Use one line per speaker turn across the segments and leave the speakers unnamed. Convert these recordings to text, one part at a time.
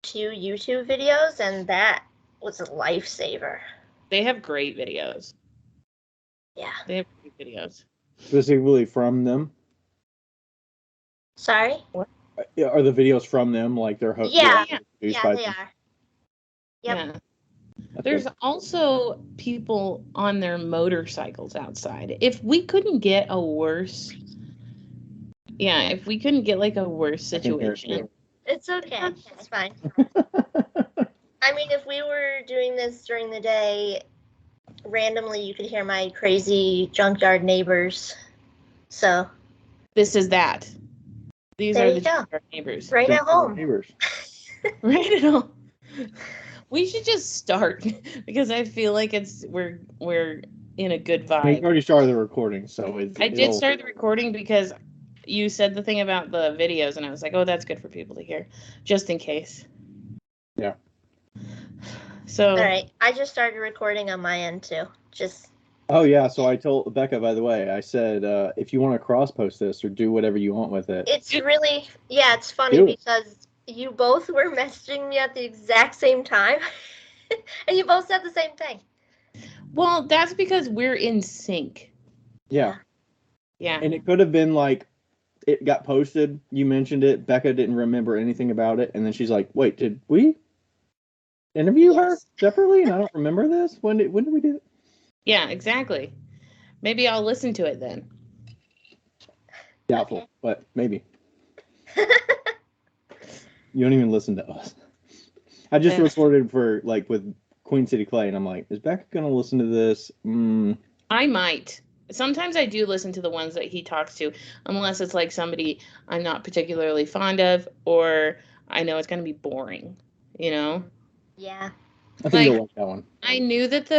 2 YouTube videos, and that was a lifesaver.
They have great videos.
Yeah.
They have great videos.
Specifically from them?
Sorry?
What?
Are the videos from them, like they're
Yeah,
they
are.
Yep.
Yeah.
There's also people on their motorcycles outside. If we couldn't get a worse... Yeah, if we couldn't get, like, a worse situation...
It's okay. It's fine. I mean, if we were doing this during the day, randomly you could hear my crazy junkyard neighbors. So...
This is that. These
There
are
you
the
go.
junkyard neighbors.
Right at home.
Neighbors.
Right at home. We should just start because I feel like we're in a good vibe.
We already started the recording, so
I did start the recording because you said the thing about the videos, and I was like, oh, that's good for people to hear, just in case.
Yeah.
So.
All right. I just started recording on my end, too. Just...
Oh, yeah. So I told Becca, by the way, I said, if you want to cross-post this or do whatever you want with it.
It's really... Yeah, it's funny because you both were messaging me at the exact same time. And you both said the same thing.
Well, that's because we're in sync.
Yeah.
Yeah.
And it could have been like, it got posted, you mentioned it, Becca didn't remember anything about it, and then she's like, wait, did we interview her separately? And I don't remember this? When did we do it?
Yeah, exactly. Maybe I'll listen to it then.
Doubtful, but maybe. You don't even listen to us. I just recorded for, like, with Queen City Clay, and I'm like, is Becca going to listen to this?
I might. Sometimes I do listen to the ones that he talks to, unless it's, like, somebody I'm not particularly fond of, or I know it's going to be boring, you know?
Yeah.
I think you'll like that one.
I knew that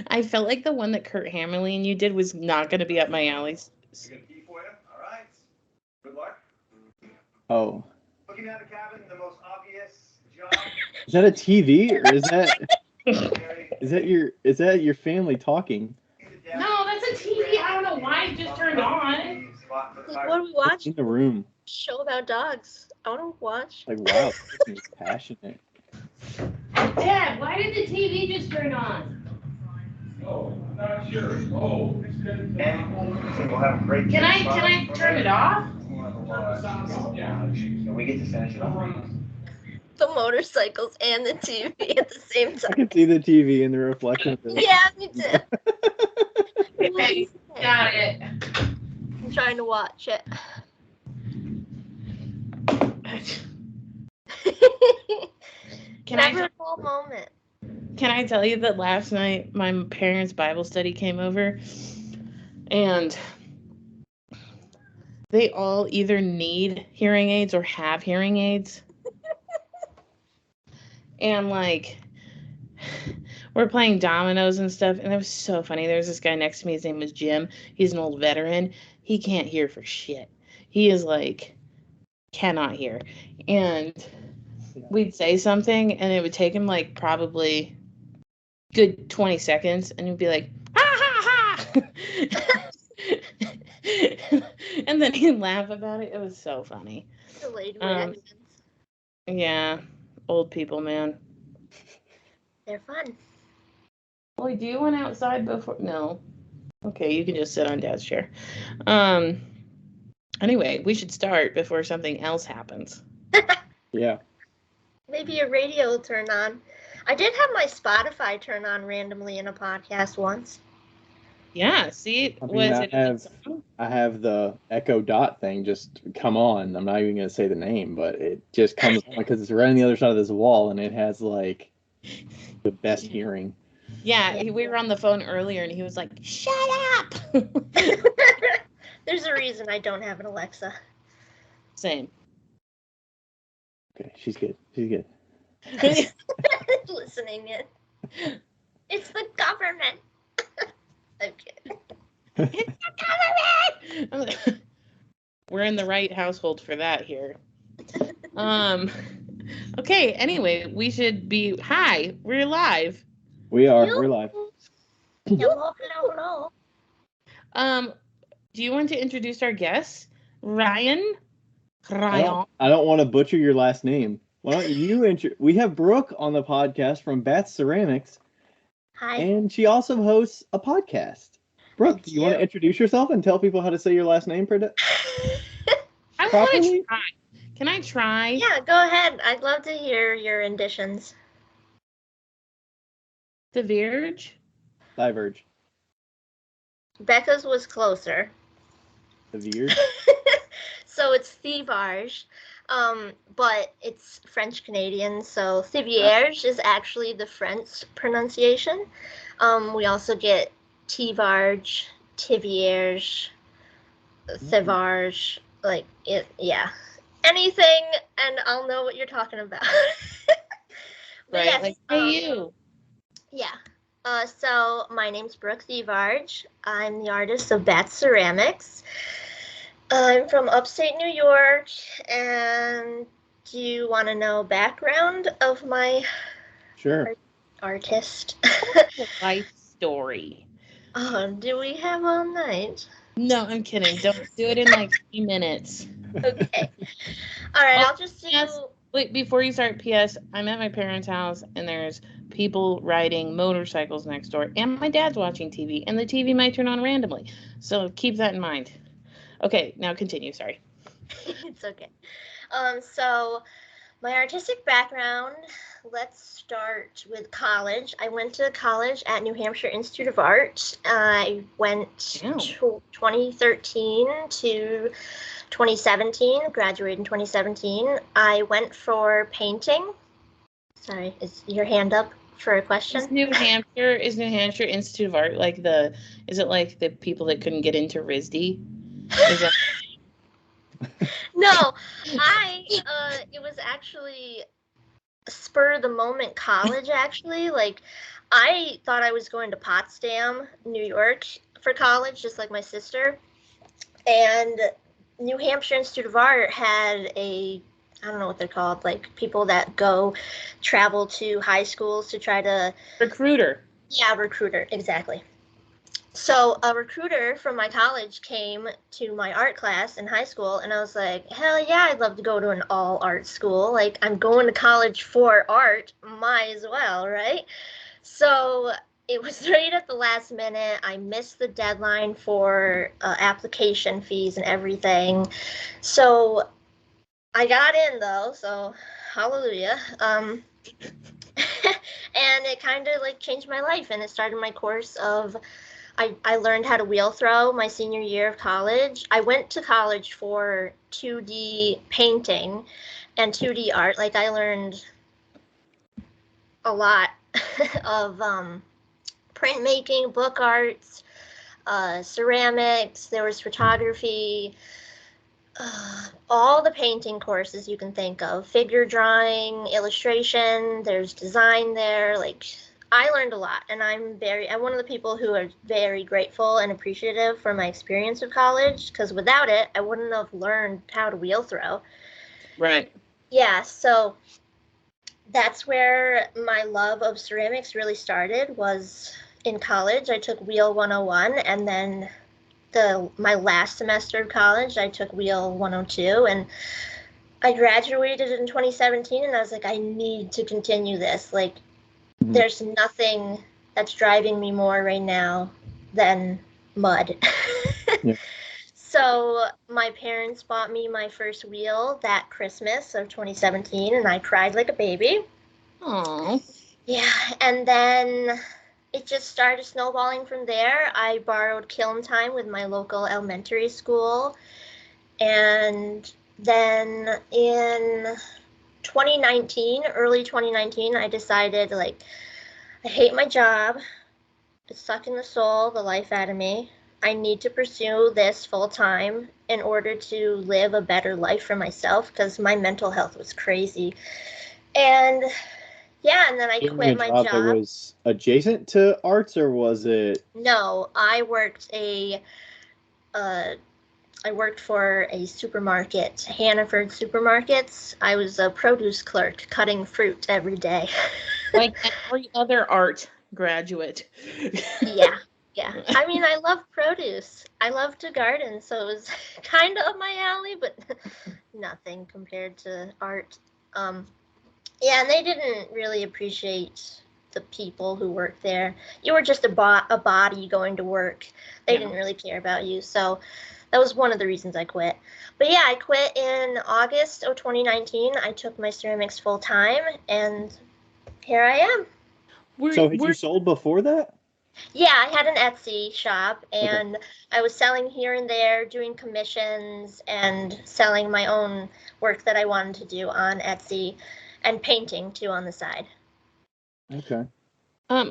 I felt like the one that Kurt Hammerly and you did was not going to be up my alley.
You got a key for you? All right. Good luck.
Oh.
Looking at the cabin, the most obvious job.
Is that a TV or is that your family talking?
No, that's a TV. I don't know why it just turned on.
What are we watching?
In the room.
Show about dogs. I want to watch.
Like, wow, this is passionate.
Dad, why did the TV just turn on?
Oh, I'm not sure. Oh, it's good. We'll have a great
Can I turn it off?
Yeah. We get to finish it off.
The motorcycles and the TV at the same
I
time.
can see the TV in the reflection of it.
Yeah, me too.
Okay, got it.
I'm trying to watch it.
Can I
Memorable moment.
Can I tell you that last night my parents' Bible study came over, and they all either need hearing aids or have hearing aids. And, like, we're playing dominoes and stuff, and it was so funny. There was this guy next to me. His name was Jim. He's an old veteran. He can't hear for shit. He is, like, cannot hear. And we'd say something, and it would take him, like, probably good 20 seconds, and he'd be like, ha, ha, ha! And then he'd laugh about it. It was so funny.
Delayed reactions.
Yeah. Old people, man.
They're fun.
Well, do you went outside before? No. Okay, you can just sit on Dad's chair. Anyway, we should start before something else happens.
Yeah.
Maybe a radio will turn on. I did have my Spotify turn on randomly in a podcast once.
Yeah, see?
I have the Echo Dot thing just come on. I'm not even going to say the name, but it just comes on because it's right on the other side of this wall, and it has, like, the best hearing.
Yeah, we were on the phone earlier, and he was like, shut up!
There's a reason I don't have an Alexa.
Same.
Okay, she's good. She's good.
Listening in. It's the government. I'm kidding.
It's the government! We're in the right household for that here. Okay, anyway, we should be... Hi, we're live.
We are. We're live.
Hello, hello, hello.
Do you want to introduce our guests? Ryan?
I don't want to butcher your last name. Why don't you we have Brooke on the podcast from Bath Ceramics,
Hi.
and she also hosts a podcast. Brooke, do you want to introduce yourself and tell people how to say your last name
I want to
properly?
try. Can I try?
Yeah, go ahead. I'd love to hear your renditions.
Thivierge?
Diverge.
Becca's was closer.
Thivierge.
So it's Thivierge, but it's French Canadian. So Thivierge is actually the French pronunciation. We also get Thivierge, Thivierge, Thivierge, like it. Yeah, anything, and I'll know what you're talking about. But
Right,
yes,
like, hey, you.
Yeah. So my name's Brooke Thivierge. I'm the artist of Bat Ceramics. I'm from upstate New York, and do you want to know background of my artist?
Life story.
Oh, do we have all night?
No, I'm kidding. Don't do it in like 3 minutes.
Okay. All right, I'll just do...
Yes. Wait, before you start, P.S., I'm at my parents' house, and there's people riding motorcycles next door, and my dad's watching TV, and the TV might turn on randomly. So keep that in mind. Okay, now continue. Sorry.
It's okay. So my artistic background, let's start with college. I went to college at New Hampshire Institute of Art. I went 2013 to 2017, graduated in 2017. I went for painting. Sorry, is your hand up for a question?
Is New Hampshire Institute of Art like is it like the people that couldn't get into RISD? Is that...
No, it was actually spur of the moment college, actually. Like, I thought I was going to Potsdam, New York for college, just like my sister. And New Hampshire Institute of Art had I don't know what they're called, like people that travel to high schools to try to...
Recruiter.
Yeah, recruiter, exactly. So a recruiter from my college came to my art class in high school, and I was like, hell yeah, I'd love to go to an all art school. Like, I'm going to college for art, might as well, right? So it was right at the last minute. I missed the deadline for application fees and everything. So I got in, though, so hallelujah. And it kind of like changed my life, and it started my course of... I learned how to wheel throw my senior year of college. I went to college for 2D painting and 2D art. Like, I learned a lot of printmaking, book arts, ceramics. There was photography, all the painting courses you can think of. Figure drawing, illustration, there's design there. Like, I learned a lot, and I'm one of the people who are very grateful and appreciative for my experience of college, because without it, I wouldn't have learned how to wheel throw.
Right.
Yeah, so that's where my love of ceramics really started, was in college. I took Wheel 101, and then my last semester of college, I took Wheel 102, and I graduated in 2017, and I was like, I need to continue this. Like, there's nothing that's driving me more right now than mud. Yeah. So my parents bought me my first wheel that Christmas of 2017, and I cried like a baby.
Aww.
Yeah, and then it just started snowballing from there. I borrowed kiln time with my local elementary school, and then in 2019, early 2019, I decided, like, I hate my job. It's sucking the soul, the life out of me. I need to pursue this full time in order to live a better life for myself, because my mental health was crazy. And yeah, and then I quit my job.
That was adjacent to arts, or was it?
No, I worked for a supermarket, Hannaford Supermarkets. I was a produce clerk, cutting fruit every day.
Like every other art graduate.
Yeah. I mean, I love produce. I love to garden, so it was kind of up my alley, but nothing compared to art. Yeah, and they didn't really appreciate the people who worked there. You were just a body going to work. They
Yeah.
didn't really care about you. So that was one of the reasons I quit. But yeah, I quit in August of 2019. I took my ceramics full time, and here I am.
So had you sold before that?
Yeah, I had an Etsy shop,
Okay.
and I was selling here and there, doing commissions and selling my own work that I wanted to do on Etsy, and painting too on the side.
Okay.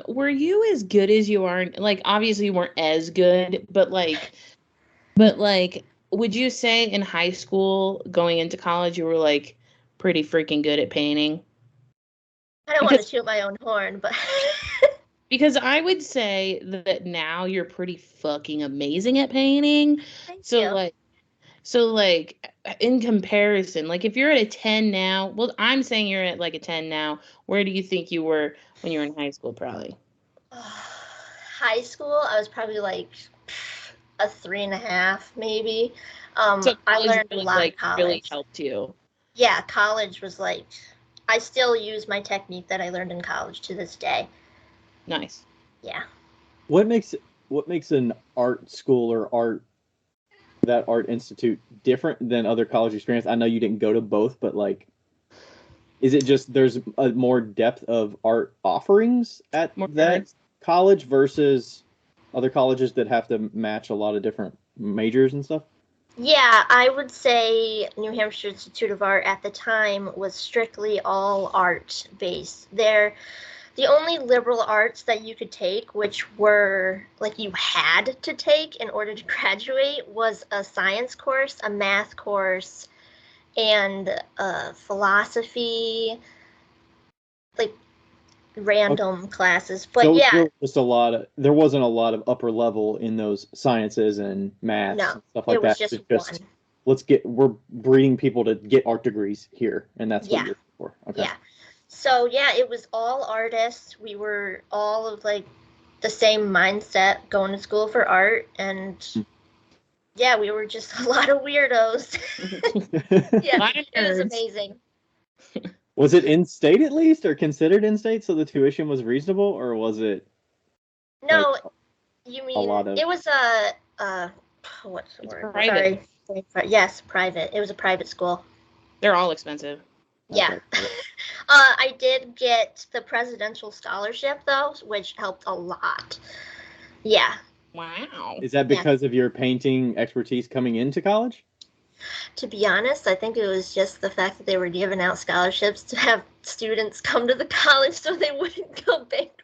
Were you as good as you are? Like, obviously you weren't as good, but would you say in high school going into college you were like pretty freaking good at painting?
I don't want to toot my own horn, but
because I would say that now you're pretty fucking amazing at painting.
thank
So
you.
like in comparison, like if you're at a 10 now, well, I'm saying you're at like a 10 now. Where do you think you were when you were in high school? Probably.
High school, I was probably like a 3.5, maybe.
So
I learned
really,
a lot in college.
really helped you.
Yeah, college was like, I still use my technique that I learned in college to this day.
Nice.
Yeah.
What makes an art school or art institute different than other college experience? I know you didn't go to both, but like, is it just there's a more depth of art offerings at that college versus other colleges that have to match a lot of different majors and stuff?
Yeah, I would say New Hampshire Institute of Art at the time was strictly all art based. The only liberal arts that you could take, which were like you had to take in order to graduate, was a science course, a math course, and philosophy, like random classes. But
so
yeah,
there wasn't a lot of upper level in those sciences and maths
no,
and stuff like
it was
that.
just one.
We're breeding people to get art degrees here, and that's what
Yeah.
you're for. Okay.
Yeah. So yeah, it was all artists. We were all of like the same mindset, going to school for art, and yeah, we were just a lot of weirdos. Yeah, it was amazing.
Was it in state at least, or considered in state, so the tuition was reasonable, or was it?
No,
like,
you mean
a lot of...
it was what's the word?
Private.
Sorry. Yes, private. It was a private school.
They're all expensive.
Yeah.
Okay.
I did get the presidential scholarship though, which helped a lot. Yeah.
Wow.
Is that because of your painting expertise coming into college?
To be honest, I think it was just the fact that they were giving out scholarships to have students come to the college so they wouldn't go bankrupt.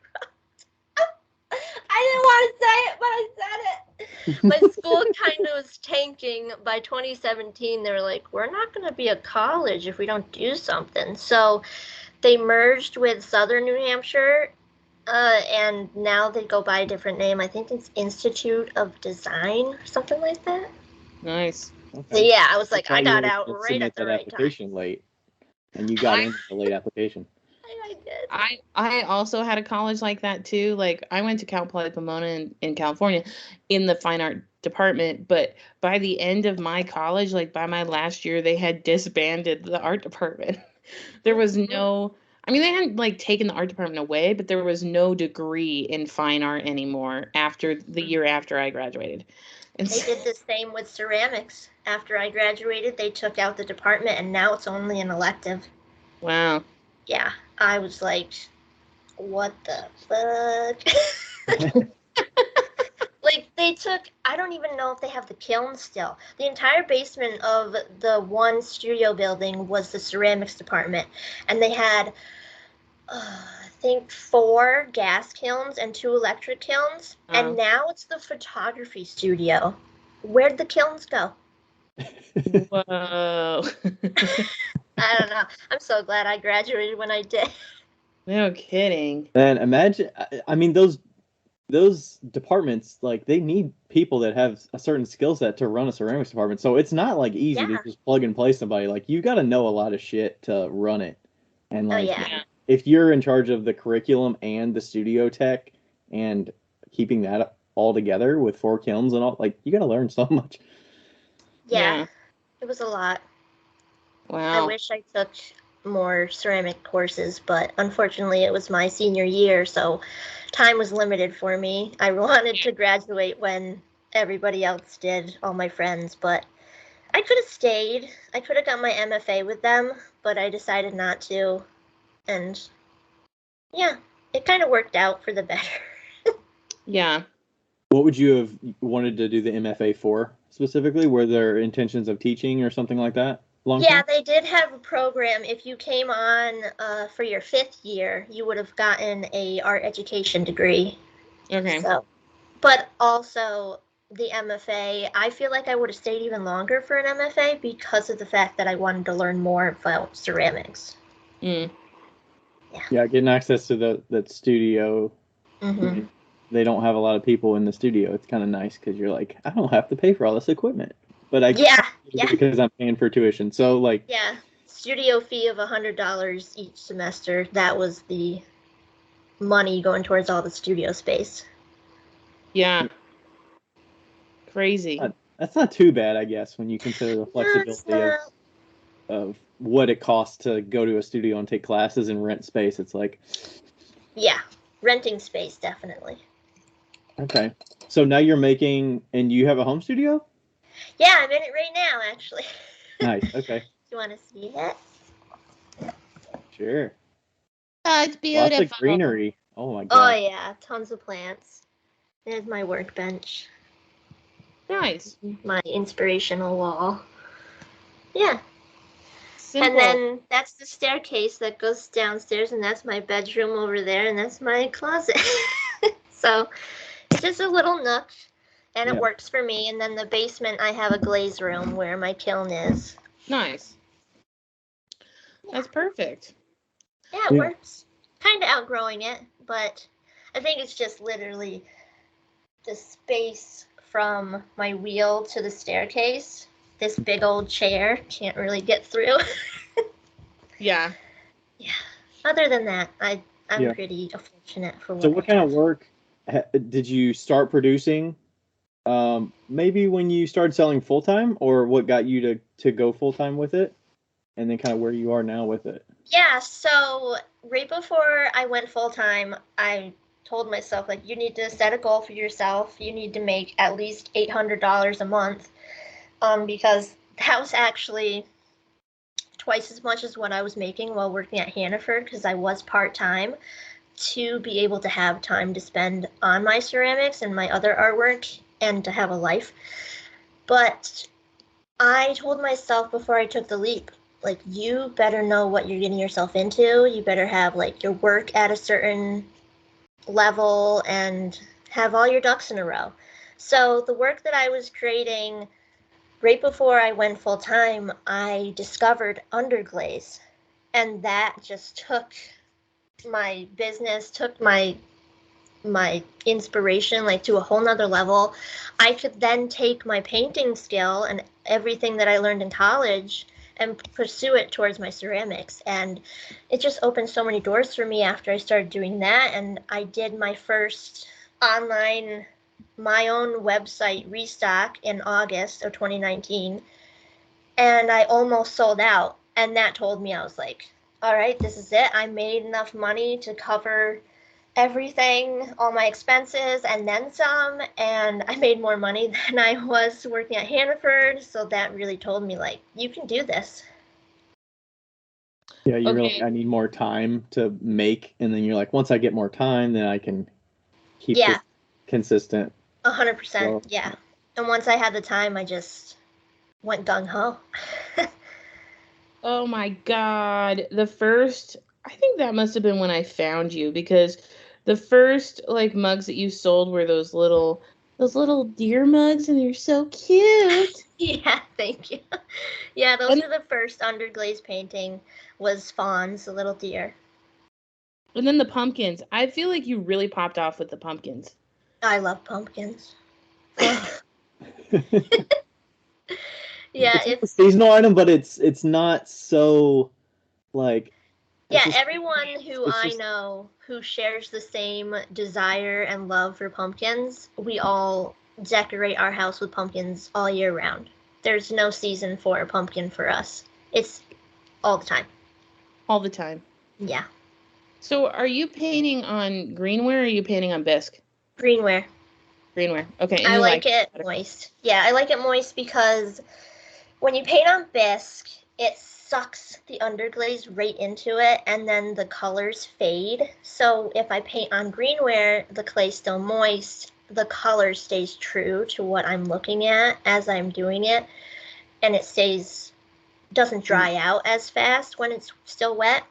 I didn't want to say it, but I said it. My school kind of was tanking. By 2017, they were like, we're not going to be a college if we don't do something. So they merged with Southern New Hampshire, and now they go by a different name. I think it's Institute of Design or something like that.
Nice.
Okay. So yeah, I was like, I got out right at the right
application
time.
late, and you got in the late application.
I did.
I also had a college like that too. Like I went to Cal Poly Pomona in California in the fine art department, but by the end of my college, like by my last year, they had disbanded the art department. There was no, I mean, they hadn't like taken the art department away, but there was no degree in fine art anymore after the year after I graduated. And
they did the same with ceramics. After I graduated, they took out the department, and now it's only an elective.
Wow.
Yeah, I was like, what the fuck? Like, they took, I don't even know if they have the kiln still. The entire basement of the one studio building was the ceramics department, and they had, I think, 4 gas kilns and 2 electric kilns, and now it's the photography studio. Where'd the kilns go?
Whoa.
I don't know. I'm so glad I graduated when I did.
No kidding.
And imagine, I mean, those departments, like, they need people that have a certain skill set to run a ceramics department. So it's not like easy to just plug and play somebody. Like, you got to know a lot of shit to run it. And like, if you're in charge of the curriculum and the studio tech and keeping that all together with 4 kilns and all, like, you got to learn so much.
Yeah, it was a lot.
Wow.
I wish I took more ceramic courses, but unfortunately it was my senior year, so time was limited for me. I wanted to graduate when everybody else did, all my friends, but I could have stayed. I could have got my MFA with them, but I decided not to. And yeah, it kind of worked out for the better.
Yeah.
What would you have wanted to do the MFA for specifically? Were there intentions of teaching or something like that?
Yeah, they did have a program. If you came on for your 5th year, you would have gotten a art education degree.
Okay.
So, but also the MFA, I feel like I would have stayed even longer for an MFA because of the fact that I wanted to learn more about ceramics.
Mm.
Yeah, getting access to that studio.
Mm-hmm.
They don't have a lot of people in the studio. It's kind of nice because you're like, I don't have to pay for all this equipment, but I
Yeah.
because I'm paying for tuition. So like,
yeah, studio fee of $100 each semester. That was the money going towards all the studio space.
Yeah. Crazy.
That's not too bad, I guess, when you consider the flexibility of what it costs to go to a studio and take classes and rent space. It's like,
yeah, renting space definitely.
Okay, so now you're making, and you have a home studio?
Yeah, I'm in it right now, actually.
Nice. Okay.
You want to see it?
Sure.
Oh, it's beautiful.
Lots of greenery. Oh my
Oh
god.
yeah, tons of plants. There's my workbench.
Nice.
My inspirational wall. Yeah.
Simple.
And then that's the staircase that goes downstairs, and that's my bedroom over there, and that's my closet. So it's just a little nook, and it works for me. And then the basement, I have a glaze room where my kiln is.
Nice. That's perfect.
Yeah, it works. Kind of outgrowing it, but I think it's just literally the space from my wheel to the staircase. This big old chair can't really get through.
Yeah.
Yeah. Other than that, I'm pretty fortunate for what.
So what kind of work did you start producing? Maybe when you started selling full time, or what got you to go full time with it, and then kind of where you are now with it?
Yeah. So right before I went full time, I told myself, like, you need to set a goal for yourself. You need to make at least $800 a month, because that was actually twice as much as what I was making while working at Hannaford, because I was part-time, to be able to have time to spend on my ceramics and my other artwork and to have a life. But I told myself before I took the leap, like, you better know what you're getting yourself into. You better have, like, your work at a certain level and have all your ducks in a row. So the work that I was creating right before I went full time, I discovered underglaze, and that just took my business, took my inspiration like to a whole nother level. I could then take my painting skill and everything that I learned in college and pursue it towards my ceramics, and it just opened so many doors for me after I started doing that. And I did my first online, my own website restock in August of 2019, and I almost sold out. And that told me, I was like, all right, this is it. I made enough money to cover everything, all my expenses, and then some. And I made more money than I was working at Hannaford. So that really told me, like, you can do this.
Yeah, really, I need more time to make, and then you're like, once I get more time, then I can keep this consistent.
100%, yeah. And once I had the time, I just went gung-ho.
Oh my god. I think that must have been when I found you, because the first like mugs that you sold were those little deer mugs, and they're so cute.
Yeah, thank you. Yeah, those were the first underglaze painting, was fawns, the little deer.
And then the pumpkins. I feel like you really popped off with the pumpkins.
I love pumpkins. Yeah,
it's a seasonal item, but it's not so like.
Yeah, everyone who I know who shares the same desire and love for pumpkins, we all decorate our house with pumpkins all year round. There's no season for a pumpkin for us. It's all the time.
All the time.
Yeah.
So are you painting on greenware or are you painting on bisque?
Greenware.
Greenware. Okay. And
I
you
like
it
it moist. Yeah, I like it moist because when you paint on bisque, it sucks the underglaze right into it, and then the colors fade. So if I paint on greenware, the clay's still moist, the color stays true to what I'm looking at as I'm doing it, and it doesn't dry out as fast when it's still wet.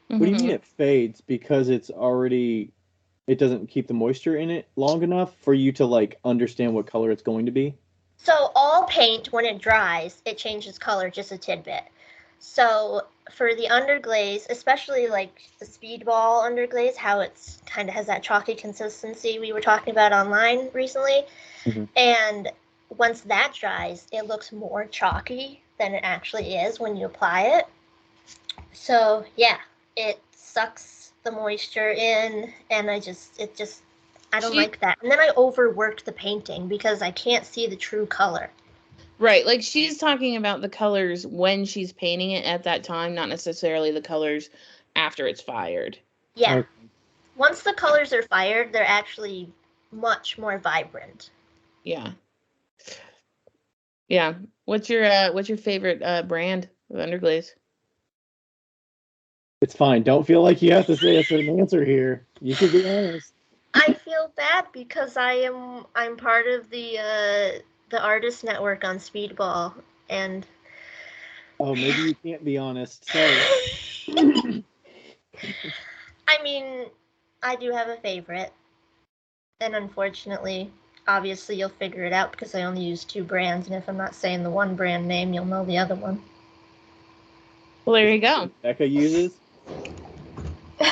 What do you mean it fades? Because it doesn't keep the moisture in it long enough for you to like understand what color it's going to be?
So all paint, when it dries, it changes color just a tidbit. So for the underglaze, especially like the speedball underglaze, how it's kind of has that chalky consistency we were talking about online recently.
Mhm.
And once that dries, it looks more chalky than it actually is when you apply it. So yeah, it sucks the moisture in, and I don't like that. And then I overwork the painting because I can't see the true color.
Right. Like she's talking about the colors when she's painting it at that time, not necessarily the colors after it's fired.
Yeah.
Okay.
Once the colors are fired, they're actually much more vibrant.
Yeah. Yeah. What's your favorite brand of underglaze?
It's fine. Don't feel like you have to say a certain answer here. You can be honest.
I feel bad because I'm part of the artist network on Speedball, and
Oh, maybe you can't be honest. Sorry.
I mean, I do have a favorite, and unfortunately, obviously you'll figure it out because I only use 2 brands, and if I'm not saying the one brand name, you'll know the other one.
Well, there you go.
Becca uses.
Oh.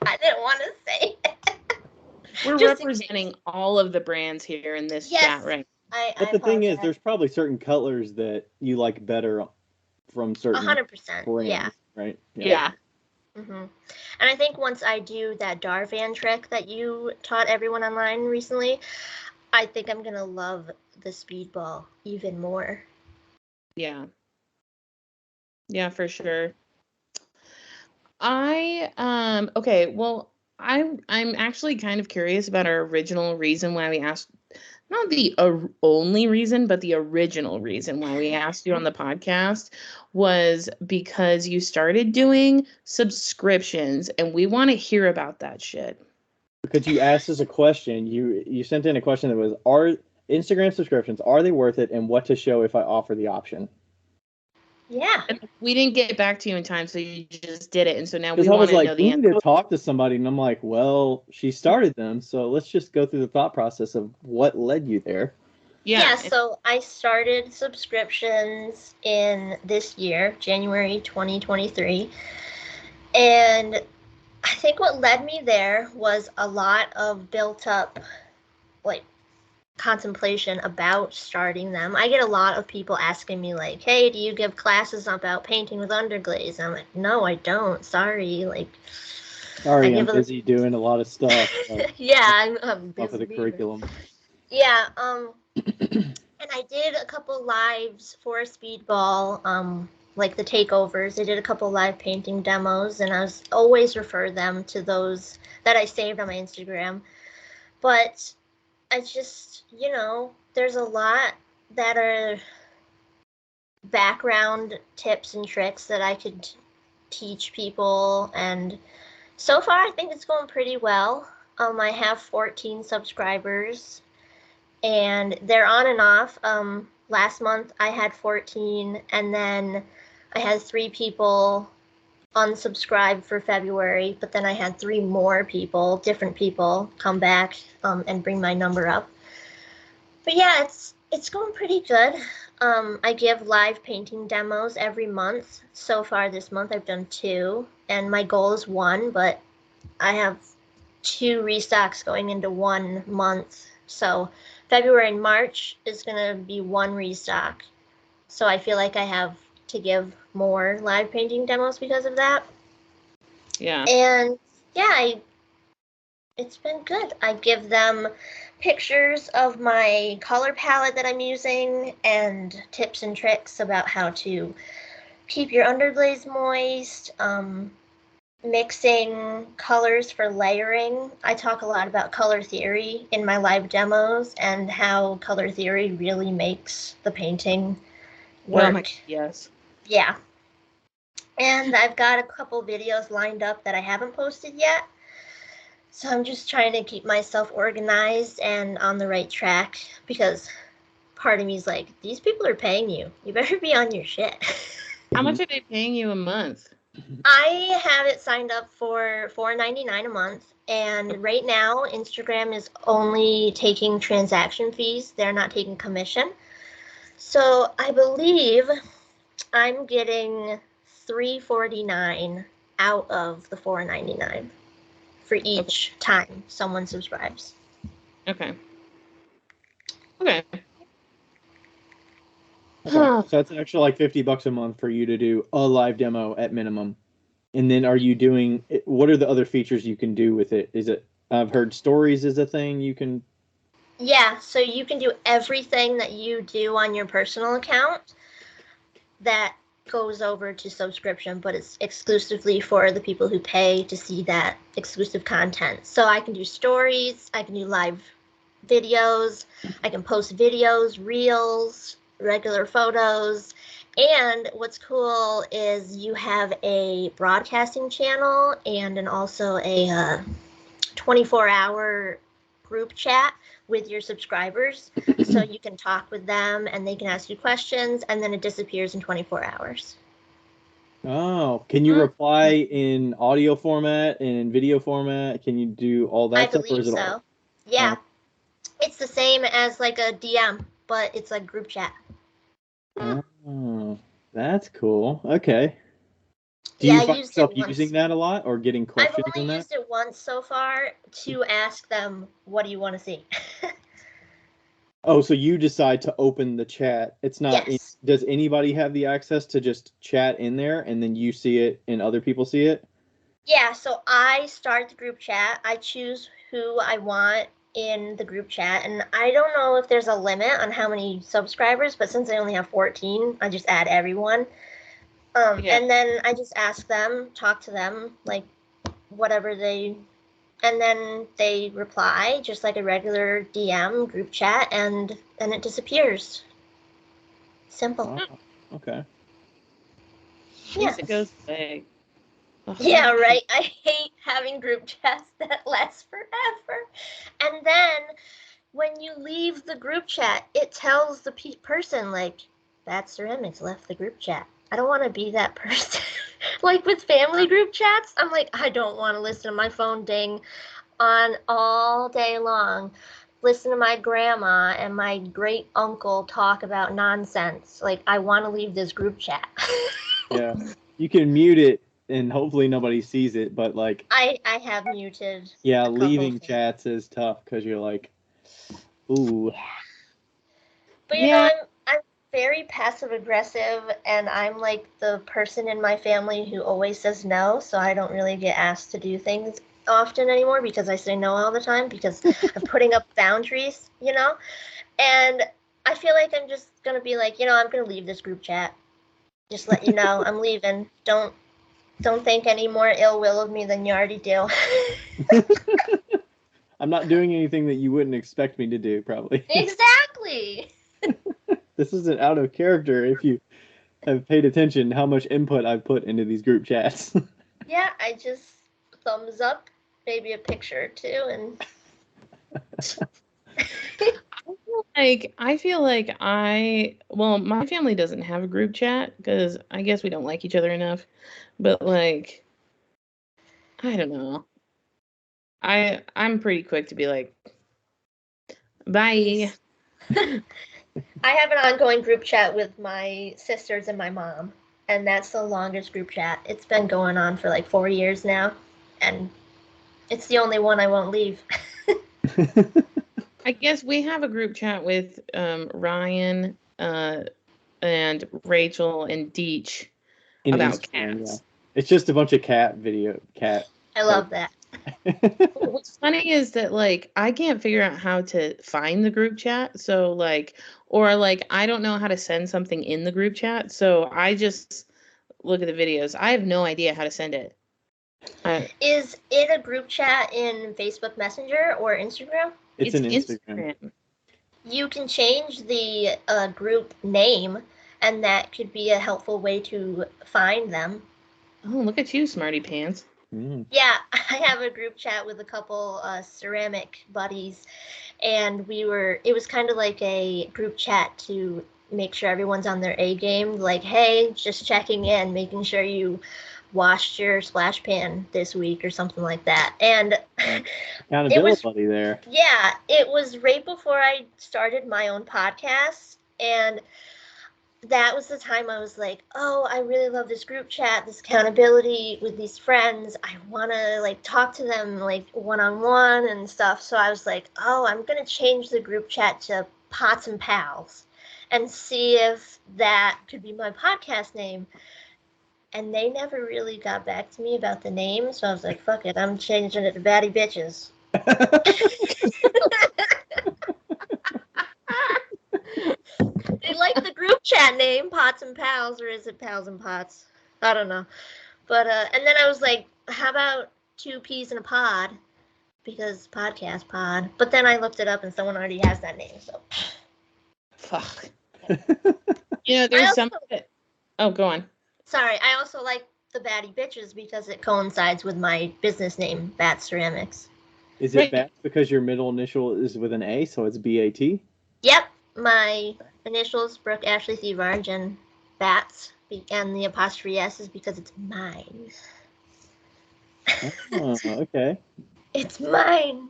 I didn't want to say it.
We're representing all of the brands here in this chat, right?
But the thing is, there's probably certain colors that you like better from certain
100%.
brands,
Yeah.
right?
Yeah.
Mm-hmm. And I think once I do that Darvan trick that you taught everyone online recently, I think I'm gonna love the Speedball even more.
Yeah. Yeah, for sure. Okay, well, I'm actually kind of curious about our original reason why we asked, not the only reason, but the original reason why we asked you on the podcast was because you started doing subscriptions, and we want to hear about that shit.
Because you asked us a question, you sent in a question that was, are Instagram subscriptions, are they worth it, and what to show if I offer the option?
Yeah.
And we didn't get back to you in time, so you just did it, and so now we
Because I
want
was
to
like,
know
we
the
need
answer.
to talk to somebody, and I'm like, well, she started them, so let's just go through the thought process of what led you there.
Yeah, so I started subscriptions in this year, January 2023, and I think what led me there was a lot of built up, like, contemplation about starting them. I get a lot of people asking me like, hey, do you give classes about painting with underglaze? I'm like, no, I don't. Sorry. Like,
sorry, I'm busy doing a lot of stuff.
Yeah, I'm busy
off of the curriculum.
Yeah, and I did a couple lives for Speedball, like the takeovers. I did a couple live painting demos, and I was always refer them to those that I saved on my Instagram. But I just, there's a lot that are background tips and tricks that I could teach people, and so far I think it's going pretty well. I have 14 subscribers, and they're on and off. Last month I had 14, and then I had 3 people unsubscribe for February, but then I had 3 more people, different people, come back and bring my number up. But yeah, it's going pretty good. I give live painting demos every month. So far this month I've done 2, and my goal is 1, but I have 2 restocks going into 1 month. So February and March is gonna be 1 restock. So I feel like I have to give more live painting demos because of that.
Yeah.
And yeah, It's been good. I give them pictures of my color palette that I'm using and tips and tricks about how to keep your underglaze moist, mixing colors for layering. I talk a lot about color theory in my live demos and how color theory really makes the painting work.
Yes.
Yeah. And I've got a couple videos lined up that I haven't posted yet. So I'm just trying to keep myself organized and on the right track because part of me is like, these people are paying you. You better be on your shit.
How much are they paying you a month?
I have it signed up for $4.99 a month, and right now Instagram is only taking transaction fees. They're not taking commission. So I believe I'm getting $3.49 out of the $4.99 for each time someone subscribes.
Okay.
So that's an extra like $50 a month for you to do a live demo at minimum. And then are you doing, what are the other features you can do with it? Is it, I've heard stories is a thing you can.
Yeah, so you can do everything that you do on your personal account that goes over to subscription, but it's exclusively for the people who pay to see that exclusive content. So I can do stories, I can do live videos, I can post videos, reels, regular photos. And what's cool is you have a broadcasting channel and also a 24-hour group chat with your subscribers. So you can talk with them and they can ask you questions, and then it disappears in 24 hours.
Oh, can you reply in audio format and in video format? Can you do all that
I
stuff?
believe so. Yeah. It's the same as like a DM, but it's like group chat.
Oh, that's cool. Okay. Do
Yeah,
you
I
find
used
yourself
it once.
using that a lot or getting
I've
questions on
only
that?
used it once so far to ask them, what do you want to see?
Oh, so you decide to open the chat. It's not,
Yes.
does anybody have the access to just chat in there and then you see it and other people see it?
Yeah, so I start the group chat. I choose who I want in the group chat, and I don't know if there's a limit on how many subscribers, but since I only have 14, I just add everyone. And then I just ask them, talk to them, like whatever they, and then they reply just like a regular DM group chat, and then it disappears. Simple.
Oh, okay.
Yes, it goes away.
Yeah, right. I hate having group chats that last forever. And then when you leave the group chat, it tells the person, like, that's their image, left the group chat. I don't want to be that person. Like with family group chats, I'm like, I don't want to listen to my phone ding on all day long. Listen to my grandma and my great uncle talk about nonsense. Like, I want to leave this group chat.
Yeah. You can mute it and hopefully nobody sees it, but like
I have muted.
yeah, leaving chats is tough because you're like, ooh.
But you know, I'm very passive aggressive, and I'm like the person in my family who always says no, so I don't really get asked to do things often anymore because I say no all the time because I'm putting up boundaries, you know? And I feel like I'm just gonna be like, you know, I'm gonna leave this group chat. Just let you know I'm leaving. Don't think any more ill will of me than you already do.
I'm not doing anything that you wouldn't expect me to do, probably.
Exactly.
This isn't out of character if you have paid attention how much input I've put into these group chats.
Yeah, I just thumbs up, maybe a picture or two, and
I feel like my family doesn't have a group chat because I guess we don't like each other enough. But like, I don't know. I'm pretty quick to be like, bye.
I have an ongoing group chat with my sisters and my mom, and that's the longest group chat. It's been going on for like 4 years now, and it's the only one I won't leave.
I guess we have a group chat with Ryan and Rachel and Deech about cats.
Yeah. It's just a bunch of cat.
I love that.
What's funny is that like I can't figure out how to find the group chat. So like or like I don't know how to send something in the group chat. So I just look at the videos. I have no idea how to send it.
Is it a group chat in Facebook Messenger or Instagram?
It's an Instagram.
You can change the group name, and that could be a helpful way to find them.
Oh, look at you, smarty pants.
Mm.
Yeah, I have a group chat with a couple ceramic buddies, and it was kind of like a group chat to make sure everyone's on their A game. Like, hey, just checking in, making sure you washed your splash pan this week or something like that. And
Accountability there.
Yeah, it was right before I started my own podcast, and that was the time I was like, oh, I really love this group chat, this accountability with these friends. I want to like talk to them like one-on-one and stuff. So I was like, oh, I'm going to change the group chat to Pots and Pals and see if that could be my podcast name. And they never really got back to me about the name. So I was like, fuck it, I'm changing it to Batty Bitches. They like the group chat name, Pots and Pals, or is it Pals and Pots? I don't know. But and then I was like, how about 2 peas in a pod? Because podcast pod. But then I looked it up and someone already has that name, so
fuck. You know, there's some oh, go on.
Sorry, I also like the Batty Bitches because it coincides with my business name, Bat Ceramics.
Is it Bat because your middle initial is with an A, so it's BAT?
Yep, my initials, Brooke Ashley Thivierge, and Bats, and the apostrophe S is because it's mine.
Oh, okay.
It's mine.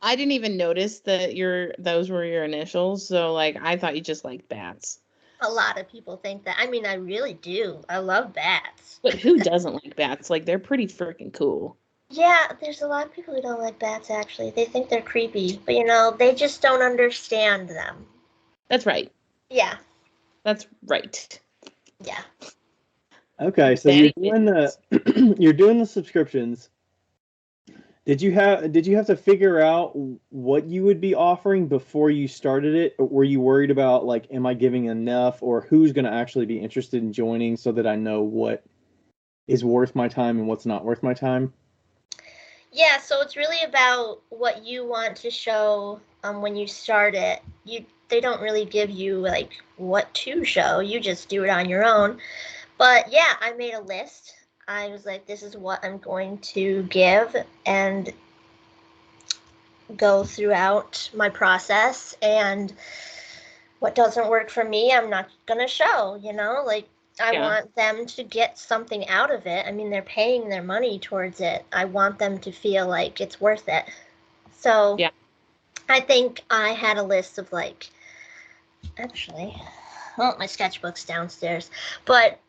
I didn't even notice that those were your initials, so like I thought you just liked bats.
A lot of people think that. I mean, I really do. I love bats.
But who doesn't like bats? Like, they're pretty freaking cool.
Yeah, there's a lot of people who don't like bats, actually. They think they're creepy. But, you know, they just don't understand them.
That's right.
Yeah.
That's right.
Yeah.
Okay, so you're doing the subscriptions. Did you have to figure out what you would be offering before you started it? Or were you worried about like, am I giving enough, or who's going to actually be interested in joining so that I know what is worth my time and what's not worth my time?
Yeah, so it's really about what you want to show when you start it. They don't really give you like what to show. You just do it on your own. But yeah, I made a list. I was like, this is what I'm going to give, and go throughout my process, and what doesn't work for me, I'm not going to show, you know? Like, I want them to get something out of it. I mean, they're paying their money towards it. I want them to feel like it's worth it. So yeah. I think I had a list of like, actually, well, my sketchbook's downstairs, but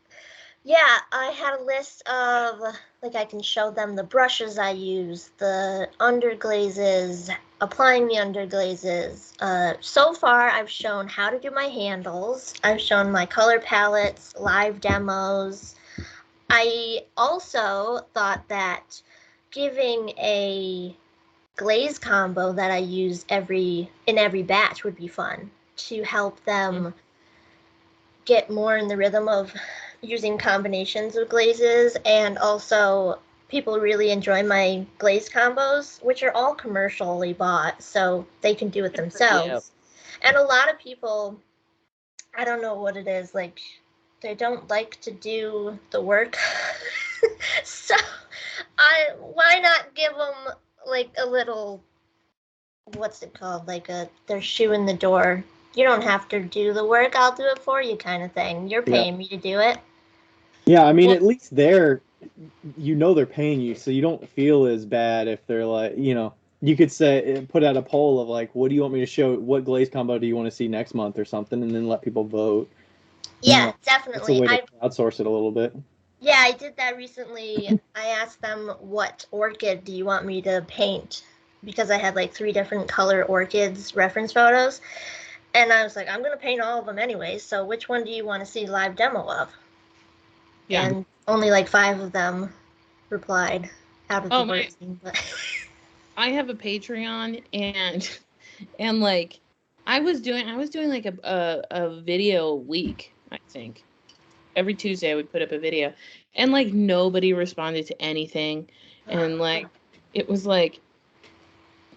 yeah, I had a list of, like, I can show them the brushes I use, the underglazes, applying the underglazes. So far, I've shown how to do my handles. I've shown my color palettes, live demos. I also thought that giving a glaze combo that I use in every batch would be fun to help them get more in the rhythm of using combinations of glazes. And also, people really enjoy my glaze combos, which are all commercially bought, so they can do it themselves. And a lot of people, I don't know what it is, like, they don't like to do the work. So why not give them like a little, what's it called, like their shoe in the door. You don't have to do the work, I'll do it for you kind of thing. You're paying me to do it.
Yeah, I mean, at least they're paying you, so you don't feel as bad if they're like, you could put out a poll of like, what do you want me to show? What glaze combo do you want to see next month or something, and then let people vote.
Yeah, definitely.
That's a way to crowdsource it a little bit.
Yeah, I did that recently. I asked them, what orchid do you want me to paint? Because I had like 3 different color orchids reference photos. And I was like, I'm going to paint all of them anyway, so which one do you want to see live demo of? Yeah. And only like 5 of them replied. out of
Oh,
the
my.
bird scene, but
I have a Patreon, and like I was doing like a video a week, I think. Every Tuesday I would put up a video, and like nobody responded to anything, and like it was like,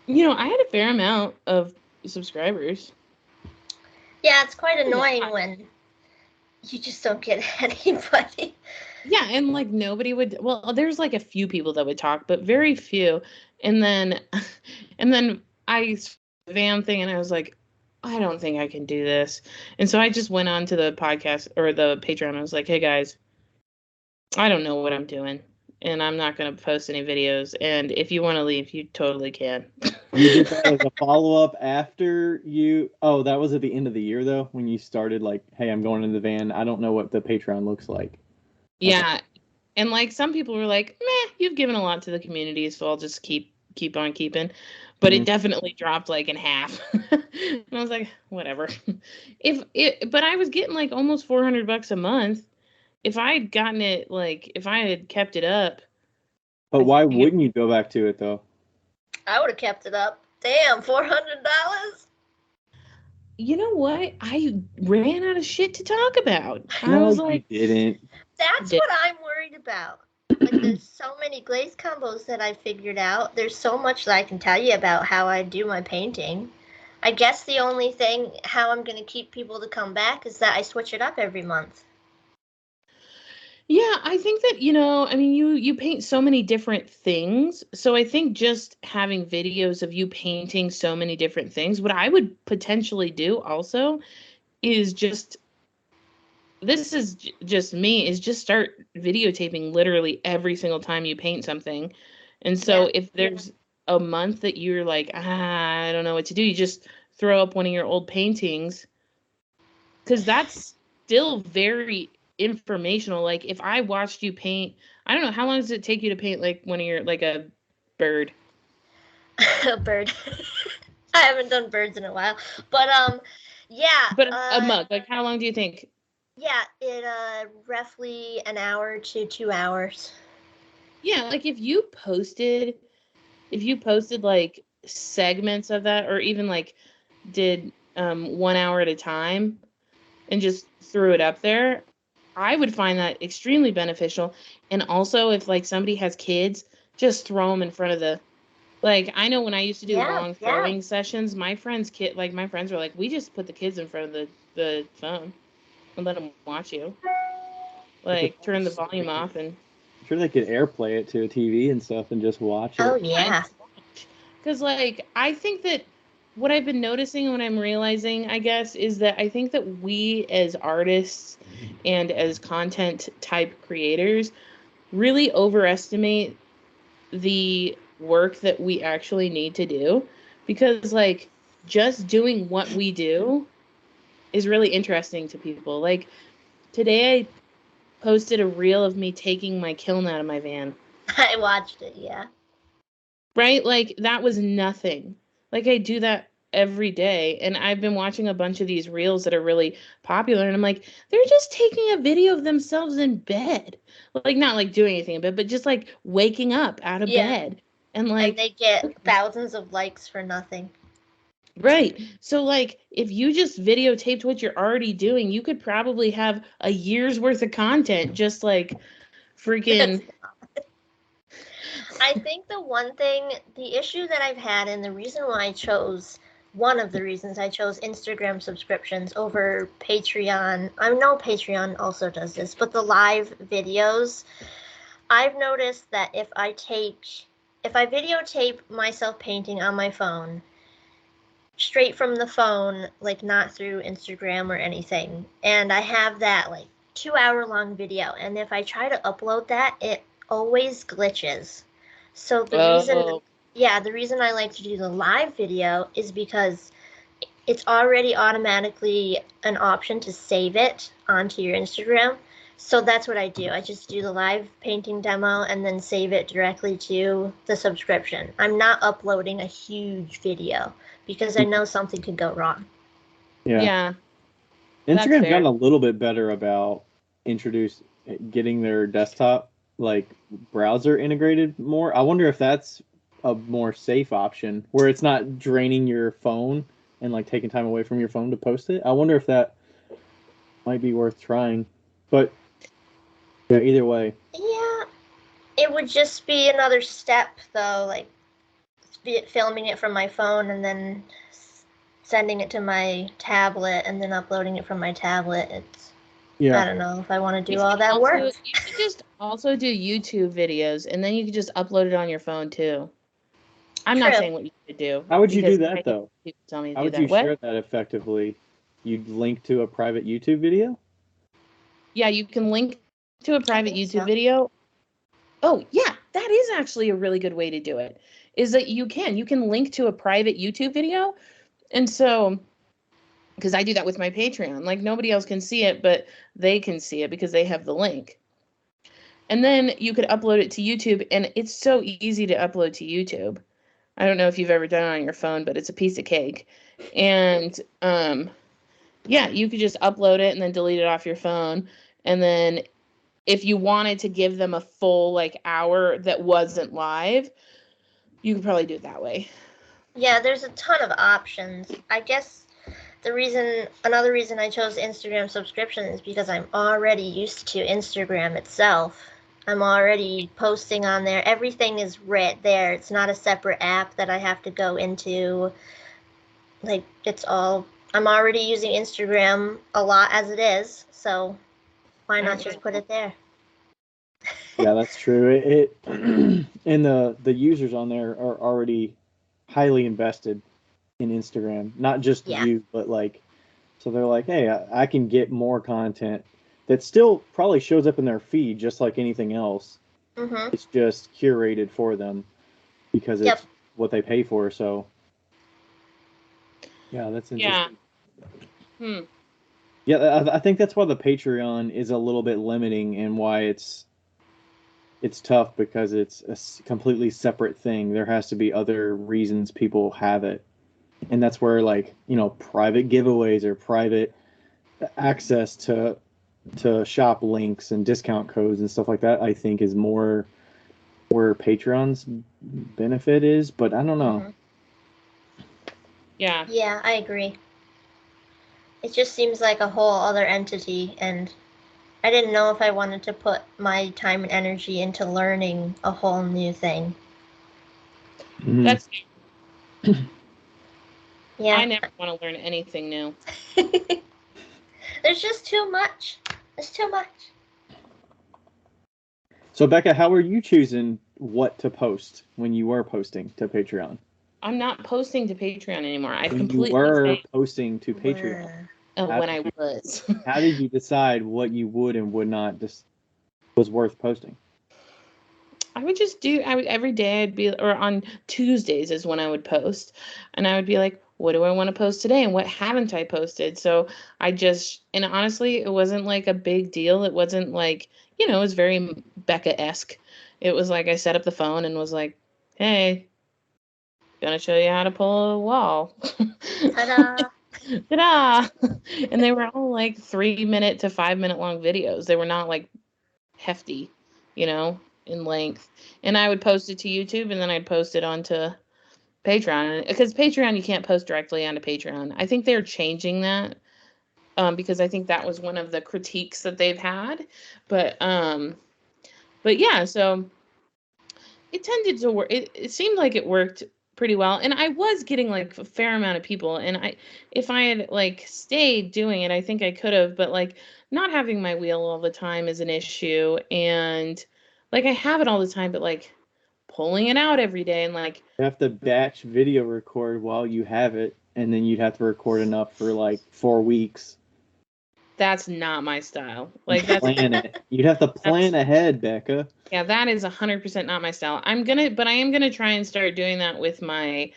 I had a fair amount of subscribers.
yeah, it's quite annoying when you just don't get anybody.
Yeah, and like nobody would. Well, there's like a few people that would talk, but very few. And then, and then I saw the van thing, and I was like, I don't think I can do this. And so I just went on to the podcast or the Patreon. I was like, hey guys, I don't know what I'm doing, and I'm not going to post any videos. And if you want to leave, you totally can.
You did that as a follow-up after you... Oh, that was at the end of the year, though, when you started, like, hey, I'm going in the van. I don't know what the Patreon looks like.
Yeah. Okay. And like some people were like, meh, you've given a lot to the community, so I'll just keep on keeping. But it definitely dropped like in half. And I was like, whatever. But I was getting like almost $400 a month. If I had gotten it, like if I had kept it up.
But why wouldn't you go back to it though?
I would have kept it up. Damn, $400.
You know what? I ran out of shit to talk about.
No,
I was like,
you didn't.
That's what I'm worried about. Like, there's so many glaze combos that I figured out. There's so much that I can tell you about how I do my painting. I guess the only thing how I'm going to keep people to come back is that I switch it up every month.
Yeah, I think that, I mean, you paint so many different things. So I think just having videos of you painting so many different things, what I would potentially do also is this is just me, is just start videotaping literally every single time you paint something. And so if there's a month that you're like, I don't know what to do, you just throw up one of your old paintings, because that's still very informational. Like if I watched you paint, I don't know, how long does it take you to paint like one of your, like a bird?
A bird. I haven't done birds in a while, but yeah.
But a mug, like how long do you think?
Yeah, it roughly an hour to 2 hours.
Yeah, like if you posted like segments of that, or even like did 1 hour at a time and just threw it up there, I would find that extremely beneficial. And also if like somebody has kids, just throw them in front of the, like, I know when I used to do long throwing sessions, my friends were like, we just put the kids in front of the phone and let them watch you. Like turn the volume off, and
I'm sure they could airplay it to a TV and stuff and just watch it.
Oh yeah.
Because like I think that what I've been noticing and what I'm realizing, I guess, is that I think that we as artists and as content type creators really overestimate the work that we actually need to do, because like just doing what we do is really interesting to people. Like today I posted a reel of me taking my kiln out of my van.
I watched it, yeah.
Right? Like that was nothing. Like I do that every day, and I've been watching a bunch of these reels that are really popular, and I'm like, they're just taking a video of themselves in bed. Like not like doing anything in bed, but just like waking up out of bed. And like,
and they get thousands of likes for nothing.
Right. So like if you just videotaped what you're already doing, you could probably have a year's worth of content just like freaking.
I think the issue that I've had, and the reason why one of the reasons I chose Instagram subscriptions over Patreon, I know Patreon also does this, but the live videos, I've noticed that if I videotape myself painting on my phone, straight from the phone, like not through Instagram or anything, and I have that like 2-hour long video, and if I try to upload that, it always glitches. So the reason I like to do the live video is because it's already automatically an option to save it onto your Instagram. So that's what I do. I just do the live painting demo and then save it directly to the subscription. I'm not uploading a huge video because I know something could go wrong.
Yeah.
Instagram's gotten a little bit better about getting their desktop like browser integrated more. I wonder if that's a more safe option where it's not draining your phone and like taking time away from your phone to post it. I wonder if that might be worth trying. But yeah, either way.
Yeah, it would just be another step though, like filming it from my phone and then sending it to my tablet and then uploading it from my tablet. I don't know if I want to do all that work.
You could just also do YouTube videos, and then you could just upload it on your phone too. I'm not saying what you should do.
How would you do that though?
People tell me to
How
do
would
that.
you share that effectively? You'd link to a private YouTube video?
Yeah, you can link to a private YouTube video. Oh, yeah, that is actually a really good way to do it. Is that you can link to a private YouTube video. And so, because I do that with my Patreon, like nobody else can see it, but they can see it because they have the link. And then you could upload it to YouTube, and it's so easy to upload to YouTube. I don't know if you've ever done it on your phone, but it's a piece of cake. And yeah, you could just upload it and then delete it off your phone. And then if you wanted to give them a full like hour that wasn't live, you could probably do it that way.
Yeah, there's a ton of options. I guess another reason I chose Instagram subscription is because I'm already used to Instagram itself. I'm already posting on there. Everything is right there. It's not a separate app that I have to go into. Like, I'm already using Instagram a lot as it is, so why not just put it there?
Yeah, that's true. It and the users on there are already highly invested in Instagram, not just you, but like, so they're like, hey, I can get more content that still probably shows up in their feed just like anything else.
Mm-hmm.
It's just curated for them because it's what they pay for. So yeah, that's interesting.
Yeah.
Yeah, I think that's why the Patreon is a little bit limiting and why it's tough, because it's a completely separate thing. There has to be other reasons people have it. And that's where, like, private giveaways or private access to shop links and discount codes and stuff like that, I think is more where Patreon's benefit is, but I don't know.
Mm-hmm.
Yeah.
Yeah, I agree. It just seems like a whole other entity, and I didn't know if I wanted to put my time and energy into learning a whole new thing.
Mm-hmm.
That's
yeah.
I never want to learn anything new.
There's just too much. There's too much.
So Becca, how are you choosing what to post when you were posting to Patreon?
I'm not posting to Patreon anymore. I completely
You were posting to Patreon.
When I was.
How did you decide what you would and would not was worth posting?
I would just every day I'd be, or on Tuesdays is when I would post, and I would be like, what do I want to post today and what haven't I posted? So and honestly, it wasn't like a big deal. It wasn't like, it was very Becca-esque. It was like I set up the phone and was like, hey, gonna show you how to pull a wall.
Ta-da!
Ta-da! And they were all like 3-minute to 5-minute long videos. They were not like hefty, in length. And I would post it to YouTube, and then I'd post it onto Patreon, because Patreon, you can't post directly onto Patreon. I think they're changing that, because I think that was one of the critiques that they've had. But yeah, so it tended to work. It seemed like it worked pretty well, and I was getting like a fair amount of people, and if I had like stayed doing it, I think I could have, but like not having my wheel all the time is an issue, and like I have it all the time, but like pulling it out every day, and like
you have to batch video record while you have it, and then you'd have to record enough for like 4 weeks.
That's not my style. Like
plan it. You'd have to plan ahead, Becca.
Yeah, that is 100% not my style. I am gonna try and start doing that with I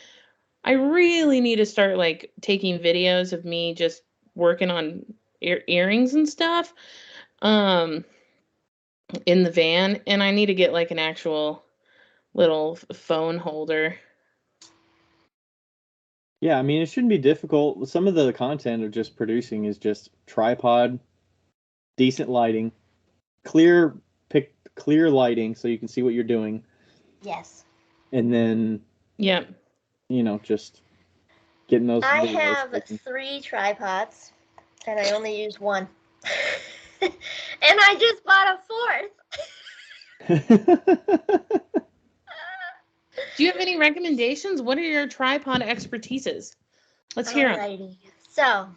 really need to start like taking videos of me just working on earrings and stuff, in the van, and I need to get like an actual little phone holder.
Yeah, I mean, it shouldn't be difficult. Some of the content of just producing is just tripod, decent lighting, clear pick clear lighting so you can see what you're doing,
Yes.
and then
Yeah.
just getting those.
I
videos
have
taken.
3 tripods, and I only use one. And I just bought a 4th.
Do you have any recommendations? What are your tripod expertises? Let's hear them.
Alrighty. So,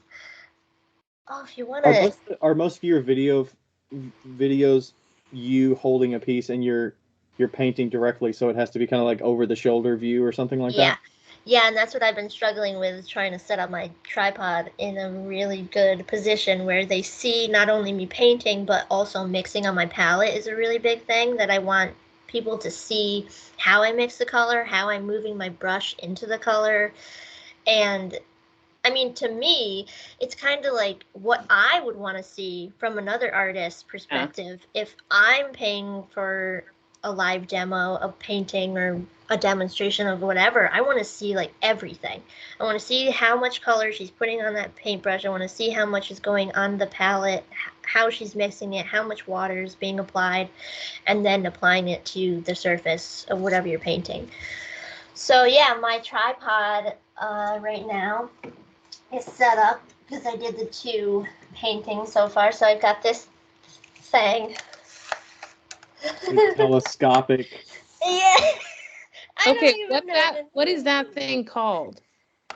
if you want to,
Are most of your videos you holding a piece and you're painting directly, so it has to be kind of like over the shoulder view or something like that?
Yeah, and that's what I've been struggling with, trying to set up my tripod in a really good position where they see not only me painting, but also mixing on my palette is a really big thing that I want people to see how I mix the color, how I'm moving my brush into the color. And I mean, to me, it's kind of like what I would want to see from another artist's perspective. If I'm paying for a live demo of painting or a demonstration of whatever, I want to see like everything. I want to see how much color she's putting on that paintbrush. I want to see how much is going on the palette, how she's mixing it, how much water is being applied, and then applying it to the surface of whatever you're painting. So yeah, my tripod right now is set up because I did the 2 paintings so far. So I've got this thing.
Telescopic.
Yeah.
Okay, what is that thing called?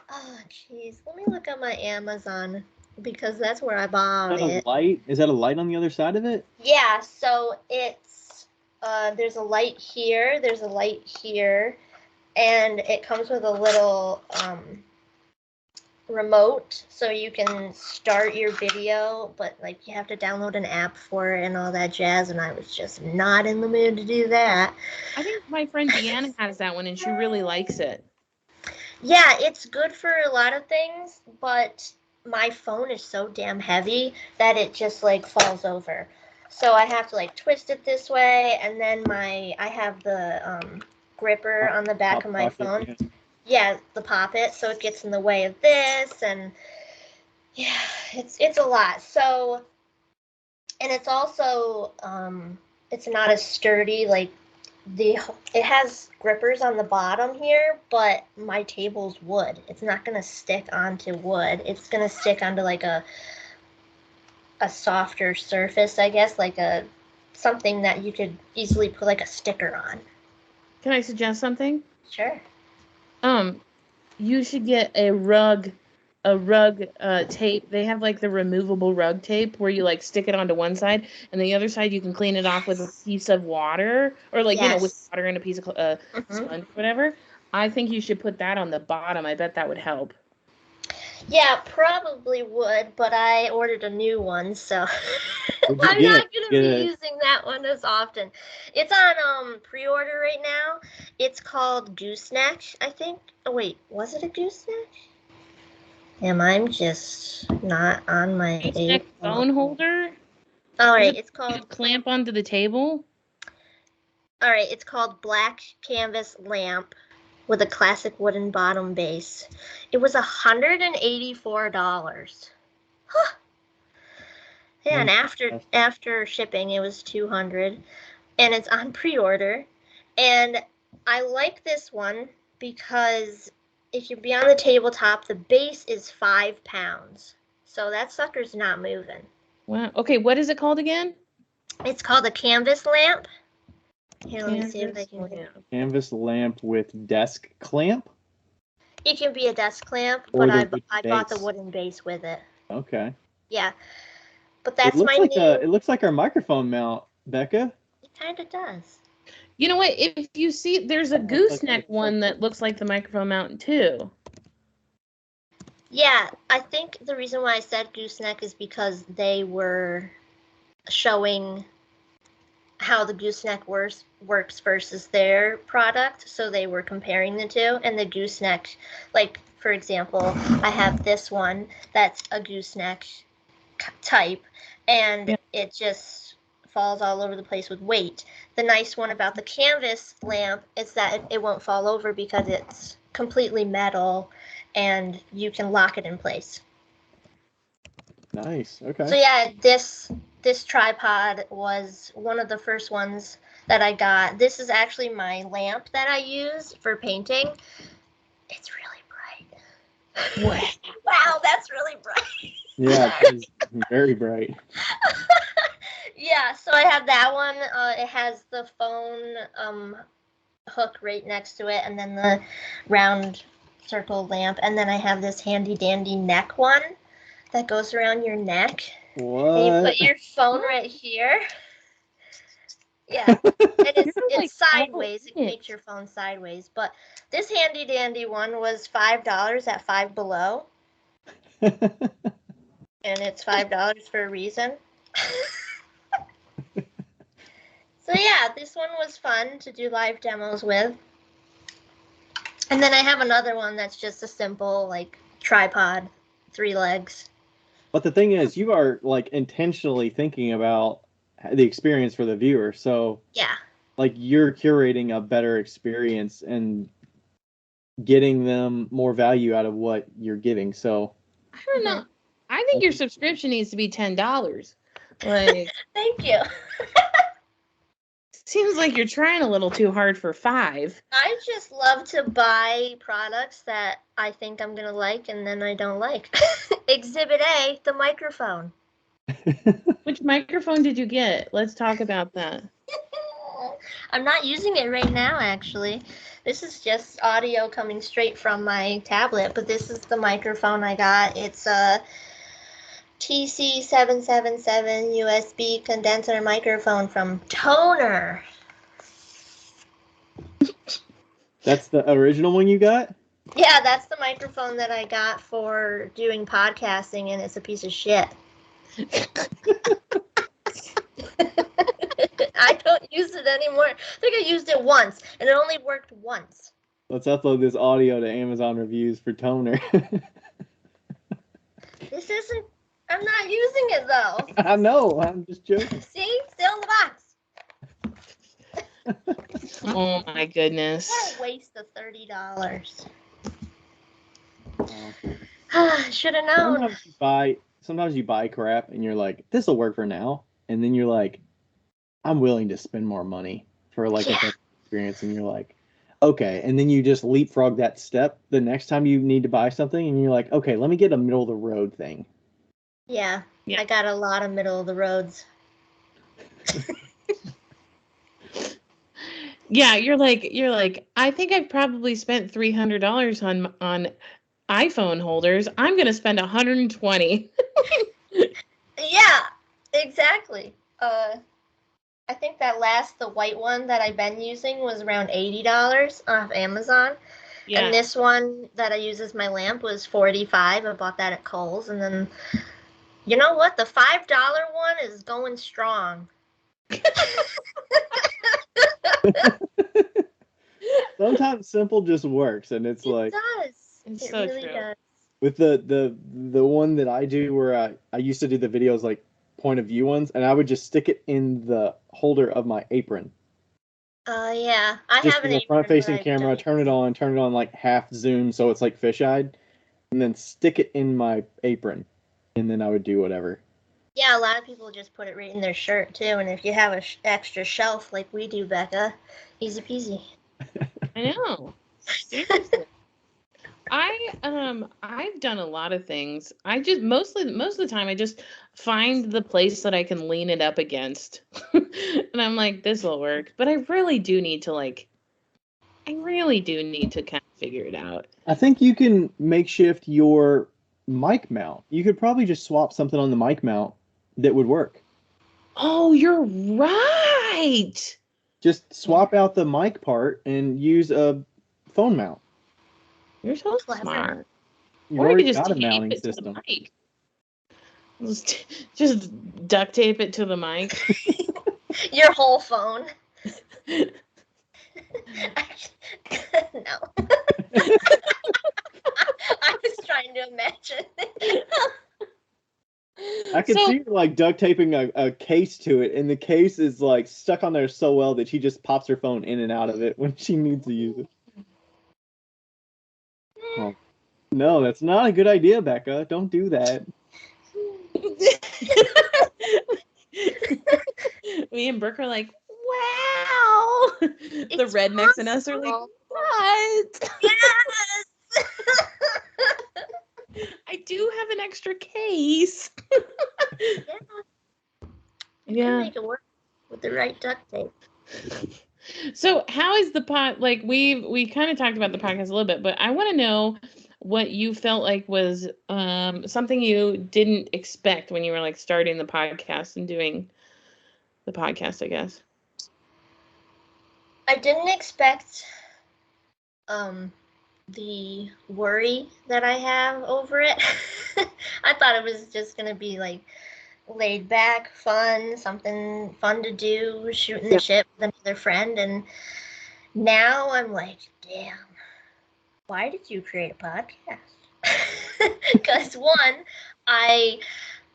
Oh, jeez. Let me look on my Amazon because that's where I bought
Is that
it.
a light? Is that a light on the other side of it?
Yeah, so it's, there's a light here, there's a light here, and it comes with a little remote so you can start your video, but like you have to download an app for it and all that jazz, and I was just not in the mood to do that.
I think my friend Deanna has that one and she really likes it.
Yeah, it's good for a lot of things, but my phone is so damn heavy that it just like falls over. So I have to like twist it this way, and then I have the gripper on the back of my phone. Yeah, the Pop-It, so it gets in the way of this, and yeah, it's a lot. So, and it's also it's not as sturdy. Like it has grippers on the bottom here, but my table's wood. It's not gonna stick onto wood. It's gonna stick onto like a softer surface, I guess, like something that you could easily put like a sticker on.
Can I suggest something?
Sure.
You should get a rug tape. They have like the removable rug tape where you like stick it onto one side, and the other side you can clean it off with a piece of water, or like with water and a piece of sponge, whatever. I think you should put that on the bottom. I bet that would help.
Yeah, probably would, but I ordered a new one, so I'm not going to be using that one as often. It's on pre-order right now. It's called Gooseneck, I think. Oh, wait, was it a gooseneck? I'm just not on my
Gooseneck phone holder?
All right, it's called...
Clamp onto the table?
All right, it's called Black Canvas Lamp with a classic wooden bottom base. It was $184. Huh. Yeah, and after shipping, it was $200, and it's on pre-order. And I like this one because it can be on the tabletop. The base is 5 pounds, so that sucker's not moving.
Wow. Okay, what is it called again?
It's called a canvas lamp. Here, let me see if I can.
Canvas lamp with desk clamp?
It can be a desk clamp, but I bought the wooden base with it.
Okay.
Yeah. But that's
it looks like our microphone mount, Becca.
It kind of does.
You know what? If you see, there's a gooseneck one that looks like the microphone mount too.
Yeah, I think the reason why I said gooseneck is because they were showing how the gooseneck works versus their product, so they were comparing the two. And the gooseneck, like for example, I have this one that's a gooseneck type, and it just falls all over the place with weight. The nice one about the canvas lamp is that it won't fall over because it's completely metal and you can lock it in place.
Nice. Okay.
So yeah, this this tripod was one of the first ones that I got. This is actually my lamp that I use for painting. It's really bright.
Wow.
Wow, that's really bright.
Yeah, it's very bright.
Yeah, so I have that one. It has the phone hook right next to it, and then the round circle lamp, and then I have this handy dandy neck one that goes around your neck.
What?
And you put your phone right here. Yeah, and it's
like,
sideways. It
it.
makes your phone sideways. But this handy dandy one was $5 at Five Below, and it's $5 for a reason. So yeah, this one was fun to do live demos with. And then I have another one that's just a simple like tripod, 3 legs.
But the thing is, you are like intentionally thinking about the experience for the viewer. So
Yeah.
like you're curating a better experience and getting them more value out of what you're giving. So
I don't know. I think your subscription needs to be $10. Like,
Thank you.
seems like you're trying a little too hard for $5.
I just love to buy products that I think I'm gonna like and then I don't like. Exhibit A, the microphone.
Which microphone did you get? Let's talk about that.
I'm not using it right now, actually. This is just audio coming straight from my tablet, but this is the microphone I got. It's a TC777 USB condenser microphone from Toner.
that's the original one you got?
Yeah, that's the microphone that I got for doing podcasting, and it's a piece of shit. I don't use it anymore. I think I used it once, and it only worked once.
Let's upload this audio to Amazon reviews for Toner.
This isn't. I'm not using it though.
I know, I'm just joking.
See, still in the box.
Oh my goodness.
What a waste of $30.
Oh.
Should have known.
Sometimes you buy crap and you're like, this will work for now, and then you're like, I'm willing to spend more money for like a better experience, and you're like, okay, and then you just leapfrog that step the next time you need to buy something, and you're like, okay, let me get a middle of the road thing.
Yeah,
Yeah.
I got a lot of middle of the roads.
Yeah, you're like, I think I've probably spent $300 on iPhone holders. I'm gonna spend $120.
Yeah, exactly. I think that the white one that I've been using was around $80 off Amazon.
Yeah.
And this one that I use as my lamp was $45. I bought that at Kohl's. And then, you know what? The $5 one is going strong.
Sometimes simple just works, and it's like
It does.
It's
It
so
really
true.
does.
with the one that I do where I used to do the videos like point of view ones, and I would just stick it in the holder of my apron.
Yeah. I
Just
have an
with a
apron,
front facing
but I
camera,
don't
turn it on like half zoom so it's like fish-eyed, and then stick it in my apron, and then I would do whatever.
Yeah, a lot of people just put it right in their shirt too, and if you have an extra shelf like we do, Becca, easy peasy.
I know. Seriously. I've done a lot of things. I just most of the time I just find the place that I can lean it up against. And I'm like, this will work. But I really do need to kind of figure it out.
I think you can makeshift your mic mount. You could probably just swap something on the mic mount that would work.
Oh, you're right.
Just swap out the mic part and use a phone mount.
You're so
Clever.
smart.
You've
Or you
already
could just
got a
tape
mounting
it to
system.
the mic. Just duct tape it to the mic.
Your whole phone. No. I was trying to imagine.
I can
So-
see her like duct taping a case to it, and the case is like stuck on there so well that she just pops her phone in and out of it when she needs to use it. Oh. No, that's not a good idea, Becca. Don't do that.
Me and Brooke are like, wow. The
It's
rednecks in us are like,
possible.
what?
Yes.
I do have an extra case.
Yeah. You can
Yeah.
make it work with the right duct tape.
So how is the like we kind of talked about the podcast a little bit, but I want to know what you felt like was something you didn't expect when you were like starting the podcast and doing the podcast, I guess.
I didn't expect the worry that I have over it. I thought it was just gonna be like laid back, fun, something fun to do, shooting the shit with another friend, and now I'm like, damn, why did you create a podcast? Because one, I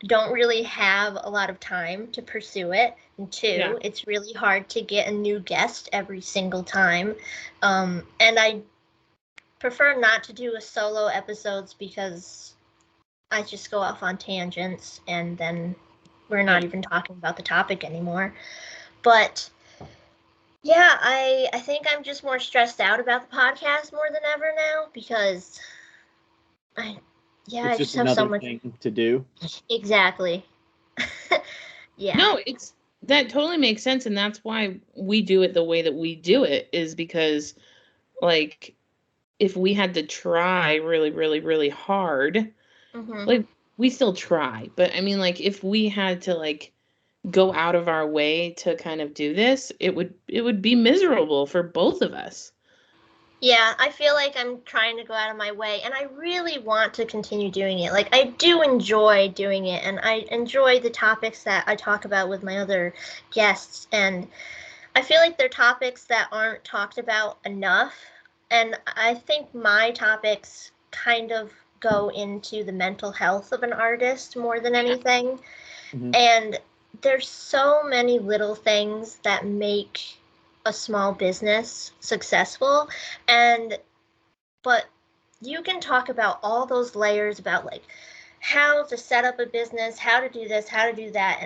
don't really have a lot of time to pursue it, and two, it's really hard to get a new guest every single time, and I prefer not to do a solo episodes because I just go off on tangents and then we're not even talking about the topic anymore. But yeah, I think I'm just more stressed out about the podcast more than ever now because I
just
have so
another
much
thing to do.
Exactly. Yeah.
No, that totally makes sense, and that's why we do it the way that we do it, is because like if we had to try really, really, really hard, like we still try, but I mean, like if we had to like go out of our way to kind of do this, it would be miserable for both of us.
Yeah, I feel like I'm trying to go out of my way, and I really want to continue doing it. Like, I do enjoy doing it, and I enjoy the topics that I talk about with my other guests, and I feel like they're topics that aren't talked about enough, and I think my topics kind of go into the mental health of an artist more than anything, and there's so many little things that make a small business successful, but you can talk about all those layers about like how to set up a business, how to do this, how to do that,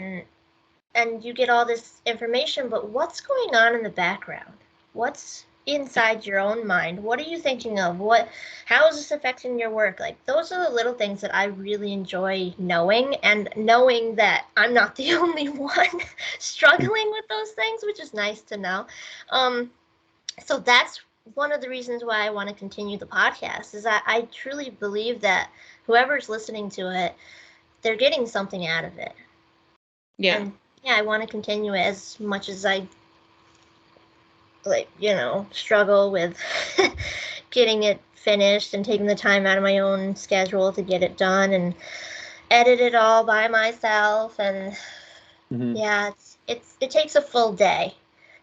and you get all this information, but what's going on in the background? What's inside your own mind? What are you thinking of? How is this affecting your work? Like, those are the little things that I really enjoy knowing, and knowing that I'm not the only one struggling with those things, which is nice to know. So that's one of the reasons why I want to continue the podcast, is I truly believe that whoever's listening to it, they're getting something out of it.
Yeah.
And yeah, I want to continue it as much as I, like, struggle with getting it finished and taking the time out of my own schedule to get it done and edit it all by myself. And yeah, it takes a full day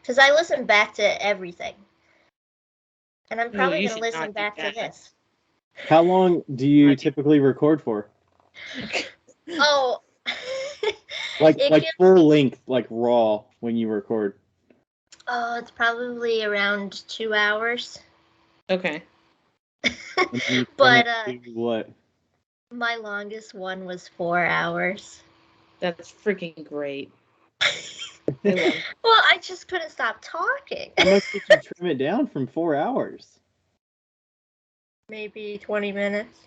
because I listen back to everything. And I'm probably going to listen back to this.
How long do you typically record for?
Oh,
like full length, like raw when you record?
Oh, it's probably around 2 hours.
Okay.
But
what?
My longest one was 4 hours.
That's freaking great.
Well, I just couldn't stop talking.
How much did you trim it down from 4 hours?
Maybe 20 minutes.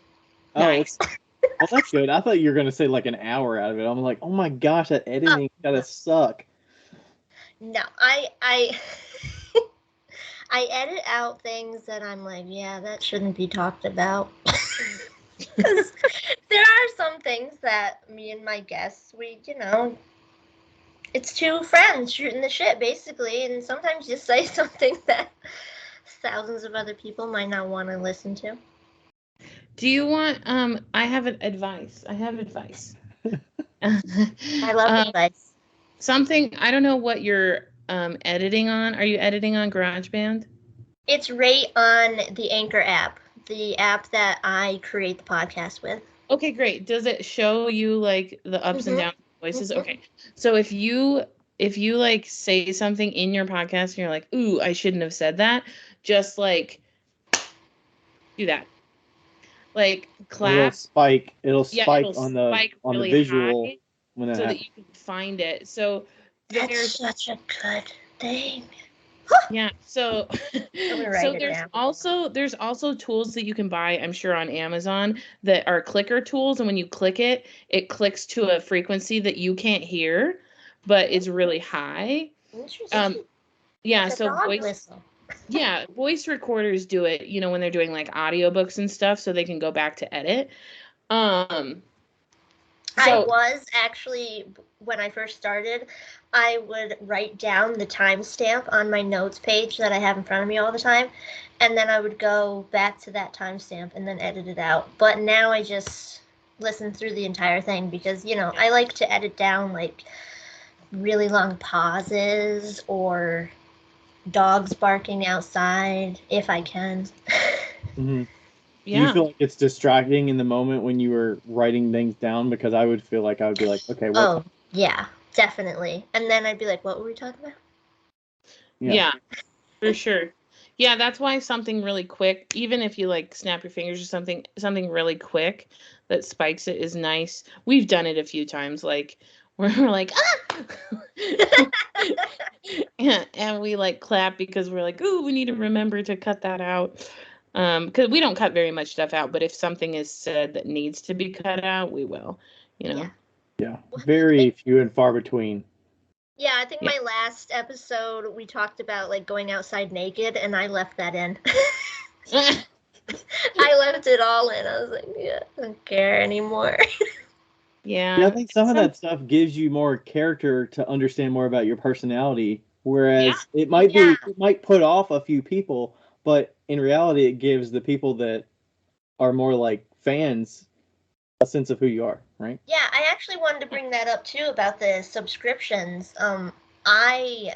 Oh, nice. Well, that's good. I thought you were going to say like an hour out of it. I'm like, oh my gosh, that editing gotta suck.
No, I I edit out things that I'm like, yeah, that shouldn't be talked about. Because there are some things that me and my guests, it's two friends shooting the shit, basically, and sometimes you say something that thousands of other people might not want to listen to.
Do you want, I have advice. I
love advice.
Something, I don't know what you're editing on. Are you editing on GarageBand?
It's right on the Anchor app, the app that I create the podcast with.
Okay, great. Does it show you like the ups and downs voices? Okay. So if you like say something in your podcast and you're like, ooh, I shouldn't have said that, just like do that. Like clap.
It'll spike on the visual when that
so that
happens.
you can find it. So
That's
there's
such a good thing.
yeah, so
gonna
so
write it down.
there's also tools that you can buy, I'm sure, on Amazon that are clicker tools, and when you click it, it clicks to a frequency that you can't hear, but it's really high.
Interesting.
Yeah,
Like a
so
dog whistle.
voice recorders do it, you know, when they're doing like audiobooks and stuff, so they can go back to edit.
I
So
was actually, when I first started, I would write down the timestamp on my notes page that I have in front of me all the time, and then I would go back to that timestamp and then edit it out. But now I just listen through the entire thing because, you know, I like to edit down like really long pauses or dogs barking outside if I can.
Mm-hmm. Do you
yeah.
feel like it's distracting in the moment when you were writing things down? Because I would feel like I would be like, okay, what?
Oh, yeah, definitely. And then I'd be like, what were we talking about?
Yeah, for sure. Yeah, that's why something really quick, even if you like snap your fingers or something really quick that spikes it is nice. We've done it a few times, like where we're like, ah! and we like clap because we're like, ooh, we need to remember to cut that out. Because we don't cut very much stuff out, but if something is said that needs to be cut out, we will, you know.
Yeah, very few and far between.
Yeah, I think my last episode we talked about like going outside naked, and I left that in. I left it all in. I was like, yeah, I don't care anymore.
Yeah.
Yeah, I think some of that stuff gives you more character to understand more about your personality. Whereas it might be, it might put off a few people, but in reality, it gives the people that are more like fans a sense of who you are, right?
Yeah, I actually wanted to bring that up too about the subscriptions. I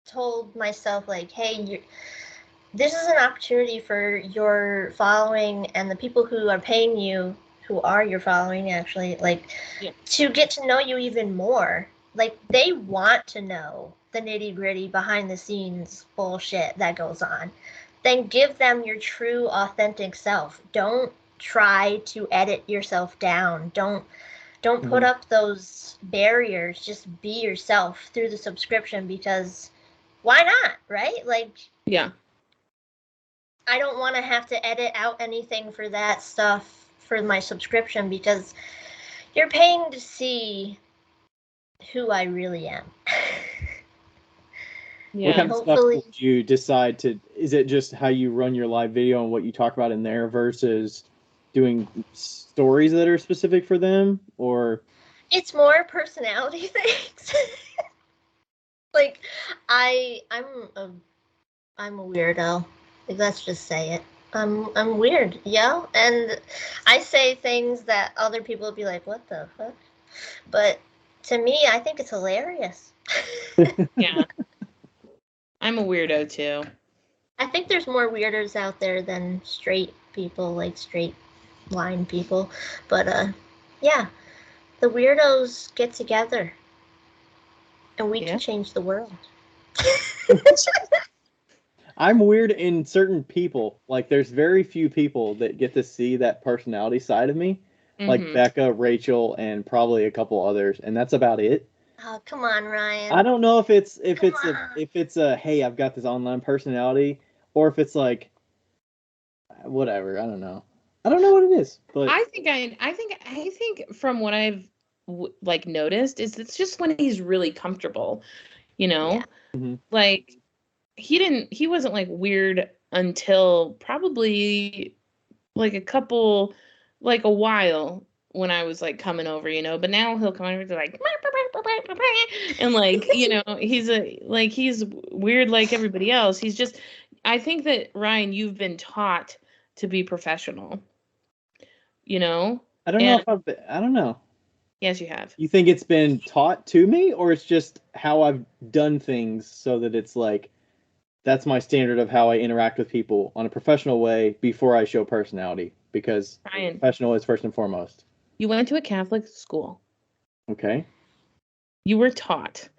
told myself like, hey, this is an opportunity for your following and the people who are paying you, who are your following actually, like to get to know you even more. Like they want to know the nitty-gritty behind the scenes bullshit that goes on. Then give them your true authentic self. Don't try to edit yourself down. Don't put up those barriers. Just be yourself through the subscription because why not, right? Like
yeah.
I don't want to have to edit out anything for that stuff for my subscription because you're paying to see who I really am.
What kind of stuff would you decide to, is it just how you run your live video and what you talk about in there versus doing stories that are specific for them, or?
It's more personality things. Like I'm a weirdo. Like, let's just say it. I'm weird, yeah, and I say things that other people would be like, "What the fuck?" But to me, I think it's hilarious.
Yeah, I'm a weirdo too.
I think there's more weirdos out there than straight people, like straight line people. But yeah, the weirdos get together, and we can change the world.
I'm weird in certain people. Like, there's very few people that get to see that personality side of me. Like Becca, Rachel, and probably a couple others, and that's about it.
Oh, come on, Ryan.
I don't know if it's a hey, I've got this online personality, or if it's like whatever. I don't know. I don't know what it is, but
I think from what I've like noticed is it's just when he's really comfortable, you know. Like he wasn't like weird until probably like a while when I was like coming over, you know, but now he'll come over to like and like, you know, he's weird like everybody else. He's just, I think that Ryan, you've been taught to be professional, you know?
I don't know if I don't know.
Yes, you have.
You think it's been taught to me, or it's just how I've done things so that it's like that's my standard of how I interact with people on a professional way before I show personality, because
Ryan,
professional is first and foremost.
You went to a Catholic school.
Okay.
You were taught.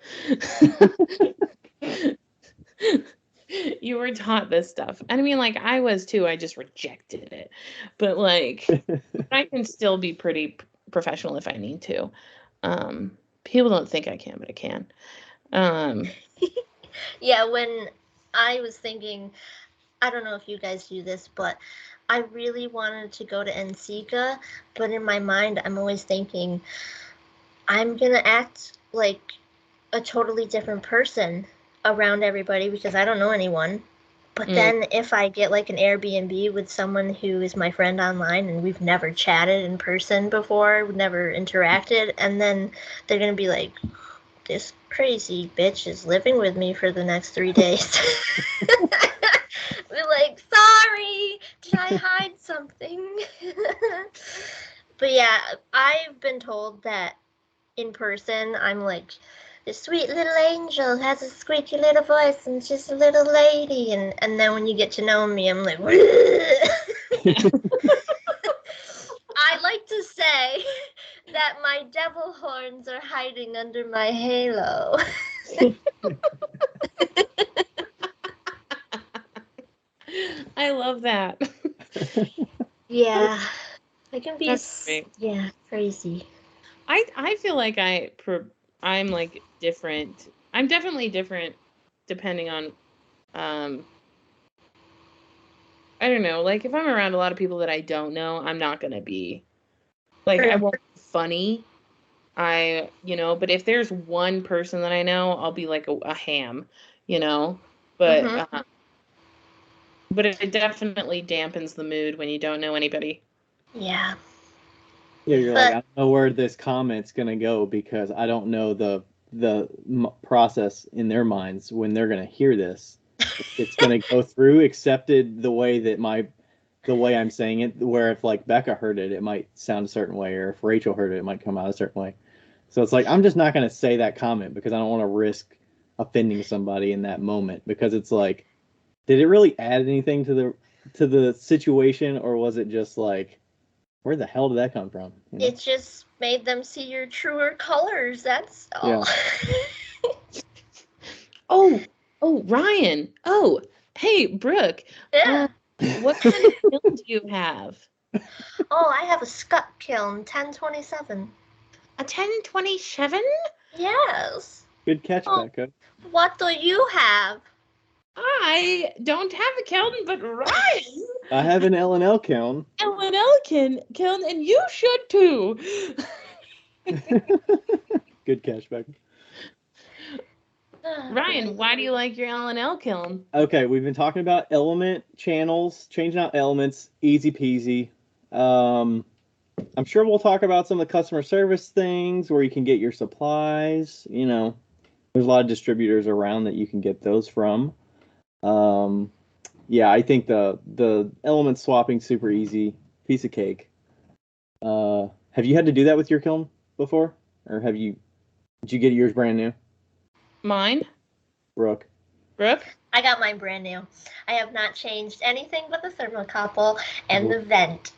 You were taught this stuff. I mean, like, I was too. I just rejected it. But, like, I can still be pretty professional if I need to. People don't think I can, but I can.
Yeah, when I was thinking, I don't know if you guys do this, but I really wanted to go to NCECA, but in my mind, I'm always thinking, I'm going to act like a totally different person around everybody because I don't know anyone. But then if I get like an Airbnb with someone who is my friend online and we've never chatted in person before, we've never interacted, and then they're going to be like, this crazy bitch is living with me for the next 3 days. We're like, sorry, did I hide something? But yeah, I've been told that in person, I'm like, this sweet little angel has a squeaky little voice and she's a little lady. And then when you get to know me, I'm like, I like to say that my devil horns are hiding under my halo.
I love that.
Yeah, I can be,
That's great.
yeah, crazy.
I feel like I'm like different. I'm definitely different depending on I don't know, like if I'm around a lot of people that I don't know, I'm not gonna be like I won't be funny. But if there's one person that I know, I'll be like a ham, But but it definitely dampens the mood when you don't know anybody.
Yeah.
Yeah, you're like, I don't know where this comment's gonna go because I don't know the process in their minds when they're gonna hear this. It's gonna go through accepted the way I'm saying it. Where if like Becca heard it, it might sound a certain way, or if Rachel heard it, it might come out a certain way. So it's like I'm just not gonna say that comment because I don't want to risk offending somebody in that moment because it's like, did it really add anything to the situation, or was it just like, where the hell did that come from?
It just made them see your truer colors. That's all.
Yeah.
Oh, Ryan. Oh, hey, Brooke.
Yeah.
What kind of kiln do you have?
Oh, I have a scut kiln, 1027.
A 1027?
Yes.
Good catch, Becca.
What do you have?
I don't have a kiln, but Ryan.
I have an L&L kiln.
L&L kiln, and you should too.
Good catch, Becca.
Ryan, why do you like your L&L kiln?
Okay, we've been talking about element channels, changing out elements, easy peasy. I'm sure we'll talk about some of the customer service things where you can get your supplies. There's a lot of distributors around that you can get those from. Yeah, I think the element swapping super easy, piece of cake. Have you had to do that with your kiln before, or did you get yours brand new?
Mine?
Brooke?
I got mine brand new. I have not changed anything but the thermocouple and the vent.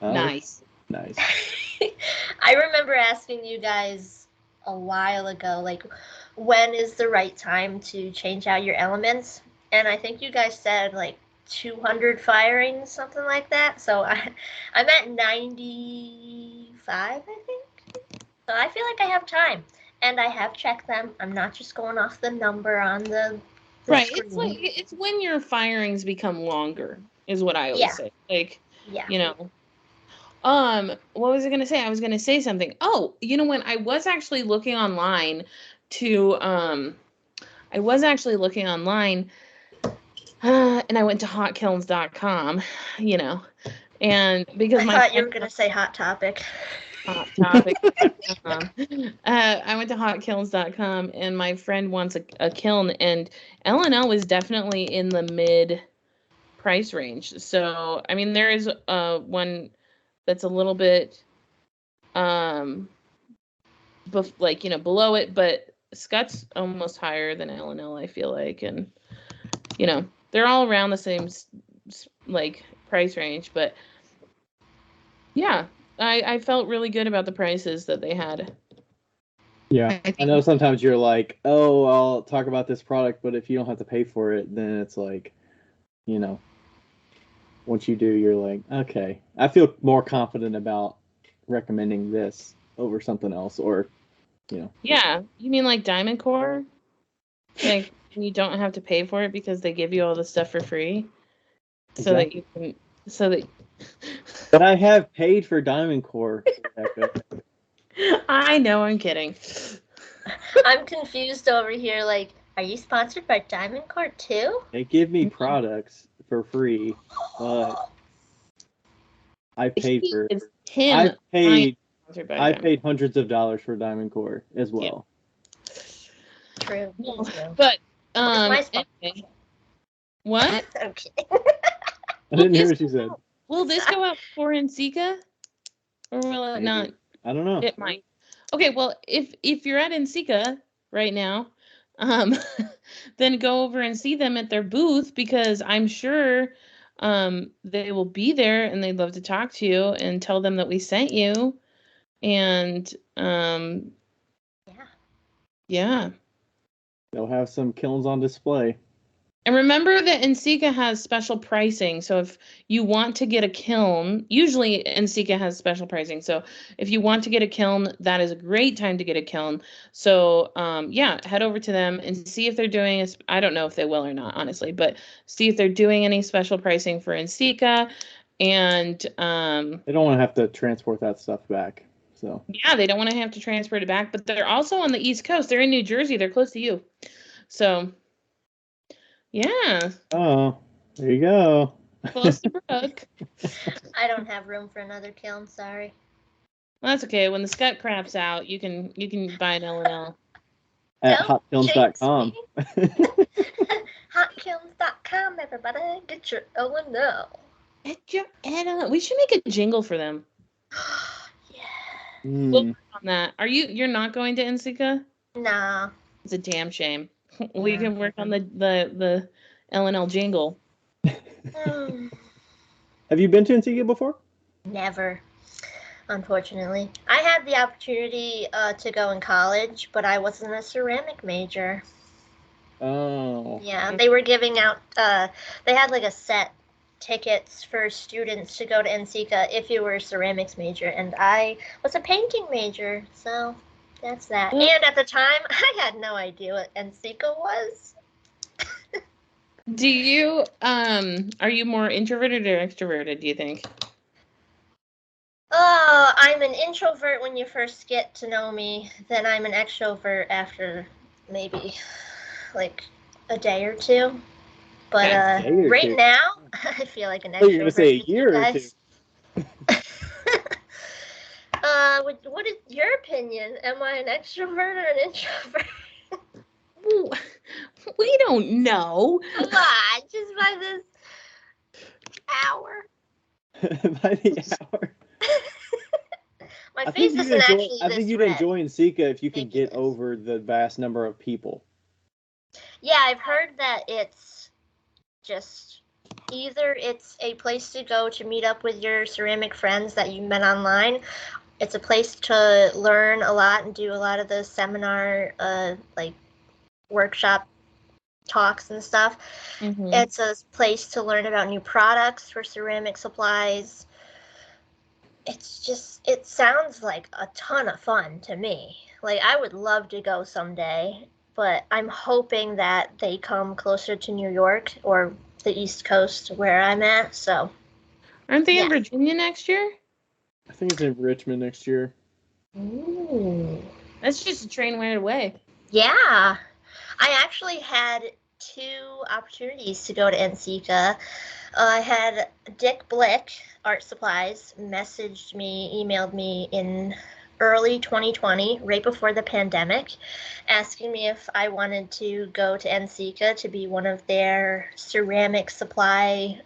Oh,
nice.
I remember asking you guys a while ago, like, when is the right time to change out your elements? And I think you guys said like 200 firings, something like that. So I'm at 95, I think. So I feel like I have time. And I have checked them. I'm not just going off the number on the
right.
screen.
It's when your firings become longer, is what I always say. Like, what was I gonna say? I was gonna say something. Oh, when I was actually looking online and I went to hotkilns.com, and because
I thought you were gonna say Hot Topic.
Hot Topic. I went to hotkilns.com and my friend wants a kiln, and L&L was definitely in the mid price range. So I mean, there is one that's a little bit below it, but Scott's almost higher than L&L, I feel like, and they're all around the same like price range, but yeah, I felt really good about the prices that they had.
Yeah, I know sometimes you're like, oh, I'll talk about this product, but if you don't have to pay for it, then it's like, once you do, you're like, okay, I feel more confident about recommending this over something else, or
Yeah, you mean like Diamond Core? Like you don't have to pay for it because they give you all the stuff for free, so that you can, so that.
But I have paid for Diamond Core, Rebecca.
I know, I'm kidding.
I'm confused over here. Like, are you sponsored by Diamond Core too?
They give me products for free, but I paid for.
It's him.
I paid
Sponsored by
hundreds of dollars for Diamond Core as well.
True.
Well,
True.
but
My
anyway. What?
I'm kidding.
I didn't hear what you said.
Will this go out before NCECA, or will it
Maybe.
not?
I don't know.
It might. Okay, well, if you're at NCECA right now, then go over and see them at their booth, because I'm sure they will be there and they'd love to talk to you and tell them that we sent you. And yeah.
They'll have some kilns on display.
And remember that NCECA has special pricing. So if you want to get a kiln, usually NCECA has special pricing. So if you want to get a kiln, that is a great time to get a kiln. So yeah, head over to them and see if they're doing, I don't know if they will or not, honestly, but see if they're doing any special pricing for NCECA. And
they don't want to have to transport that stuff back. So
yeah, they don't want to have to transport it back, but they're also on the East Coast. They're in New Jersey. They're close to you. So yeah.
Oh, there you go.
Close to Brooke.
I don't have room for another kiln. Sorry.
Well, that's okay. When the scut crap's out, you can buy an L&L.
At
Don't
hotkilns.com.
Hotkilns.com, everybody. Get your L&L.
Get your L&L. We should make a jingle for them.
Yeah.
We'll work on that. You're not going to NCECA?
Nah.
It's a damn shame. We can work on the L&L jingle.
Have you been to NCECA before?
Never, unfortunately. I had the opportunity to go in college, but I wasn't a ceramic major.
Oh.
Yeah, they were giving out, they had like a set tickets for students to go to NCECA if you were a ceramics major, and I was a painting major, so that's that.
Well,
and at the time, I had no idea what NCECA was.
Do you, are you more introverted or extroverted, do you think?
Oh, I'm an introvert when you first get to know me, then I'm an extrovert after maybe like a day or two. But right now, I feel like an extrovert.
Oh, you're going to say a year or two.
What is your opinion? Am I an extrovert or an introvert?
We don't know.
Come on, just by this hour.
By the hour.
My face isn't actually this red.
I think you'd enjoy NCECA if you could get over the vast number of people.
Yeah, I've heard that it's just either it's a place to go to meet up with your ceramic friends that you met online. It's a place to learn a lot and do a lot of the seminar, like workshop talks and stuff. Mm-hmm. It's a place to learn about new products for ceramic supplies. It sounds like a ton of fun to me. Like, I would love to go someday, but I'm hoping that they come closer to New York or the East Coast where I'm at, so.
Aren't they in Virginia next year?
I think it's in Richmond next year.
Ooh.
That's just a train right away.
Yeah. I actually had 2 opportunities to go to NCECA. I had Dick Blick, Art Supplies, emailed me in early 2020, right before the pandemic, asking me if I wanted to go to NCECA to be one of their ceramic supply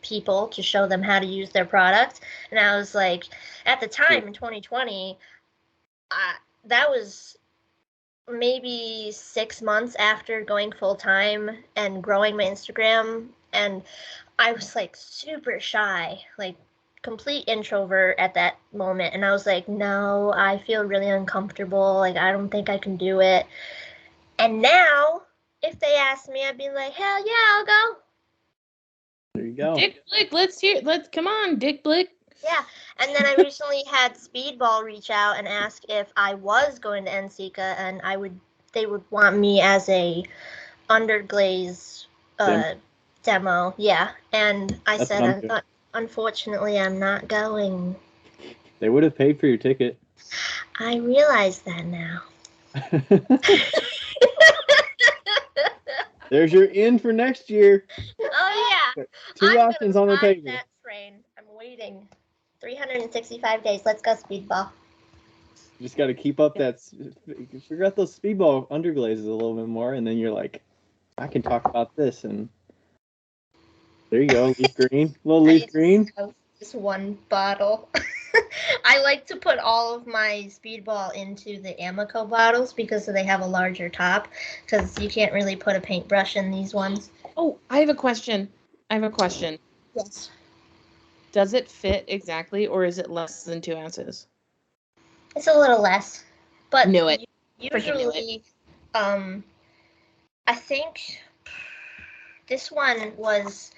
people to show them how to use their product. And I was like, at the time in 2020, that was maybe 6 months after going full-time and growing my Instagram, and I was like super shy, like complete introvert at that moment, and I was like, no, I feel really uncomfortable, like I don't think I can do it. And now if they ask me, I'd be like, hell yeah, I'll go.
There you go.
Dick Blick, come on, Dick Blick.
Yeah, and then I recently had Speedball reach out and ask if I was going to NCECA, and they would want me as a underglaze demo. Yeah, and I
That's
said,
something.
unfortunately, I'm not going.
They would have paid for your ticket.
I realize that now.
There's your in for next year.
Oh yeah,
Two
I'm
options
gonna
on the
ride
table.
that train. I'm waiting. 365 days. Let's go, Speedball.
You just got to keep up that. Figure out those Speedball underglazes a little bit more, and then you're like, I can talk about this, and there you go, leaf green, little leaf green.
Just one bottle. I like to put all of my Speedball into the Amico bottles because they have a larger top. Because you can't really put a paintbrush in these ones.
Oh, I have a question.
Yes.
Does it fit exactly, or is it less than 2 ounces?
It's a little less, but
Knew it.
usually, I think this one was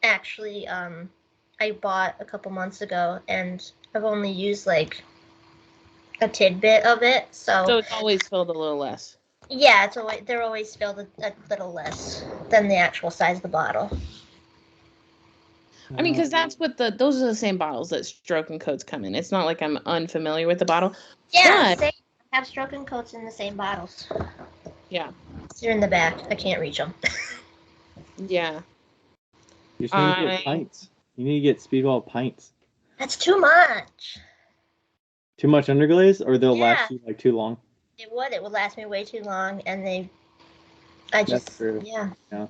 actually I bought a couple months ago, and I've only used like a tidbit of it.
So it's always filled a little less.
Yeah, they're always filled a little less than the actual size of the bottle.
I mean, because that's what those are the same bottles that Stroke and Coats come in. It's not like I'm unfamiliar with the bottle.
Yeah,
but,
same. I have Stroke and Coats in the same bottles.
Yeah.
They're in the back. I can't reach them.
Yeah.
You just need to get pints. You need to get Speedball pints.
That's too much.
Too much underglaze, or they'll last you like too long.
It would last me way too long, and
That's true.
Yeah.
Yeah.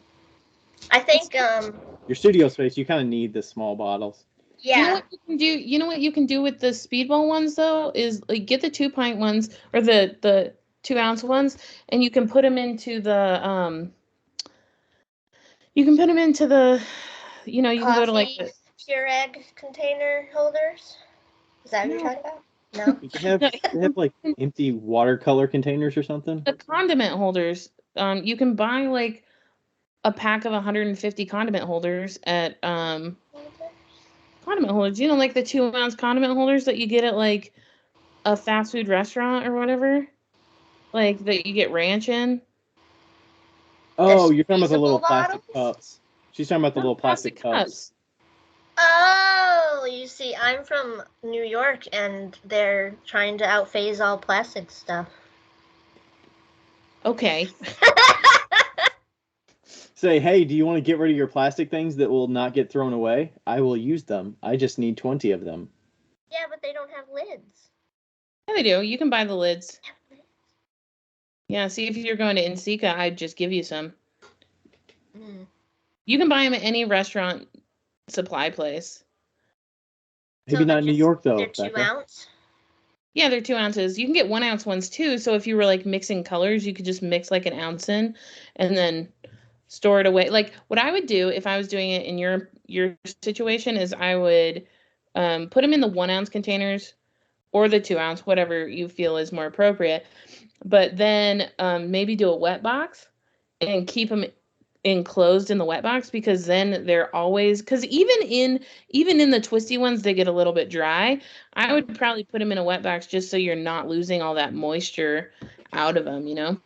I think
your studio space, you kind of need the small bottles.
Yeah.
You know what you can do? You know what you can do with the Speedball ones though is like get the 2 pint ones or the 2 ounce ones, and you can put them into the you can can go to like the
pure egg container holders. Is that what you're talking about? No.
You can have they have like empty watercolor containers or something.
The condiment holders. You can buy like a pack of 150 condiment holders at condiment holders. Like the 2 ounce condiment holders that you get at like a fast food restaurant or whatever, like that you get ranch in.
Oh, you're talking about the little plastic cups. She's talking about the little plastic cups.
Oh, you see, I'm from New York, and they're trying to outphase all plastic stuff.
Okay.
Say, hey, do you want to get rid of your plastic things that will not get thrown away? I will use them. I just need 20 of them.
Yeah, but they don't have lids.
Yeah, they do. You can buy the lids. Yeah, see, if you're going to NCECA, I'd just give you some.
Mm.
You can buy them at any restaurant supply place.
Maybe not in New York, though.
They're 2 ounce?
Yeah, they're 2 ounces. You can get 1 ounce ones, too. So if you were, like, mixing colors, you could just mix, like, 1 ounce in and then store it away. Like, what I would do if I was doing it in your situation is I would put them in the 1 ounce containers or the 2 ounce, whatever you feel is more appropriate. But then maybe do a wet box and keep them enclosed in the wet box, because then they're always, because even in the twisty ones they get a little bit dry. I would probably put them in a wet box just so you're not losing all that moisture out of them.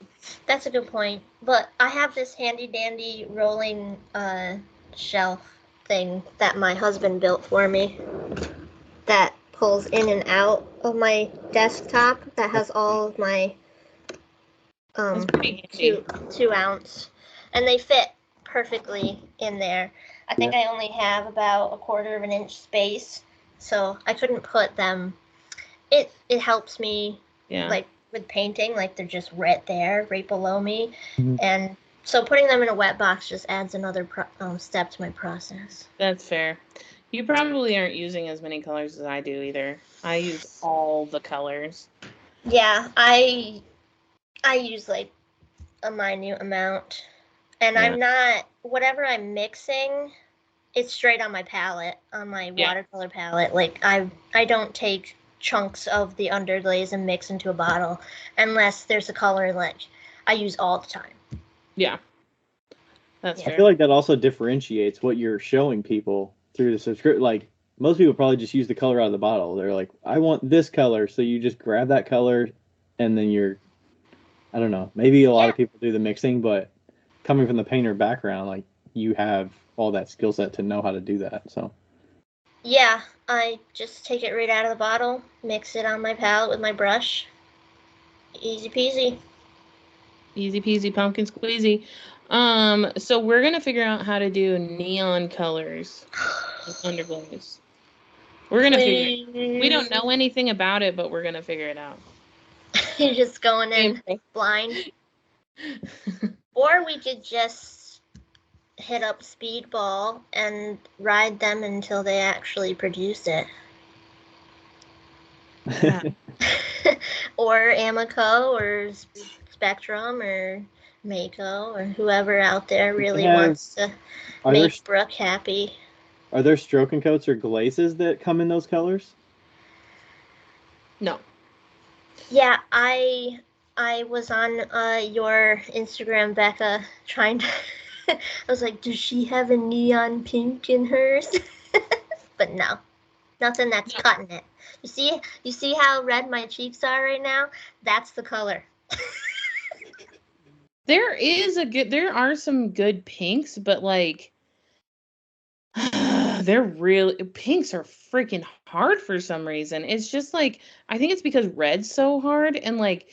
That's a good point. But I have this handy dandy rolling shelf thing that my husband built for me that pulls in and out of my desktop, that has all of my 2 ounce, and they fit perfectly in there. I think I only have about 1/4 of an inch space, so I couldn't put them. It helps me like with painting, like they're just right there, right below me. Mm-hmm. And so putting them in a wet box just adds another step to my process.
That's fair. You probably aren't using as many colors as I do either. I use all the colors.
Yeah, I use like a minute amount, and I'm not, whatever I'm mixing, it's straight on my palette, on my watercolor palette. Like I don't take chunks of the underglaze and mix into a bottle unless there's a color like I use all the time.
Yeah. That's fair.
I feel like that also differentiates what you're showing people through the subscription. Like most people probably just use the color out of the bottle. They're like, I want this color, so you just grab that color, and then I don't know. Maybe a lot of people do the mixing, but coming from the painter background, like you have all that skill set to know how to do that. So
Yeah, I just take it right out of the bottle, mix it on my palette with my brush. Easy peasy.
Easy peasy pumpkin squeezy. So we're gonna figure out how to do neon colors with underglaze. We're gonna figure it. We don't know anything about it, but we're gonna figure it out.
You're just going in blind. Or we could just hit up Speedball and ride them until they actually produce it.
Yeah.
Or Amico or Spectrum or Mako or whoever out there really wants to make Brooke happy.
Are there stroking coats or glazes that come in those colors?
No.
Yeah, I was on your Instagram, Becca, trying to. I was like, does she have a neon pink in hers? But no, nothing that's cutting it. You see how red my cheeks are right now? That's the color.
There are some good pinks, but like pinks are freaking hard for some reason. It's just like, I think it's because red's so hard, and like,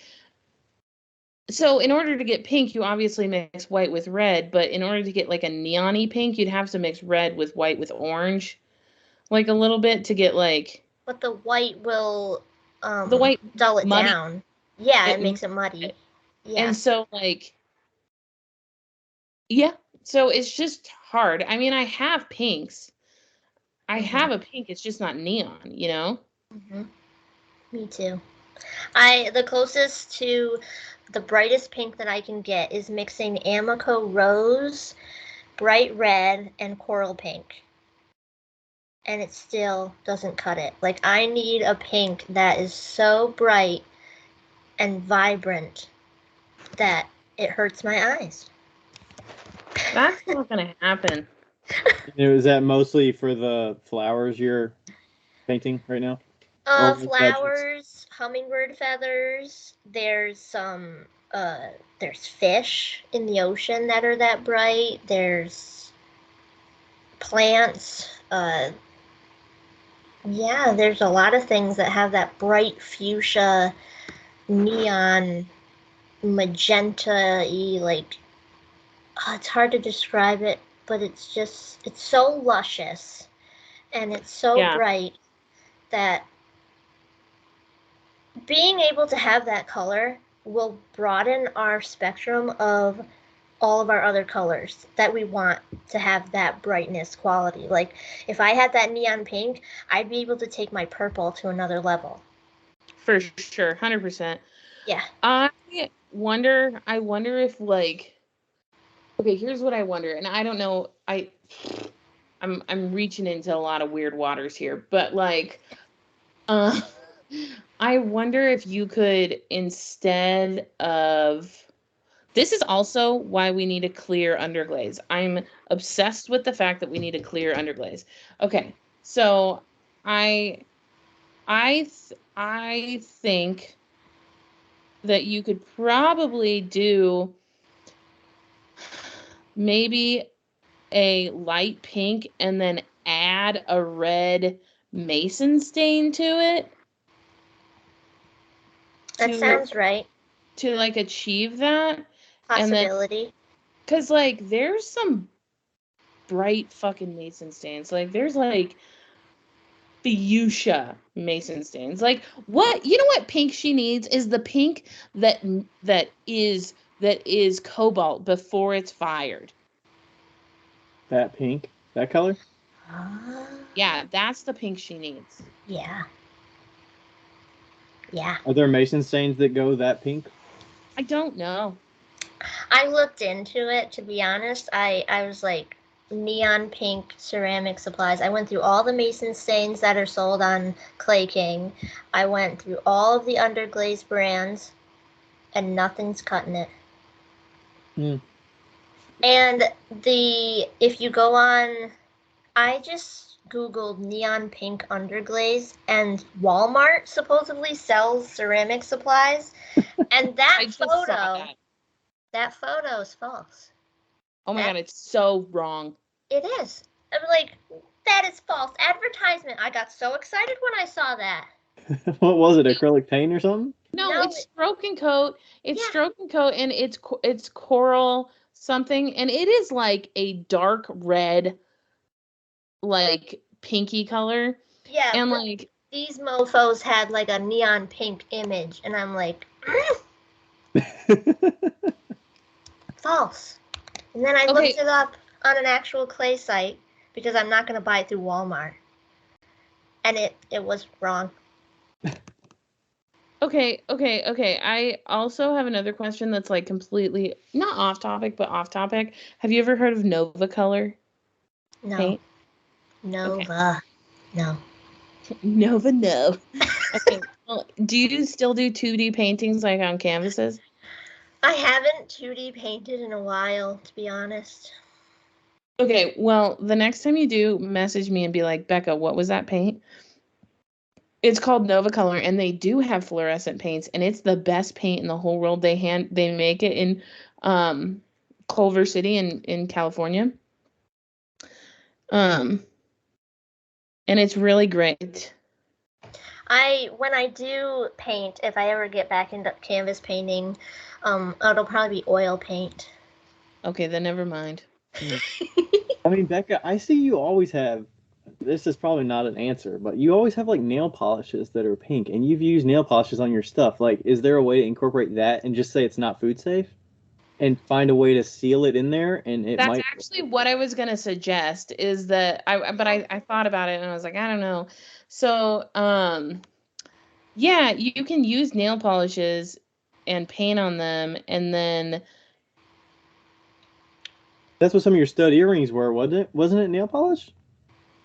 so in order to get pink, you obviously mix white with red, but in order to get like a neon-y pink, you'd have to mix red with white with orange, like a little bit to get like.
But the white will
The white
dull it
muddy.
down. Yeah, it makes it muddy. Yeah.
And so like, yeah, so it's just hard. I mean, I have pinks. I have a pink. It's just not neon, you know?
Mm-hmm. Me too. The closest to the brightest pink that I can get is mixing Amico Rose, bright red, and coral pink. And it still doesn't cut it. Like, I need a pink that is so bright and vibrant that it hurts my eyes.
That's not gonna happen.
Is that mostly for the flowers you're painting right now?
Flowers, hummingbird feathers. There's some. There's fish in the ocean that are that bright. There's plants. Yeah, there's a lot of things that have that bright fuchsia, neon, magenta-y, like, it's hard to describe it, but it's so luscious, and it's so bright that being able to have that color will broaden our spectrum of all of our other colors that we want to have that brightness quality. Like, if I had that neon pink, I'd be able to take my purple to another level. For
sure, 100%.
Yeah.
I wonder if, like, okay, here's what I wonder, and I don't know, I'm reaching into a lot of weird waters here, but like, I wonder if you could, instead of, this is also why we need a clear underglaze. I'm obsessed with the fact that we need a clear underglaze. Okay, so I think that you could probably do maybe a light pink and then add a red mason stain to it.
That sounds right.
To like achieve that.
Possibility.
Because like there's some bright fucking mason stains. Like there's like fuchsia mason stains. Like, what, you know what pink she needs is the pink that is cobalt before it's fired.
That pink? That color?
Yeah, that's the pink she needs.
Yeah. Yeah.
Are there mason stains that go that pink?
I don't know.
I looked into it, to be honest. I was like, neon pink ceramic supplies. I went through all the mason stains that are sold on Clay King. I went through all of the underglaze brands, and nothing's cutting it. And if you go on, I just Googled neon pink underglaze, and Walmart supposedly sells ceramic supplies, and
I just saw
that photo is false.
Oh my God, it's so wrong.
It is. I'm like, that is false advertisement. I got so excited when I saw that.
What was it? Acrylic paint or something?
No, it's Stroke and Coat. It's Stroke and Coat, and it's coral something, and it is like a dark red, like pinky color.
Yeah,
and like
these mofos had like a neon pink image, and I'm like, false. And then I looked it up on an actual clay site because I'm not going to buy it through Walmart, and it was wrong.
Okay. I also have another question that's like completely not off topic, but off topic. Have you ever heard of Nova Color?
No.
Paint?
Nova. Okay. No.
Nova, no. Okay. Well, do you still do 2D paintings like on canvases?
I haven't 2D painted in a while, to be honest.
Okay, well, the next time you do, message me and be like, Becca, what was that paint? It's called Nova Color, and they do have fluorescent paints, and it's the best paint in the whole world. They make it in Culver City in California. And it's really great.
When I do paint, if I ever get back into canvas painting, it'll probably be oil paint.
Okay, then never mind.
I mean, Becca, I see you always have, this is probably not an answer, but you always have like nail polishes that are pink, and you've used nail polishes on your stuff. Like, is there a way to incorporate that and just say it's not food safe? And find a way to seal it in there, and
That's actually what I was gonna suggest. Is that I thought about it and I was like, I don't know. So yeah, you can use nail polishes and paint on them, and then
that's what some of your stud earrings were, wasn't it? Wasn't it nail polish?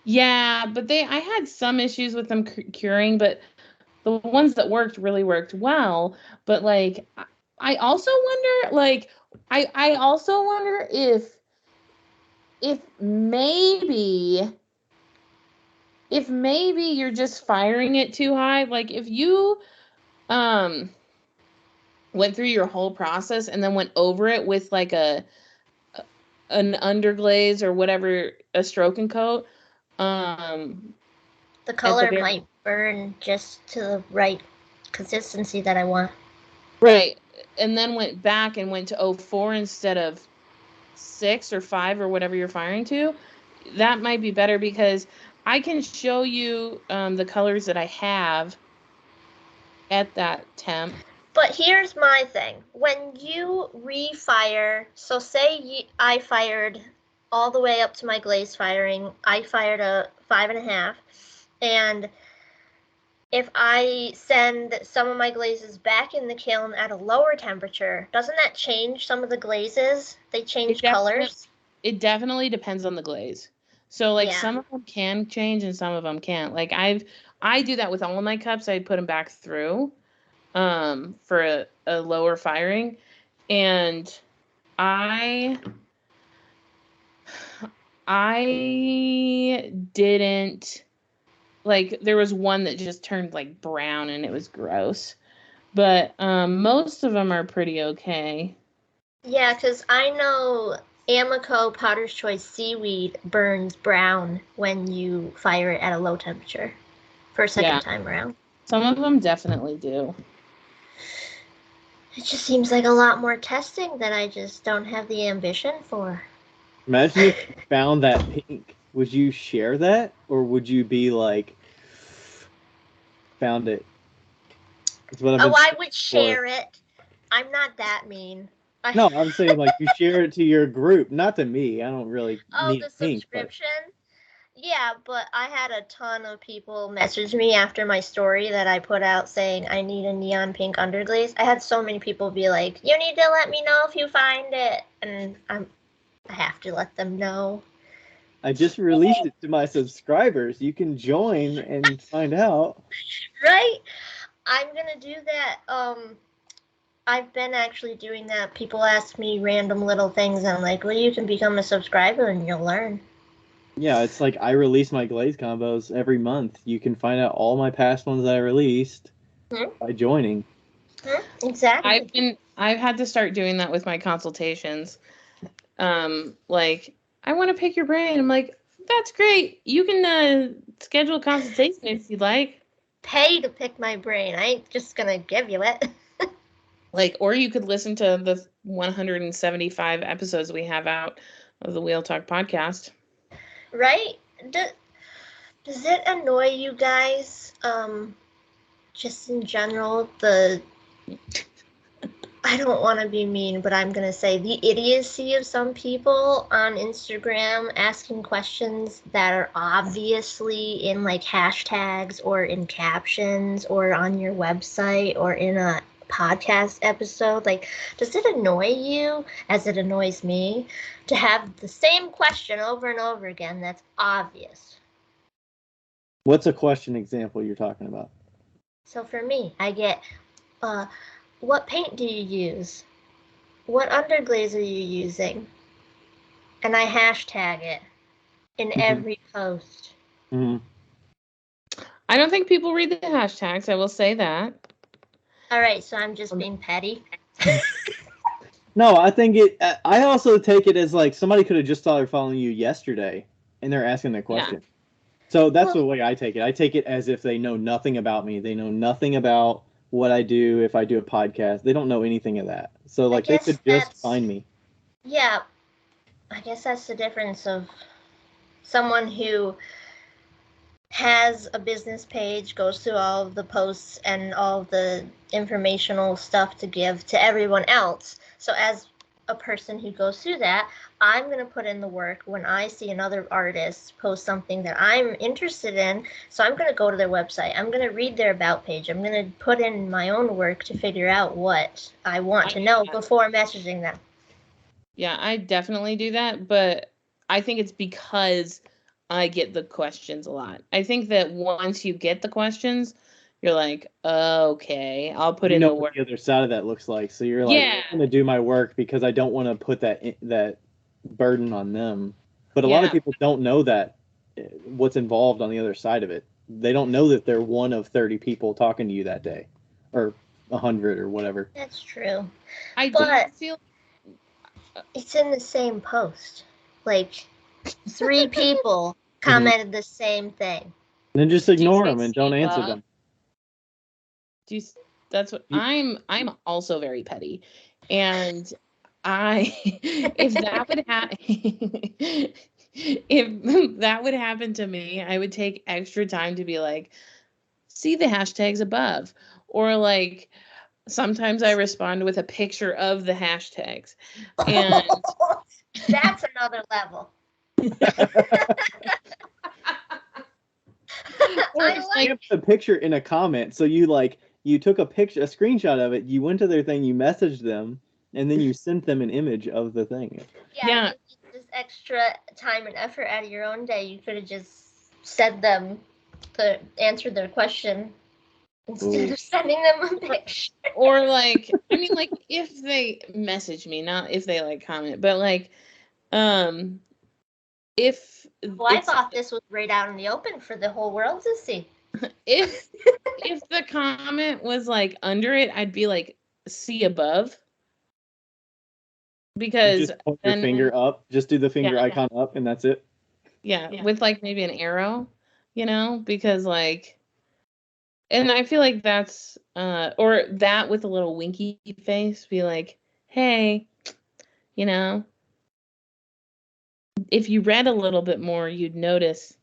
Yeah, but I had some issues with them curing, but the ones that really worked well. But like, I also wonder, like, I also wonder if maybe you're just firing it too high. Like if you went through your whole process and then went over it with like an underglaze or whatever, a stroke and coat,
the color might burn just to the right consistency that I want.
Right. And then went back and went to 04 instead of 6 or 5 or whatever you're firing to. That might be better, because I can show you the colors that I have at that temp.
But here's my thing. When you refire, so say I fired all the way up to my glaze firing, I fired a 5.5, and if I send some of my glazes back in the kiln at a lower temperature, doesn't that change some of the glazes? They change colors?
It definitely depends on the glaze. So like some of them can change and some of them can't. Like I do that with all of my cups. I put them back through for a lower firing, and I didn't, like, there was one that just turned like brown and it was gross, but most of them are pretty okay.
Yeah, because I know Amico Potter's Choice Seaweed burns brown when you fire it at a low temperature for a second time around.
Some of them definitely do.
It just seems like a lot more testing that I just don't have the ambition for.
Imagine if you found that pink. Would you share that, or would you be like, found it?
I would share it. I'm not that mean.
No, I'm saying like you share it to your group, not to me. I don't really need
the
pink,
subscription? Yeah, but I had a ton of people message me after my story that I put out saying I need a neon pink underglaze. I had so many people be like, you need to let me know if you find it. And I have to let them know.
I just released it to my subscribers. You can join and find out.
Right? I'm going to do that. I've been actually doing that. People ask me random little things. And I'm like, well, you can become a subscriber and you'll learn.
Yeah, it's like I release my glaze combos every month. You can find out all my past ones that I released by joining.
Exactly.
I've had to start doing that with my consultations. Like, I want to pick your brain. I'm like, that's great. You can schedule a consultation if you'd like.
Pay to pick my brain. I ain't just gonna give you it.
Like, or you could listen to the 175 episodes we have out of the Wheel Talk podcast.
Right? Does it annoy you guys, just in general, I don't want to be mean, but I'm going to say the idiocy of some people on Instagram asking questions that are obviously in like hashtags or in captions or on your website or in a podcast episode? Like, does it annoy you, as it annoys me, to have the same question over and over again that's obvious?
What's a question example you're talking about?
So for me, I get, what paint do you use? What underglaze are you using? And I hashtag it in every post.
Mm-hmm.
I don't think people read the hashtags. I will say that.
All right, so I'm just being petty.
No, I think I also take it as like somebody could have just started following you yesterday, and they're asking their question. Yeah. So that's the way I take it. I take it as if they know nothing about me. They know nothing about what I do. If I do a podcast, they don't know anything of that. So like they could just find me.
Yeah, I guess that's the difference of someone who has a business page, goes through all of the posts and all of the informational stuff to give to everyone else. So as a person who goes through that, I'm going to put in the work when I see another artist post something that I'm interested in. So I'm going to go to their website. I'm going to read their about page. I'm going to put in my own work to figure out what I want to know before messaging them.
Yeah, I definitely do that, but I think it's because I get the questions a lot. I think that once you get the questions, you're like, okay, I'll put in the work.
What the other side of that looks like. So you're like, I'm going to do my work because I don't want to put that burden on them. But a lot of people don't know that what's involved on the other side of it. They don't know that they're one of 30 people talking to you that day, or 100 or whatever.
That's true.
But feel
it's in the same post. Like 3 people commented the same thing.
And then just ignore them and don't answer them.
That's what I'm also very petty. And if that would happen to me, I would take extra time to be like, see the hashtags above, or like sometimes I respond with a picture of the hashtags, and
that's another level.
Or it's like a picture in a comment. So you took a screenshot of it, you went to their thing, you messaged them, and then you sent them an image of the thing.
Yeah. Just extra time and effort out of your own day. You could have just sent them to answer their question instead of sending them a picture.
Or like, I mean, like if they message me, not if they like comment, but like, if
I thought this was right out in the open for the whole world to see.
If the comment was like under it, I'd be like, see above. Because
just put your finger up, just do the finger icon up, and that's it.
Yeah, with like maybe an arrow, because like, and I feel like that's or that with a little winky face, be like, hey, if you read a little bit more, you'd notice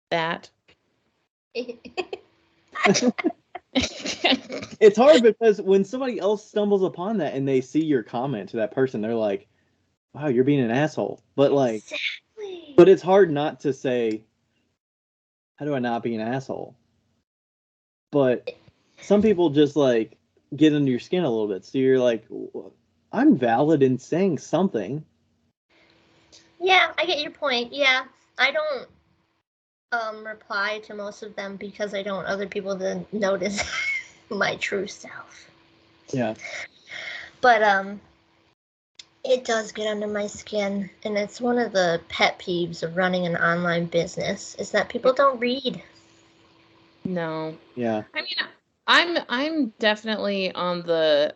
that.
It's hard because when somebody else stumbles upon that and they see your comment to that person, they're like, wow, you're being an asshole. But like, but it's hard not to say, how do I not be an asshole? But some people just like get under your skin a little bit. So you're like, I'm valid in saying something.
Yeah, I get your point. Yeah, I don't reply to most of them because I don't want other people to notice my true self.
Yeah.
But It does get under my skin, and it's one of the pet peeves of running an online business is that people don't read.
No.
Yeah.
I mean, I'm definitely on the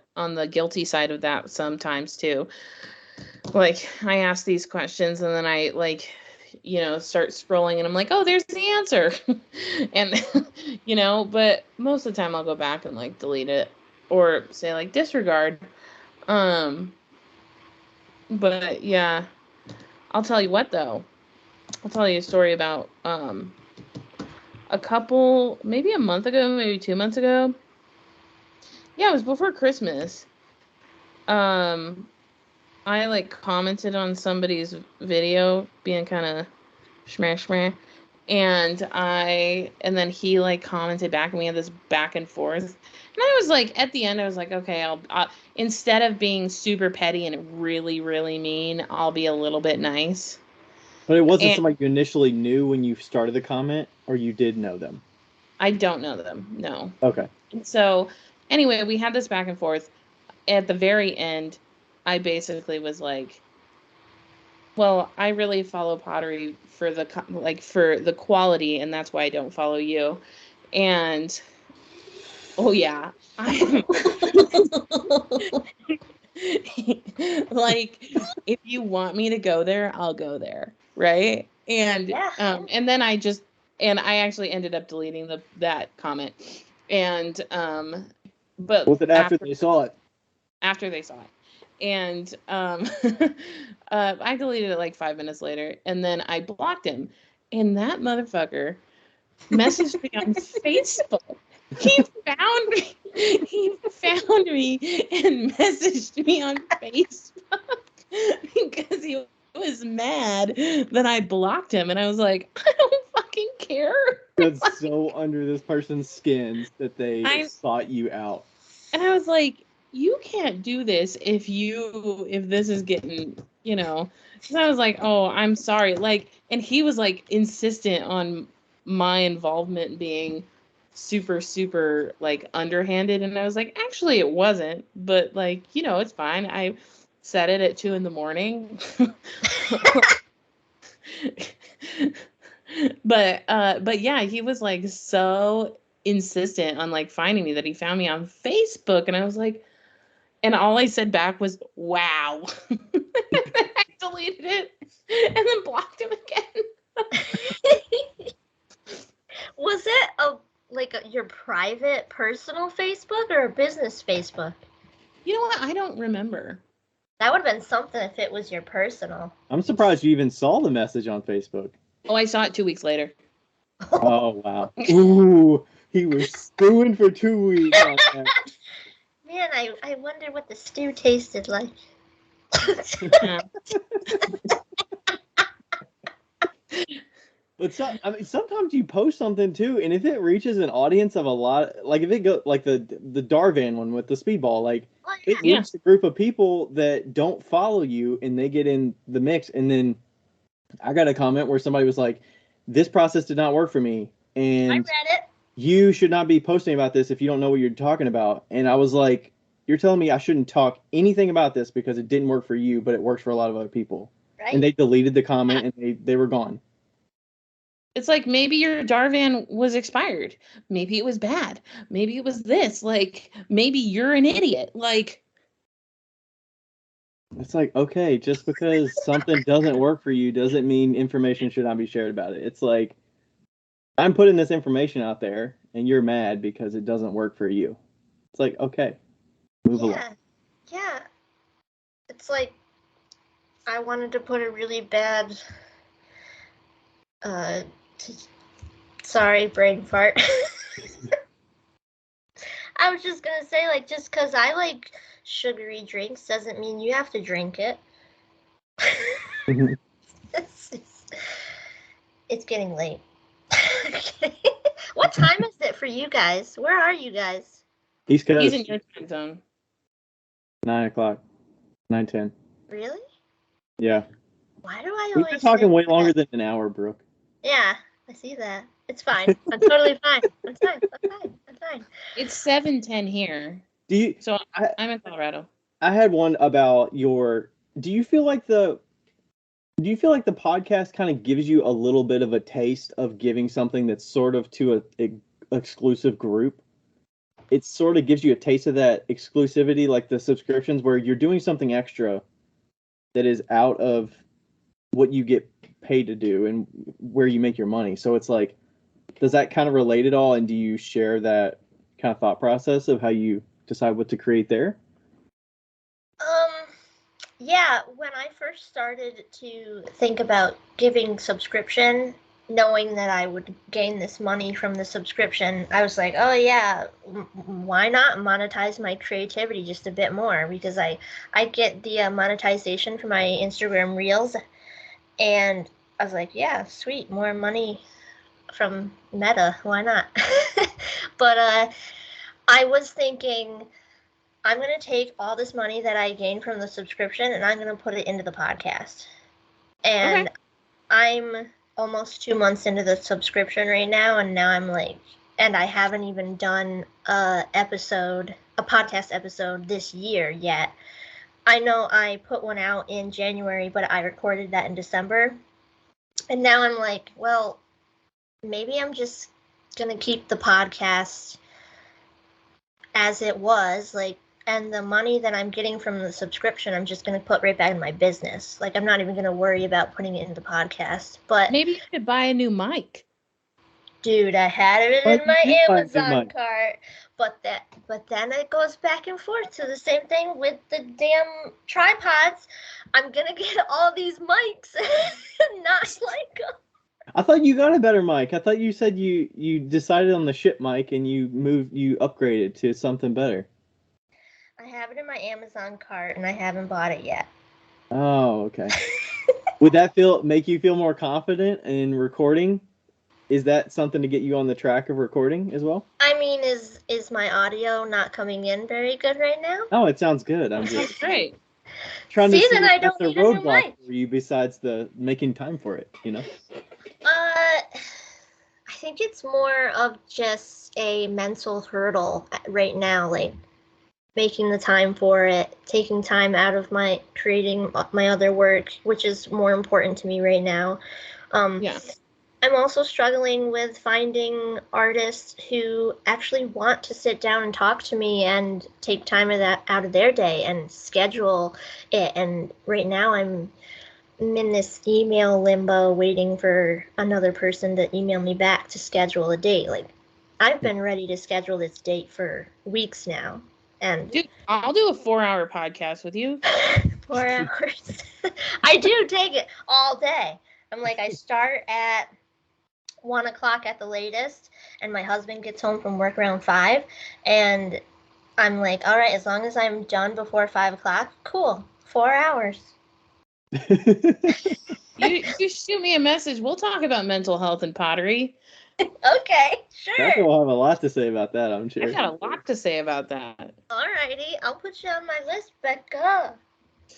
guilty side of that sometimes too. Like, I ask these questions and then I start scrolling and I'm like, oh, there's the answer. And but most of the time I'll go back and like delete it or say like disregard. But yeah, I'll tell you what though. I'll tell you a story about a couple, maybe a month ago, maybe 2 months ago. Yeah, it was before Christmas. I like commented on somebody's video being kind of shmeh, and then he like commented back, and we had this back and forth. And I was like, at the end, I was like, okay, I'll instead of being super petty and really, really mean, I'll be a little bit nice.
But it wasn't
And
somebody you initially knew when you started the comment, or you did know them?
I don't know them, no.
Okay.
So anyway, we had this back and forth. At the very end, I basically was like, well, I really follow pottery for the quality, and that's why I don't follow you. And oh yeah, I'm like, if you want me to go there, I'll go there, right? And
Yeah.
and then I actually ended up deleting that comment, and but
Was it after they saw it?
After they saw it. And I deleted it like 5 minutes later, and then I blocked him. And that motherfucker messaged me on Facebook. He found me. He found me and messaged me on Facebook because he was mad that I blocked him. And I was like, I don't fucking care.
That's so under this person's skin that they sought you out.
And I was like, you can't do this if this is getting, because I was like, oh, I'm sorry. Like, and he was like insistent on my involvement being super, super like underhanded. And I was like, actually it wasn't, but like, it's fine. I said it at 2 a.m. But yeah, he was like so insistent on like finding me that he found me on Facebook, and I was like, and all I said back was, wow. I deleted it and then blocked him again.
Was it your private personal Facebook or a business Facebook?
You know what? I don't remember.
That would have been something if it was your personal.
I'm surprised you even saw the message on Facebook.
Oh, I saw it 2 weeks later.
Oh, wow. Ooh, he was stewing for 2 weeks on that.
Man, I wonder what the stew tasted like.
But sometimes you post something too, and if it reaches an audience of a lot, like if it go like the Darvan one with the speedball, like it reaches a group of people that don't follow you, and they get in the mix. And then I got a comment where somebody was like, "This process did not work for me, and
I read it.
You should not be posting about this if you don't know what you're talking about." And I was like, "You're telling me I shouldn't talk anything about this because it didn't work for you, but it works for a lot of other people." Right. And they deleted the comment, and they were gone.
It's like, maybe your Darvan was expired. Maybe it was bad. Maybe it was this. Like, maybe you're an idiot. Like,
it's like, okay, just because something doesn't work for you doesn't mean information should not be shared about it. It's like, I'm putting this information out there, and you're mad because it doesn't work for you. It's like, okay, move along.
Yeah. It's like, I wanted to put a really bad, sorry, brain fart. I was just gonna say, like, just because I like sugary drinks doesn't mean you have to drink it. It's getting late. What time is it for you guys? Where are you guys?
East Coast.
He's in your time zone.
9 o'clock. 9:10.
Really?
Yeah.
Why do I always
We've been talking way longer than an hour, Brooke.
Yeah, I see that. It's fine. I'm totally fine. I'm fine.
It's 7:10 here.
I'm
in Colorado.
I had one about your do you feel like the podcast kind of gives you a little bit of a taste of giving something that's sort of to a exclusive group? It sort of gives you a taste of that exclusivity, like the subscriptions, where you're doing something extra that is out of what you get paid to do and where you make your money. So it's like, does that kind of relate at all? And do you share that kind of thought process of how you decide what to create there?
Yeah, when I first started to think about giving subscription, knowing that I would gain this money from the subscription, I was like, oh yeah, why not monetize my creativity just a bit more? Because I get the monetization for my Instagram Reels, and I was like, yeah, sweet, more money from Meta, why not? But I was thinking, I'm going to take all this money that I gained from the subscription and I'm going to put it into the podcast. And
Okay.
I'm almost 2 months into the subscription right now, and now I'm like, and I haven't even done a podcast episode this year yet. I know I put one out in January, but I recorded that in December. And now I'm like, well, maybe I'm just going to keep the podcast as it was, like, and the money that I'm getting from the subscription, I'm just going to put right back in my business. Like, I'm not even going to worry about putting it in the podcast. But
Maybe you should buy a new mic.
dude, I had it
Why
in my
did you buy a new
Amazon
mic?
cart, but then it goes back and forth to the same thing with the damn tripods. I'm going to get all these mics and not like them.
I thought you got a better mic. I thought you said you decided on the ship mic and you upgraded to something better.
I have it in my Amazon cart and I haven't bought it yet.
Oh, okay. Would that make you feel more confident in recording? Is that something to get you on the track of recording as well?
I mean, is my audio not coming in very good right now?
Oh, it sounds good. I'm
That's
just
great.
trying to
See,
see
then
if
I
that's
don't
a
need a new
roadblock
mic.
for you besides the making time for it, you know?
I think it's more of just a mental hurdle right now, like making the time for it, taking time out of my creating my other work, which is more important to me right now.
Yeah.
I'm also struggling with finding artists who actually want to sit down and talk to me and take time of that out of their day and schedule it. And right now I'm in this email limbo waiting for another person to email me back to schedule a date. Like, I've been ready to schedule this date for weeks now. And
Dude, I'll do a 4-hour podcast with you.
4 hours. I do take it all day. I'm like, I start at 1 o'clock at the latest, and my husband gets home from work around 5, and I'm like, all right, as long as I'm done before 5 o'clock, cool, 4 hours.
You shoot me a message. We'll talk about mental health and pottery.
Okay,
Becca
sure.
will have a lot to say about that, I'm sure.
I got a lot to say about that.
Alrighty, I'll put you on my list, Becca.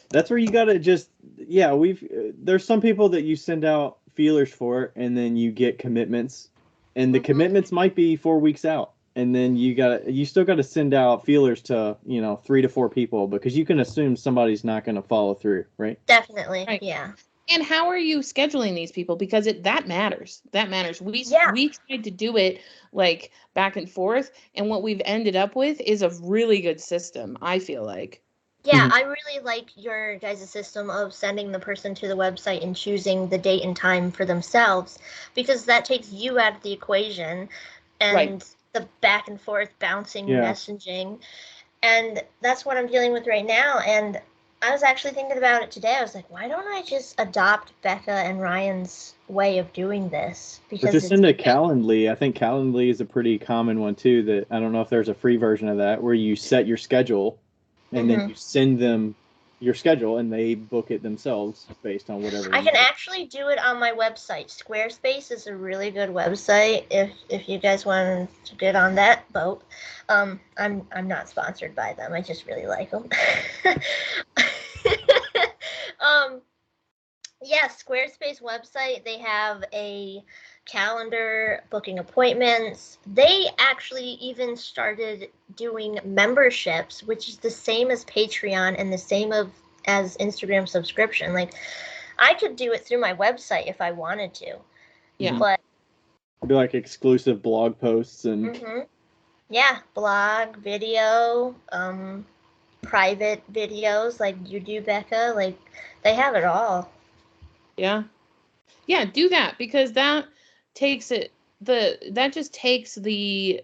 That's where you gotta just, yeah, there's some people that you send out feelers for and then you get commitments, and the commitments might be 4 weeks out, and then you still gotta send out feelers to 3 to 4 people, because you can assume somebody's not gonna follow through, right?
Definitely,
Right.
yeah.
And how are you scheduling these people? Because that matters. That matters. We tried to do it like back and forth, and what we've ended up with is a really good system, I feel like.
Yeah, I really like your guys' system of sending the person to the website and choosing the date and time for themselves, because that takes you out of the equation and
Right.
the back and forth bouncing
Yeah.
messaging. And that's what I'm dealing with right now. And I was actually thinking about it today. I was like, why don't I just adopt Becca and Ryan's way of doing this?
Or
Because
just send a Calendly. I think Calendly is a pretty common one too. That I don't know if there's a free version of that where you set your schedule and then you send them your schedule and they book it themselves based on whatever.
I can actually do it on my website. Squarespace is a really good website if you guys want to get on that boat. I'm not sponsored by them. I just really like them. Yeah, Squarespace website, they have a calendar, booking appointments. They actually even started doing memberships, which is the same as Patreon and the same as Instagram subscription. Like, I could do it through my website if I wanted to.
Yeah.
But
It'd be like exclusive blog posts and
yeah, blog, video, private videos like you do, Becca. Like, they have it all.
Yeah. Yeah, do that, because that takes that just takes the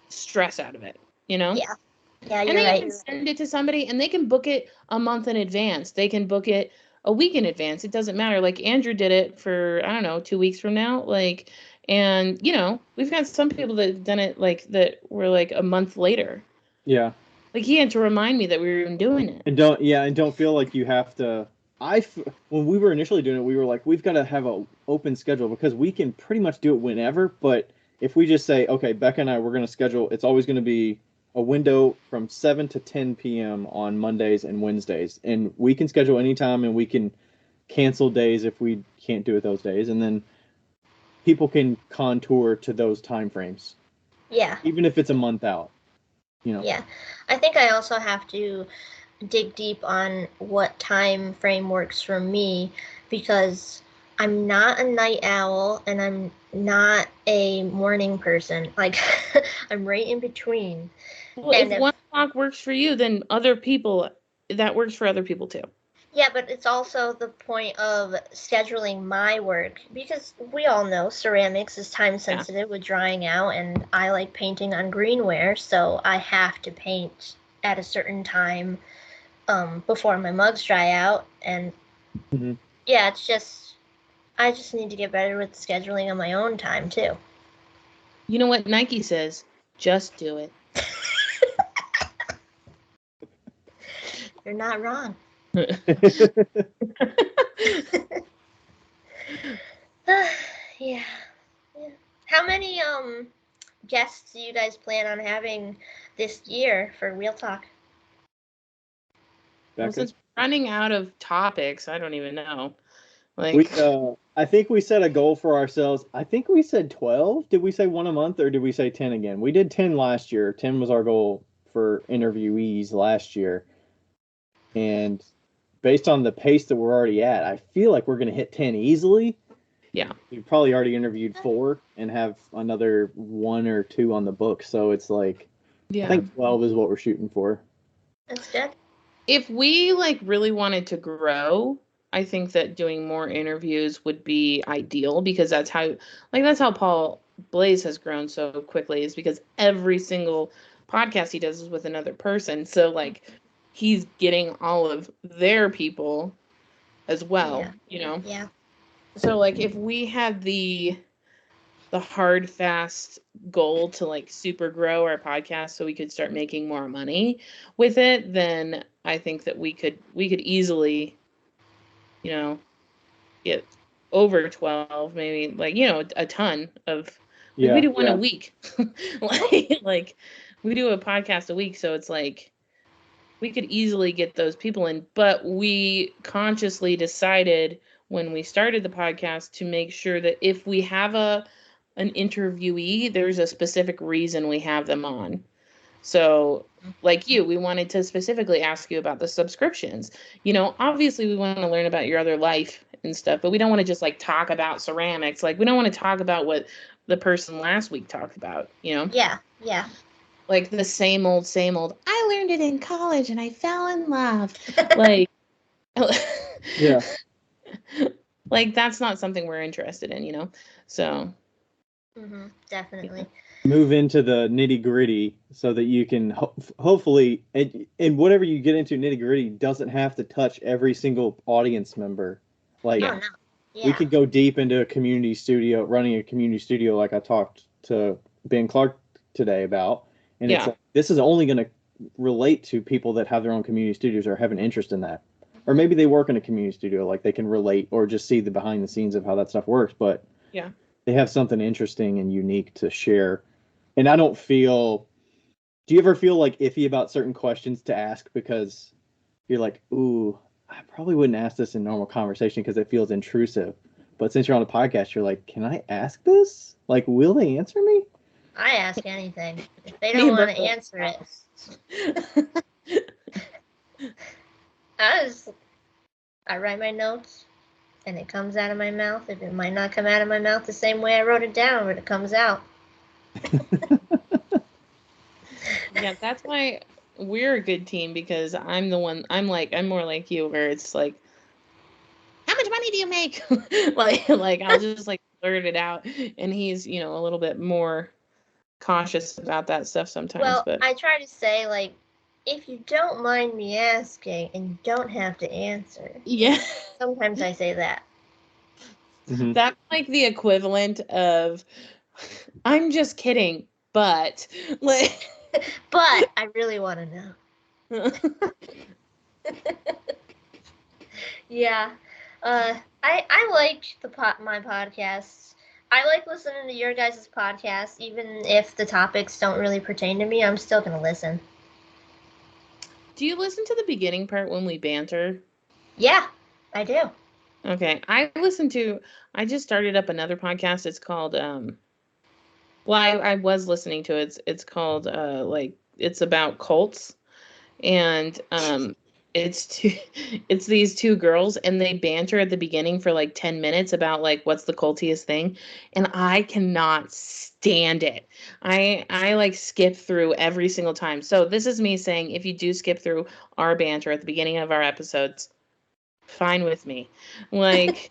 stress out of it, you know?
Yeah. Yeah,
And
you're
then
right.
you can send it to somebody and they can book it a month in advance. They can book it a week in advance. It doesn't matter. Like Andrew did it for, I don't know, 2 weeks from now. Like, and you know, we've got some people that have done it like that were like a month later.
yeah.
Like he had to remind me that we were even doing it.
And don't feel like you have to. When we were initially doing it, we were like, we've got to have a open schedule because we can pretty much do it whenever. But if we just say, okay, Becca and I, we're going to schedule, it's always going to be a window from 7 to 10 p.m. on Mondays and Wednesdays, and we can schedule anytime, and we can cancel days if we can't do it those days, and then people can contour to those time frames.
Yeah.
Even if it's a month out, you know.
Yeah. I think I also have to dig deep on what time frame works for me, because I'm not a night owl and I'm not a morning person. Like, I'm right in between.
Well,
And
if 1 o'clock works for you, then that works for other people too.
Yeah, but it's also the point of scheduling my work, because we all know ceramics is time sensitive with drying out, and I like painting on greenware, so I have to paint at a certain time before my mugs dry out. And yeah, it's just, I just need to get better with scheduling on my own time too.
You know what Nike says? Just do it.
You're not wrong. Yeah. How many guests do you guys plan on having this year for Real Talk?
Well, since we're running out of topics, I don't even know. Like,
I think we set a goal for ourselves. I think we said 12. Did we say one a month, or did we say 10 again? We did 10 last year. 10 was our goal for interviewees last year. And based on the pace that we're already at, I feel like we're going to hit 10 easily.
Yeah.
We've probably already interviewed 4 and have another 1 or 2 on the book. So it's like, I think 12 is what we're shooting for.
That's good.
If we like really wanted to grow, I think that doing more interviews would be ideal, because that's how Paul Blaze has grown so quickly, is because every single podcast he does is with another person. So like he's getting all of their people as well, you know?
Yeah.
So like if we had the hard, fast goal to like super grow our podcast so we could start making more money with it, then I think that we could easily, you know, get over 12, maybe, like, you know, a ton of, like, we do one a week. like we do a podcast a week, so it's like we could easily get those people in, but we consciously decided when we started the podcast to make sure that if we have an interviewee, there's a specific reason we have them on. So like you, we wanted to specifically ask you about the subscriptions. You know, obviously we want to learn about your other life and stuff, but we don't want to just like talk about ceramics. Like we don't want to talk about what the person last week talked about, you know?
Yeah.
Like the same old, I learned it in college and I fell in love. Like,
yeah.
Like that's not something we're interested in, you know? So.
Definitely.
Move into the nitty gritty so that you can hopefully, and whatever you get into nitty gritty doesn't have to touch every single audience member. Like, we could go deep into a community studio, running a community studio, like I talked to Ben Clark today about. And it's like, this is only going to relate to people that have their own community studios or have an interest in that. Or maybe they work in a community studio, like they can relate or just see the behind the scenes of how that stuff works. But they have something interesting and unique to share. And I don't feel, do you ever feel like iffy about certain questions to ask because you're like, ooh, I probably wouldn't ask this in normal conversation because it feels intrusive. But since you're on a podcast, you're like, can I ask this? Like, will they answer me?
I ask anything. If they don't want to answer it. I write my notes, and it comes out of my mouth. And it might not come out of my mouth the same way I wrote it down, but it comes out.
Yeah, that's why we're a good team, because I'm more like you, where it's like, how much money do you make? like I'll just like blurt it out, and he's, a little bit more cautious about that stuff sometimes.
Well,
but
I try to say, like, if you don't mind me asking and you don't have to answer.
yeah,
Sometimes I say that.
Mhm.
that's like the equivalent of, I'm just kidding, but like.
But I really want to know. Yeah. I like my podcasts. I like listening to your guys' podcasts, even if the topics don't really pertain to me. I'm still gonna listen.
Do you listen to the beginning part when we banter?
Yeah, I do.
Okay, I just started up another podcast. It's called I was listening to it. It's called it's about cults, and it's these two girls, and they banter at the beginning for like 10 minutes about like what's the cultiest thing, and I cannot stand it. I like skip through every single time. So this is me saying, if you do skip through our banter at the beginning of our episodes, fine with me. Like,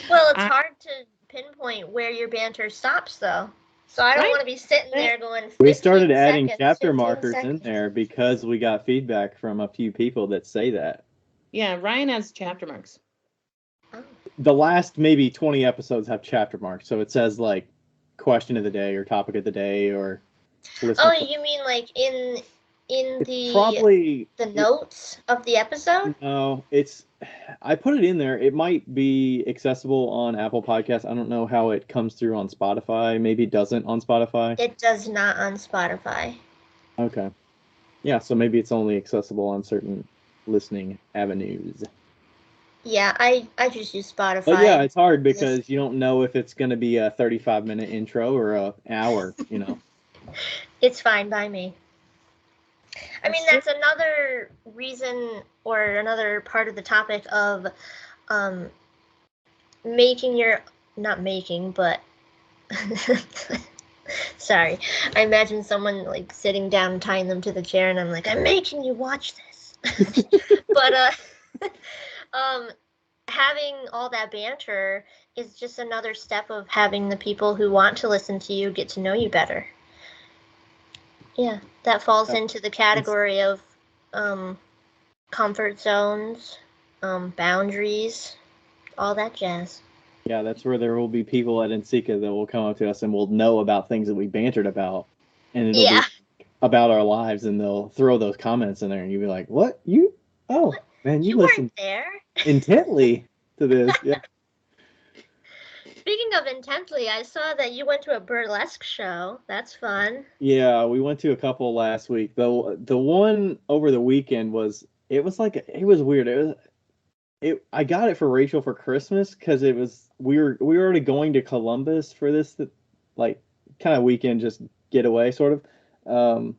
Well, it's hard to pinpoint where your banter stops, though. So I don't
Right.
want to be sitting there going.
We started
15
adding
seconds,
chapter
15
markers in
seconds.
there because we got feedback from a few people that say that.
Yeah, Ryan has chapter marks.
Oh.
The last maybe 20 episodes have chapter marks, so it says like question of the day or topic of the day or.
Oh, you mean like in the
probably
the notes of the episode?
No, I put it in there. It might be accessible on Apple Podcasts. I don't know how it comes through on Spotify. Maybe it doesn't on Spotify.
It does not on Spotify.
Okay. Yeah, so maybe it's only accessible on certain listening avenues.
Yeah, I just use Spotify.
But yeah, it's hard because you don't know if it's going to be a 35-minute intro or an hour,
It's fine by me. I mean, that's another reason or another part of the topic of not making, but sorry. I imagine someone like sitting down, tying them to the chair, and I'm like, I'm making you watch this. But having all that banter is just another step of having the people who want to listen to you get to know you better. Yeah, that falls into the category of comfort zones, boundaries, all that jazz.
Yeah, that's where there will be people at Ensika that will come up to us and will know about things that we bantered about. And it'll be about our lives, and they'll throw those comments in there, and you'll be like, what? You? Oh, what? Man, you listened
there
intently to this. Yeah.
Speaking of intently, I saw that you went to a burlesque show. That's fun.
Yeah, we went to a couple last week. The one over the weekend was weird. I got it for Rachel for Christmas because we were already going to Columbus for this like kind of weekend just getaway sort of.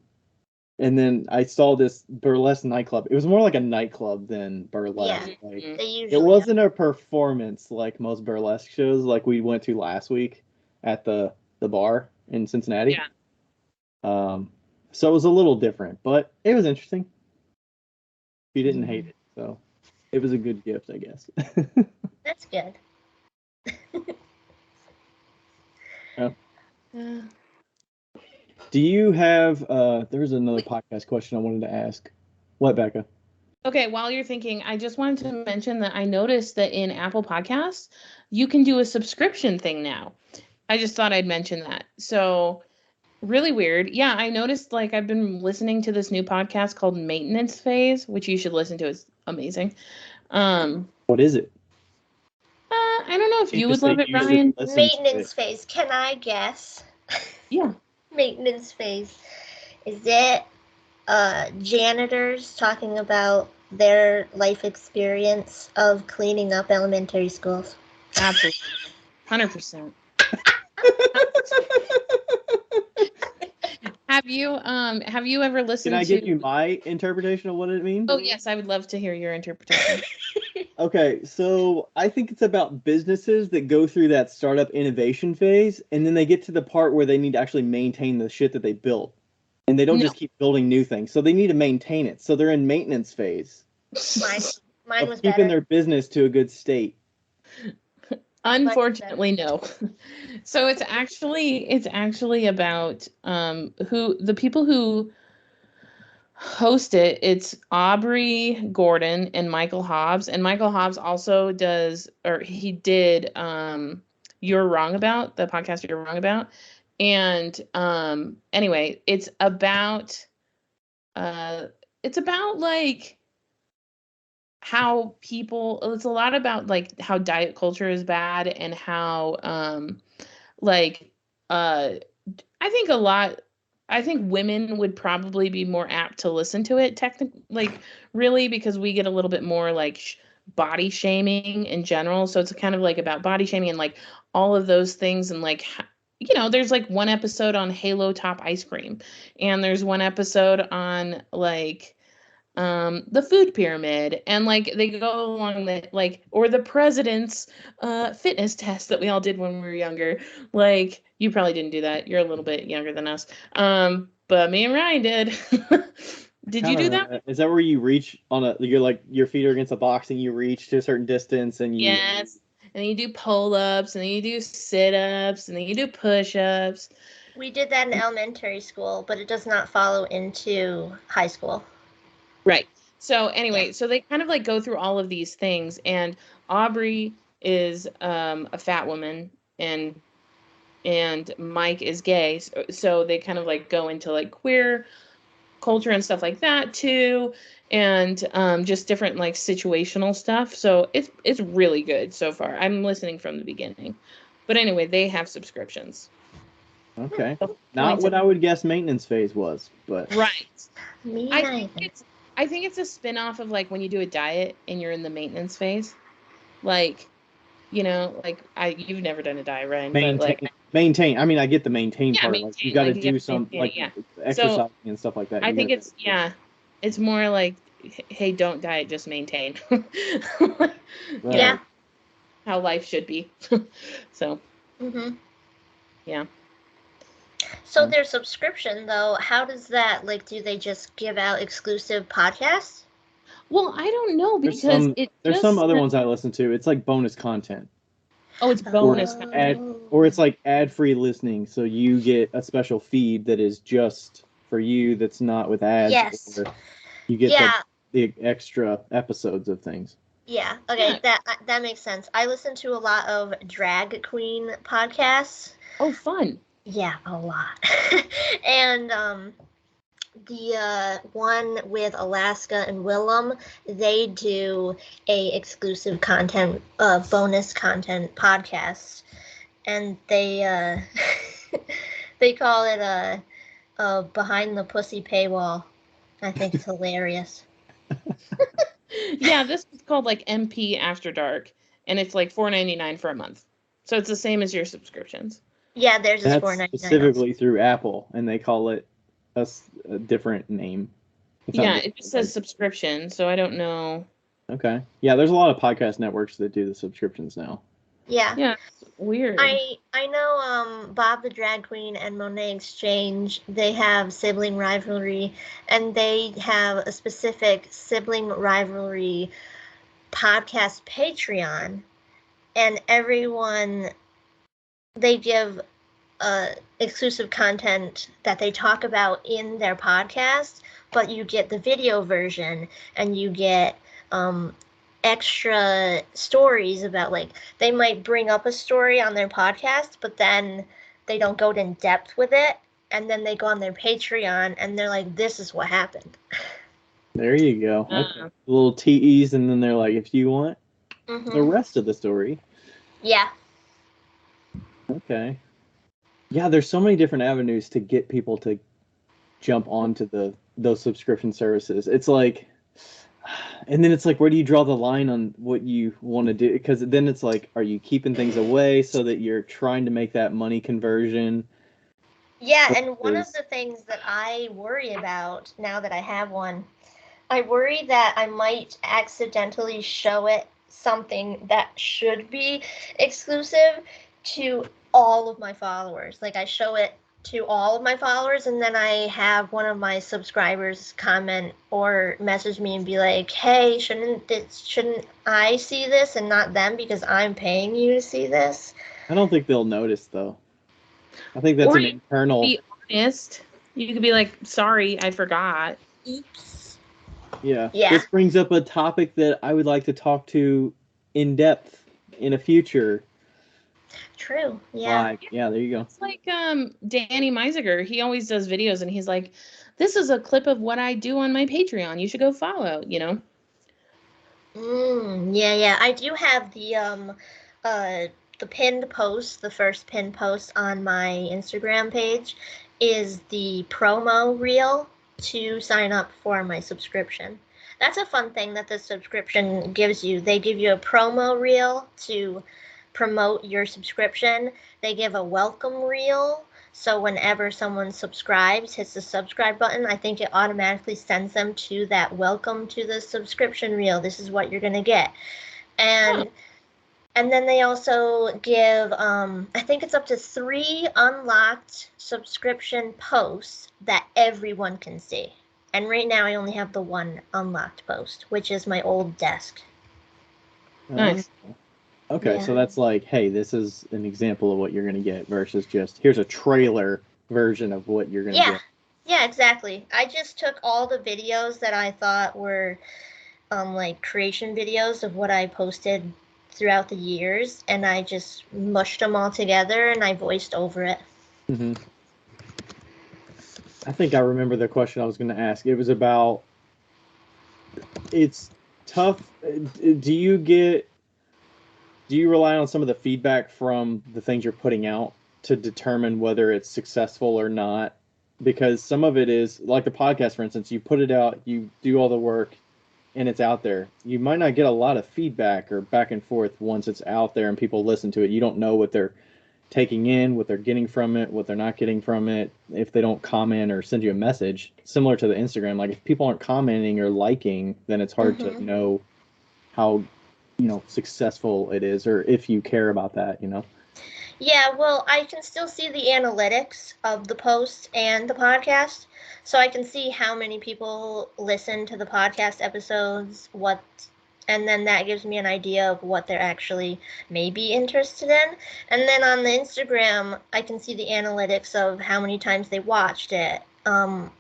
And then I saw this burlesque nightclub. It was more like a nightclub than burlesque.
Yeah,
like,
it
wasn't a performance like most burlesque shows like we went to last week at the bar in Cincinnati.
Yeah.
So it was a little different, but it was interesting. We didn't hate it, so it was a good gift, I guess.
That's good.
Yeah. Do you have there's another podcast question I wanted to ask. What, Becca?
Okay, while you're thinking, I just wanted to mention that I noticed that in Apple Podcasts, you can do a subscription thing now. I just thought I'd mention that. So, really weird. Yeah, I noticed like I've been listening to this new podcast called Maintenance Phase, which you should listen to. It's amazing.
What is it?
I don't know if you would love it, Ryan.
Maintenance phase. Can I guess?
Yeah.
Maintenance phase. Is it janitors talking about their life experience of cleaning up elementary schools?
Absolutely. 100%. Have have you ever listened
Can I
to?
give you my interpretation of what it means?
Oh yes, I would love to hear your interpretation.
Okay, so I think it's about businesses that go through that startup innovation phase, and then they get to the part where they need to actually maintain the shit that they built. And they don't
No.
just keep building new things. So they need to maintain it. So they're in maintenance phase
Mine
of
was
keeping
better.
their business to a good state.
Unfortunately, no. So it's actually about who the people who host it. It's Aubrey Gordon and Michael Hobbs, and Michael Hobbs also does, or he did, You're Wrong About, the podcast You're Wrong About. And anyway, it's about like how people, it's a lot about like how diet culture is bad, and how like I think women would probably be more apt to listen to it technically, like really, because we get a little bit more like body shaming in general. So it's kind of like about body shaming and like all of those things. And like, there's like one episode on Halo Top ice cream, and there's one episode on like the food pyramid, and like they go along the like, or the president's fitness test that we all did when we were younger. Like, you probably didn't do that, you're a little bit younger than us, but me and Ryan did. Did you do that?
Is that where you reach you're like, your feet are against a box and you reach to a certain distance and you...
Yes. And then you do pull-ups, and then you do sit-ups, and then you do push-ups.
We did that in elementary school, but it does not follow into high school.
Right. So anyway, so they kind of like go through all of these things, and Aubrey is a fat woman, and Mike is gay. So they kind of like go into like queer culture and stuff like that too, and just different like situational stuff. So it's really good so far. I'm listening from the beginning. But anyway, they have subscriptions.
Okay. Not what I would guess maintenance phase was, but...
Right.
Me
I think it's a spin-off of like when you do a diet and you're in the maintenance phase. Like, like you've never done a diet, Ryan, but like
maintain. I mean, I get the maintain part.
maintain,
like, you got to
like,
do some like exercising and stuff like that.
I think it's more like, hey, don't diet, just maintain.
Right.
Yeah.
How life should be. So.
Mhm.
Yeah.
So their subscription, though, how does that, like, do they just give out exclusive podcasts?
Well, I don't know, because
there's some other ones I listen to. It's like bonus content.
Oh, it's bonus content.
Or it's like ad-free listening, so you get a special feed that is just for you, that's not with ads.
Yes.
Or you get the extra episodes of things.
Yeah. Okay. Yeah. That makes sense. I listen to a lot of drag queen podcasts.
Oh, fun.
Yeah, a lot. And the one with Alaska and Willem, they do a exclusive content, bonus content podcast, and they they call it behind the pussy paywall. I think it's hilarious.
Yeah, this is called like MP After Dark, and it's like $4.99 for a month. So it's the same as your subscriptions.
Yeah, theirs is $4.99.
Specifically through Apple, and they call it a different name.
Yeah, it just says subscription, so I don't know.
Okay. Yeah, there's a lot of podcast networks that do the subscriptions now.
Yeah.
Yeah, it's weird.
I know Bob the Drag Queen and Monet Exchange, they have sibling rivalry, and they have a specific sibling rivalry podcast Patreon, and everyone, they give exclusive content that they talk about in their podcast, but you get the video version, and you get extra stories about, like, they might bring up a story on their podcast, but then they don't go in depth with it, and then they go on their Patreon and they're like, this is what happened.
There you go. Okay. A little tease, and then they're like, if you want the rest of the story.
Yeah.
Okay. Yeah, there's so many different avenues to get people to jump onto those subscription services. It's like, and then it's like, where do you draw the line on what you want to do? Because then it's like, are you keeping things away so that you're trying to make that money conversion?
Yeah, and one of
Is-
the things that I worry about now that I have one, I worry that I might accidentally show it something that should be exclusive to all of my followers. Like I show it to all of my followers and then I have one of my subscribers comment or message me and be like, "Hey, shouldn't I see this and not them because I'm paying you to see this?"
I don't think they'll notice though. I think that's
Or
an
you
internal.
Be honest. You could be like, sorry, I forgot.
Oops.
Yeah.
Yeah.
This brings up a topic that I would like to talk to in depth in a future.
True. Yeah.
Like, yeah, there you go.
It's like Danny Meisiger. He always does videos and he's like, this is a clip of what I do on my Patreon. You should go follow, you know?
Yeah. I do have the pinned post, the first pinned post on my Instagram page is the promo reel to sign up for my subscription. That's a fun thing that the subscription gives you. They give you a promo reel to promote your subscription. They give a welcome reel. So whenever someone subscribes, hits the subscribe button, I think it automatically sends them to that welcome to the subscription reel. This is what you're going to get. And then they also give, I think it's up to 3 unlocked subscription posts that everyone can see. And right now I only have the 1 unlocked post, which is my old desk.
Nice.
Okay,
Yeah.
so that's like, hey, this is an example of what you're going to get versus just here's a trailer version of what you're going to get.
Yeah, exactly. I just took all the videos that I thought were like creation videos of what I posted throughout the years, and I just mushed them all together and I voiced over it.
Mm-hmm. I think I remember the question I was going to ask. It was about, it's tough. Do you rely on some of the feedback from the things you're putting out to determine whether it's successful or not? Because some of it is, like the podcast, for instance, you put it out, you do all the work, and it's out there. You might not get a lot of feedback or back and forth once it's out there and people listen to it. You don't know what they're taking in, what they're getting from it, what they're not getting from it, if they don't comment or send you a message. Similar to the Instagram, like if people aren't commenting or liking, then it's hard to know how, successful it is, or if you care about that,
Yeah, well, I can still see the analytics of the post and the podcast. So I can see how many people listen to the podcast episodes, and then that gives me an idea of what they're actually maybe interested in. And then on the Instagram, I can see the analytics of how many times they watched it.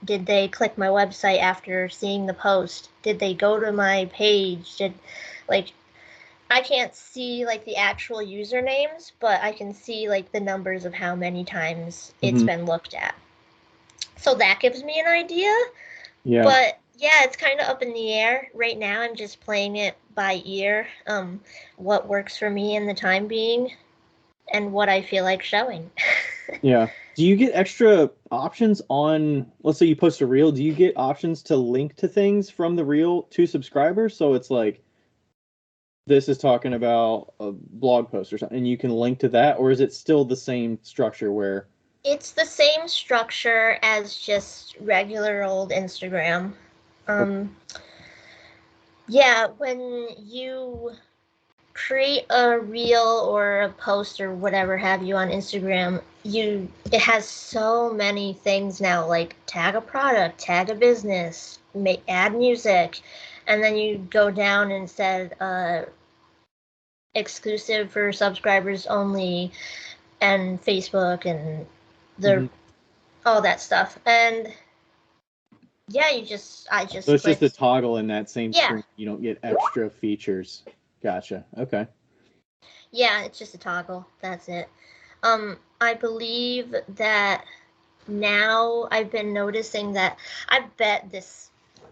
Did they click my website after seeing the post? Did they go to my page? I can't see like the actual usernames, but I can see like the numbers of how many times it's been looked at. So that gives me an idea.
Yeah.
But yeah, it's kind of up in the air right now. I'm just playing it by ear. What works for me in the time being, and what I feel like showing.
Yeah. Do you get extra options on, let's say you post a reel, do you get options to link to things from the reel to subscribers? So it's like, this is talking about a blog post or something, and you can link to that, or is it still the same structure where?
It's the same structure as just regular old Instagram. Yeah, when you create a reel or a post or whatever have you on Instagram, it has so many things now, like tag a product, tag a business, add music, and then you go down and said exclusive for subscribers only, and Facebook and all that stuff. And yeah, I just
So it's
clicked.
just a toggle in that same
Yeah.
screen. You don't get extra features. Gotcha. Okay.
Yeah, it's just a toggle. That's it. I believe that now I've been noticing that I bet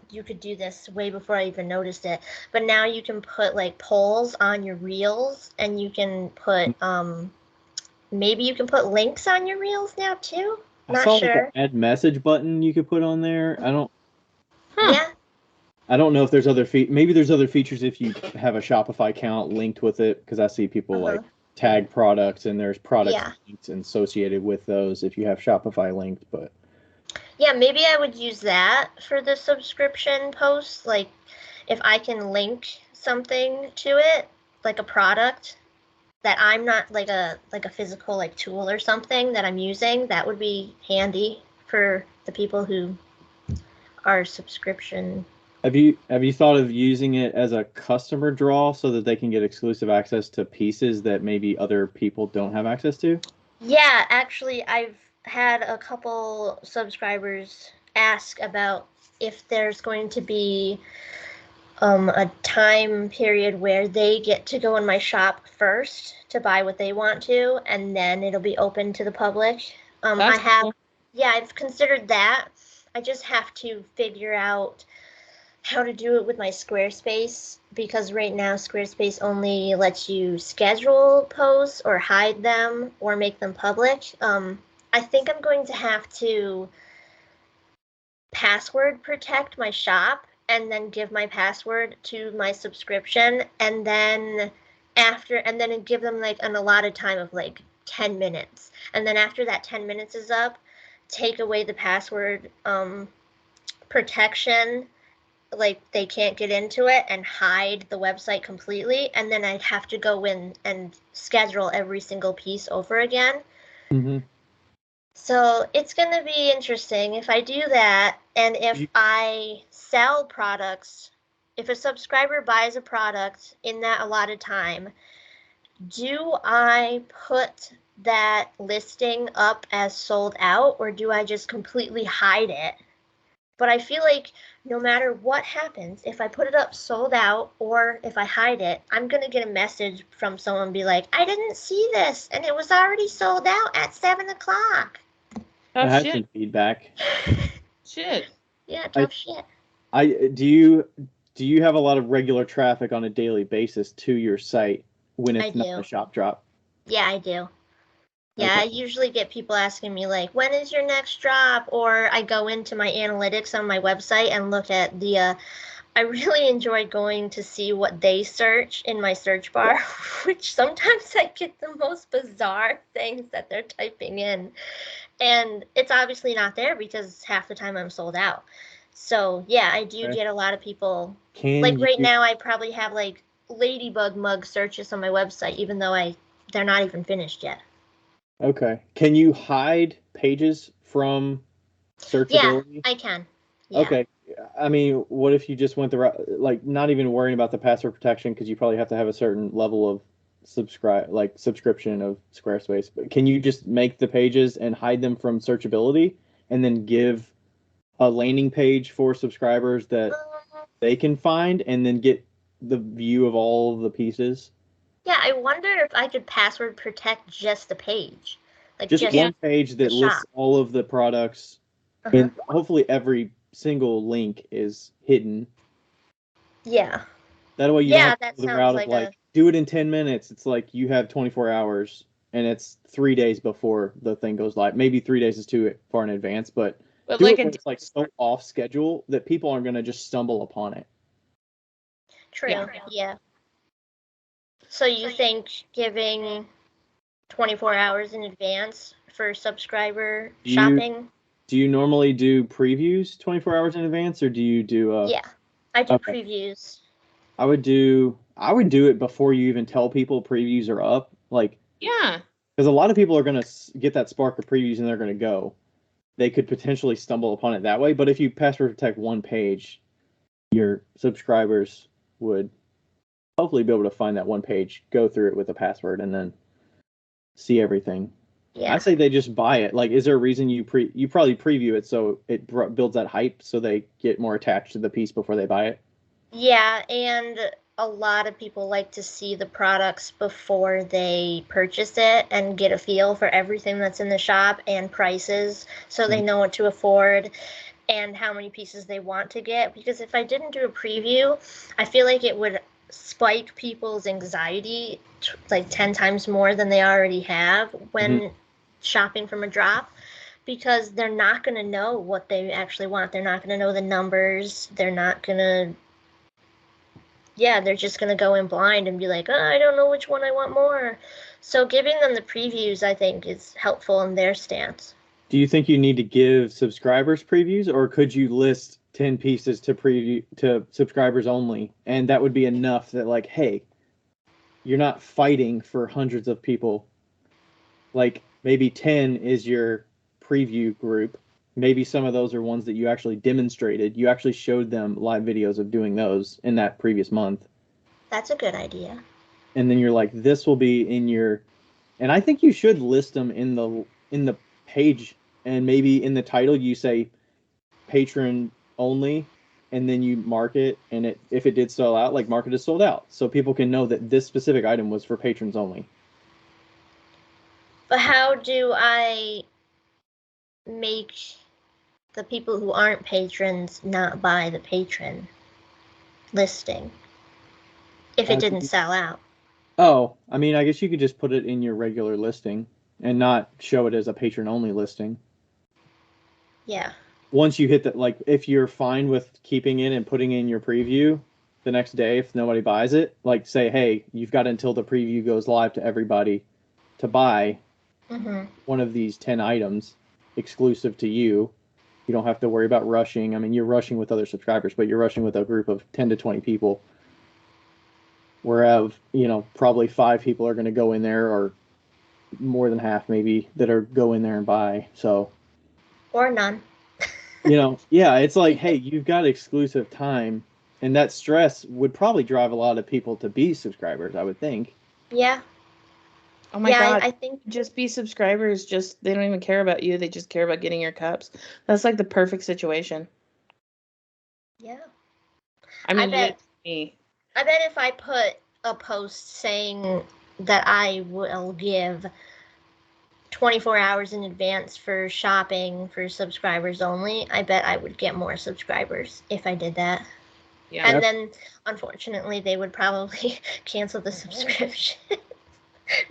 you could do this way before I even noticed it. But now you can put like polls on your reels, and you can put maybe you can put links on your reels now too.
I saw like an add message button you could put on there.
Yeah.
I don't know if there's other maybe there's other features if you have a Shopify account linked with it, because I see people like tag products, and there's products
Yeah.
links associated with those if you have Shopify linked. But
Yeah, maybe I would use that for the subscription posts. Like, if I can link something to it, like a product that I'm not like a physical like tool or something that I'm using, that would be handy for the people who are subscription.
have you thought of using it as a customer draw so that they can get exclusive access to pieces that maybe other people don't have access to?
Yeah, actually, I've had a couple subscribers ask about if there's going to be a time period where they get to go in my shop first to buy what they want to, and then it'll be open to the public.
That's cool.
Yeah, I've considered that. I just have to figure out how to do it with my Squarespace, because right now Squarespace only lets you schedule posts or hide them or make them public. I think I'm going to have to password protect my shop and then give my password to my subscription, and then give them like an allotted time of like 10 minutes, and then after that 10 minutes is up, take away the password protection, like they can't get into it, and hide the website completely, and then I'd have to go in and schedule every single piece over again.
Mm-hmm.
So it's going to be interesting if I do that, and if I sell products, if a subscriber buys a product in that allotted time, do I put that listing up as sold out, or do I just completely hide it? But I feel like no matter what happens, if I put it up sold out or if I hide it, I'm going to get a message from someone be like, I didn't see this and it was already sold out at 7 o'clock.
I had
shit.
some feedback.
Shit.
Yeah, tough shit.
Do you have a lot of regular traffic on a daily basis to your site when it's not a shop drop?
Yeah, I do. Yeah,
Okay.
I usually get people asking me like, when is your next drop? Or I go into my analytics on my website and look at the, I really enjoy going to see what they search in my search bar, which sometimes I get the most bizarre things that they're typing in. And it's obviously not there because half the time I'm sold out. So yeah, I do get a lot of people. Right now I probably have like ladybug mug searches on my website, even though they're not even finished yet.
Okay. Can you hide pages from searchability?
Yeah, I can. Yeah.
Okay. I mean, what if you just went the route, like not even worrying about the password protection, because you probably have to have a certain level of subscription of Squarespace. But can you just make the pages and hide them from searchability, and then give a landing page for subscribers that they can find, and then get the view of all of the pieces?
Yeah, I wonder if I could password protect just the page. Like
just one page that lists all of the products, and hopefully every single link is hidden.
Yeah.
That way you don't have to go the route of like, do it in 10 minutes. It's like you have 24 hours and it's 3 days before the thing goes live. Maybe 3 days is too far in advance, but do it when it's like so off schedule that people aren't going to just stumble upon it.
True. Yeah. So you think giving 24 hours in advance for subscriber shopping?
Do you normally do previews 24 hours in advance, or do you do
Yeah, I do previews.
I would do it before you even tell people previews are up. Like,
yeah,
because a lot of people are going to get that spark of previews and they're going to go. They could potentially stumble upon it that way. But if you password protect one page, your subscribers would hopefully be able to find that one page, go through it with a password, and then see everything. Yeah. I say they just buy it. Like, is there a reason you probably preview it so it builds that hype so they get more attached to the piece before they buy it?
Yeah, and a lot of people like to see the products before they purchase it and get a feel for everything that's in the shop and prices, so they know what to afford and how many pieces they want to get. Because if I didn't do a preview, I feel like it would spike people's anxiety like 10 times more than they already have when shopping from a drop, because they're not going to know what they actually want. They're not going to know the numbers. They're not going to Yeah, they're just going to go in blind and be like, oh, I don't know which one I want more. So giving them the previews, I think, is helpful in their stance.
Do you think you need to give subscribers previews, or could you list 10 pieces to preview to subscribers only, and that would be enough that, like, hey, you're not fighting for hundreds of people. Like, maybe 10 is your preview group. Maybe some of those are ones that you actually demonstrated. You actually showed them live videos of doing those in that previous month.
That's a good idea.
And then you're like, this will be in your, and I think you should list them in the page, and maybe in the title you say patron only, and then you mark it, and if it did sell out, like, mark it as sold out, so people can know that this specific item was for patrons only.
But how do I make the people who aren't patrons not buy the patron listing if it didn't sell out?
Oh, I mean, I guess you could just put it in your regular listing and not show it as a patron only listing.
Yeah.
Once you hit that, like, if you're fine with keeping it and putting in your preview the next day, if nobody buys it, like, say, hey, you've got until the preview goes live to everybody to buy one of these 10 items exclusive to you. You don't have to worry about rushing. I mean, you're rushing with other subscribers, but you're rushing with a group of 10 to 20 people. Whereas, probably 5 people are going to go in there, or more than half maybe, that are go in there and buy. So,
or none.
Yeah, it's like, hey, you've got exclusive time, and that stress would probably drive a lot of people to be subscribers, I would think.
Yeah.
Oh my God.
I think
just be subscribers. They don't even care about you. They just care about getting your cups. That's like the perfect situation.
Yeah.
I mean,
I bet if I put a post saying that I will give 24 hours in advance for shopping for subscribers only, I bet I would get more subscribers if I did that. Yeah. And then, unfortunately, they would probably cancel the subscription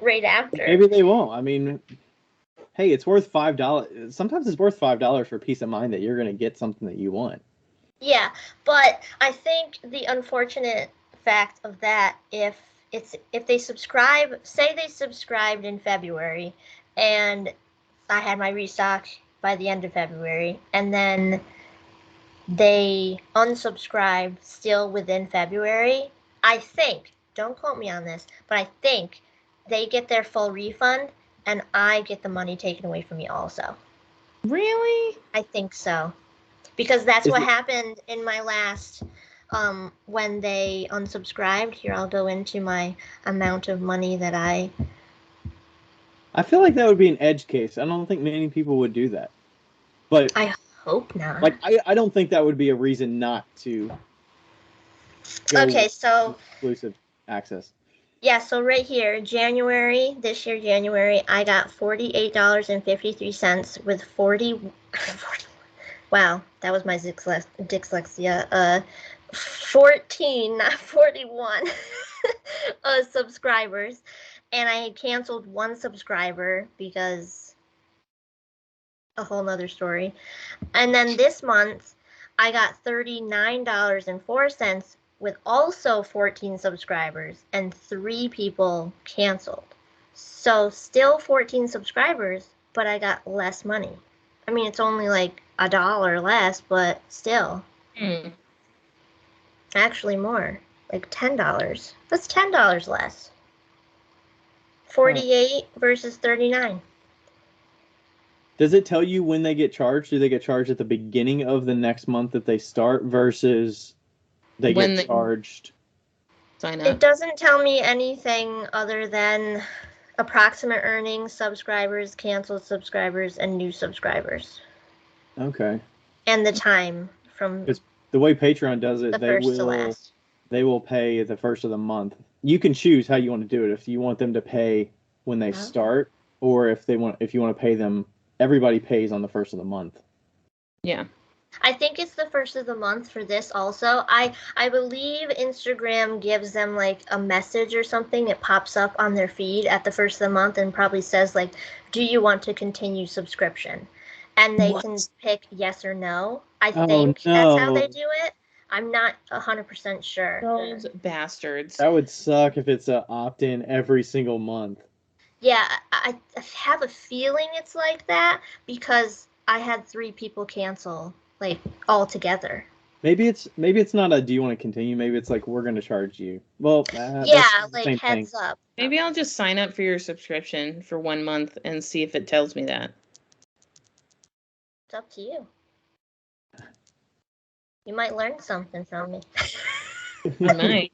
right after.
Maybe they won't. I mean, hey, it's worth $5. Sometimes it's worth $5 for peace of mind that you're going to get something that you want.
Yeah, but I think the unfortunate fact of that, if they subscribe, say they subscribed in February, and I had my restock by the end of February, and then they unsubscribe still within February, I think, don't quote me on this, but I think they get their full refund, and I get the money taken away from me also.
Really?
I think so. Because that's what happened in my last, when they unsubscribed. Here, I'll go into my amount of money that I
feel like that would be an edge case. I don't think many people would do that. But
I hope not.
Like, I don't think that would be a reason not to go
so
exclusive access.
Yeah, so right here, this year, January, I got $48.53 with 40 wow, that was my dyslexia. 14, not 41 subscribers. And I had canceled one subscriber because a whole nother story. And then this month, I got $39.04 with also 14 subscribers, and 3 people canceled. So still 14 subscribers, but I got less money. I mean, it's only like $1 less, but still. Actually more, like $10. That's $10 less. 48 versus 39.
Does it tell you when they get charged? Do they get charged at the beginning of the next month that they start versus they get charged?
Sign up.
It doesn't tell me anything other than approximate earnings, subscribers, canceled subscribers, and new subscribers.
Okay.
And the time from
the way Patreon does it, they will pay the first of the month. You can choose how you want to do it. If you want them to pay when they start, or if you want to pay them, everybody pays on the first of the month.
Yeah.
I think it's the first of the month for this also. I believe Instagram gives them like a message or something. It pops up on their feed at the first of the month and probably says like, do you want to continue subscription? And they can pick yes or no. I think that's how they do it. I'm not 100% sure.
Those bastards.
That would suck if it's a opt-in every single month.
Yeah, I have a feeling it's like that because I had 3 people cancel, like, all together.
Maybe it's not a do you want to continue? Maybe it's like we're going to charge you. Well,
Yeah,
that's the
like
same thing.
heads up.
Maybe I'll just sign up for your subscription for 1 month and see if it tells me that.
It's up to you. You might learn something from me.
I might.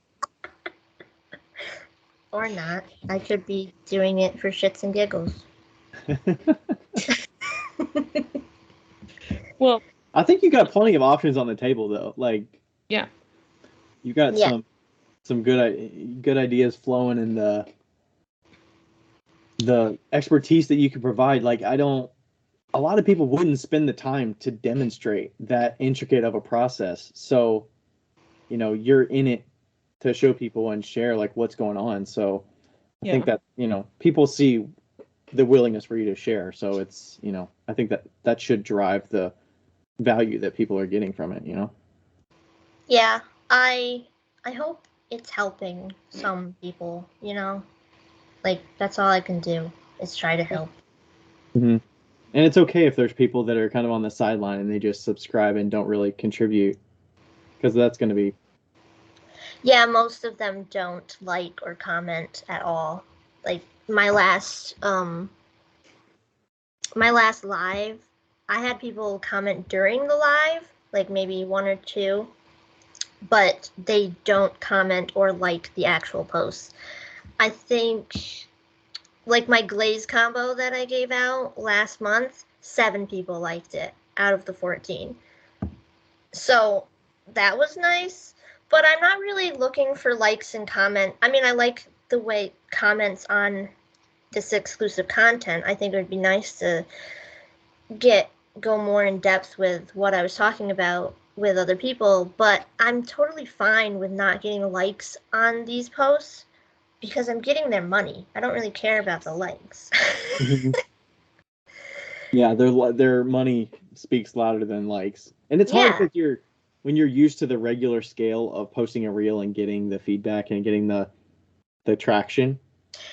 Or not. I could be doing it for shits and giggles.
Well,
I think you got plenty of options on the table, though. Like,
yeah,
you got
Yeah.
some good ideas flowing, and the expertise that you can provide. Like, a lot of people wouldn't spend the time to demonstrate that intricate of a process. So, you're in it to show people and share like what's going on. So I think that, people see the willingness for you to share. So it's, I think that should drive the value that people are getting from it,
Yeah, I hope it's helping some people, Like, that's all I can do is try to help.
Mm-hmm. And it's okay if there's people that are kind of on the sideline and they just subscribe and don't really contribute, because that's going to be.
Yeah, most of them don't like or comment at all. Like my last live, I had people comment during the live, like maybe 1 or 2, but they don't comment or like the actual posts. I think, like my glaze combo that I gave out last month, 7 people liked it out of the 14. So that was nice, but I'm not really looking for likes and comment. I mean, I like the way comments on this exclusive content. I think it would be nice to go more in depth with what I was talking about with other people, but I'm totally fine with not getting likes on these posts because I'm getting their money. I don't really care about the likes.
Yeah, their money speaks louder than likes, and it's hard because when you're used to the regular scale of posting a reel and getting the feedback and getting the traction.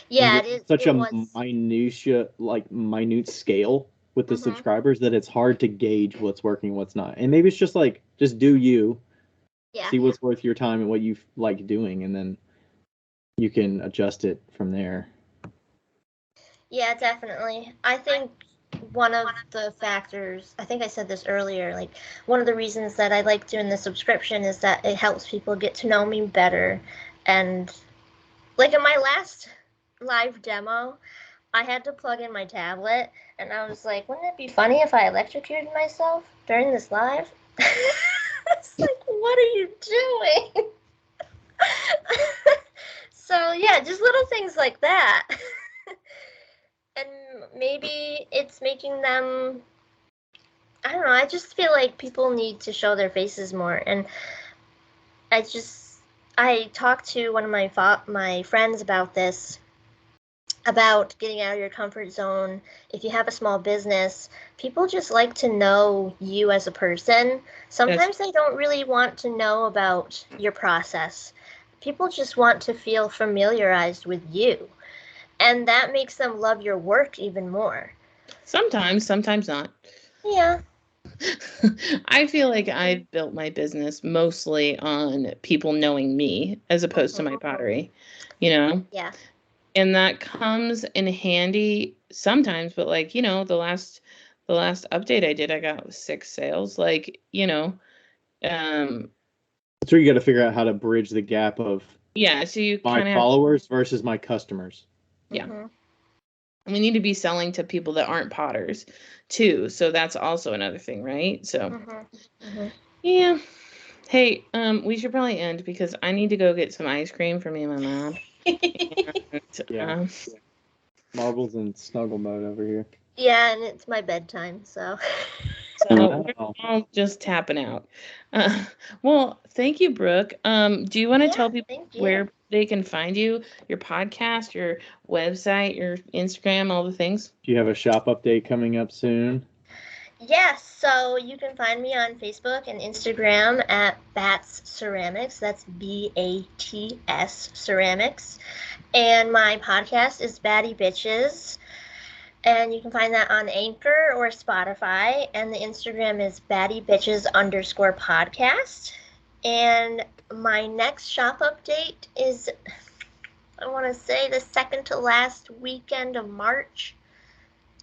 Yeah, it is
such a minute scale with the subscribers that it's hard to gauge what's working, what's not. And maybe it's just do you, see what's worth your time and what you like doing, and then you can adjust it from there.
Yeah, definitely. I think one of the factors, I think I said this earlier, like one of the reasons that I like doing the subscription is that it helps people get to know me better. And like in my last live demo, I had to plug in my tablet, and I was like, wouldn't it be funny if I electrocuted myself during this live? It's like, what are you doing? So yeah, just little things like that. And maybe it's making them, I don't know, I just feel like people need to show their faces more. And I talked to one of my friends about this, about getting out of your comfort zone. If you have a small business, people just like to know you as a person. Sometimes they don't really want to know about your process. People just want to feel familiarized with you. And that makes them love your work even more.
Sometimes not.
Yeah.
I feel like I've built my business mostly on people knowing me as opposed to my pottery,
Yeah.
And that comes in handy sometimes, but the last update I did, I got 6 sales.
So you got to figure out how to bridge the gap of
so you
my followers versus my customers.
Yeah. Mm-hmm. And we need to be selling to people that aren't potters too. So that's also another thing, right? So yeah. Hey, we should probably end because I need to go get some ice cream for me and my mom.
And, Marbles in snuggle mode over here.
Yeah, and it's my bedtime, so
we're all just tapping out. Well, thank you, Brooke. Do you want to tell people where they can find you, your podcast, your website, your Instagram, all the things?
Do you have a shop update coming up soon?
Yes, so you can find me on Facebook and Instagram at Bats Ceramics. That's BATS Ceramics. And my podcast is Batty Bitches. And you can find that on Anchor or Spotify. And the Instagram is BattyBitches_podcast. And my next shop update is, I want to say, the second to last weekend of March.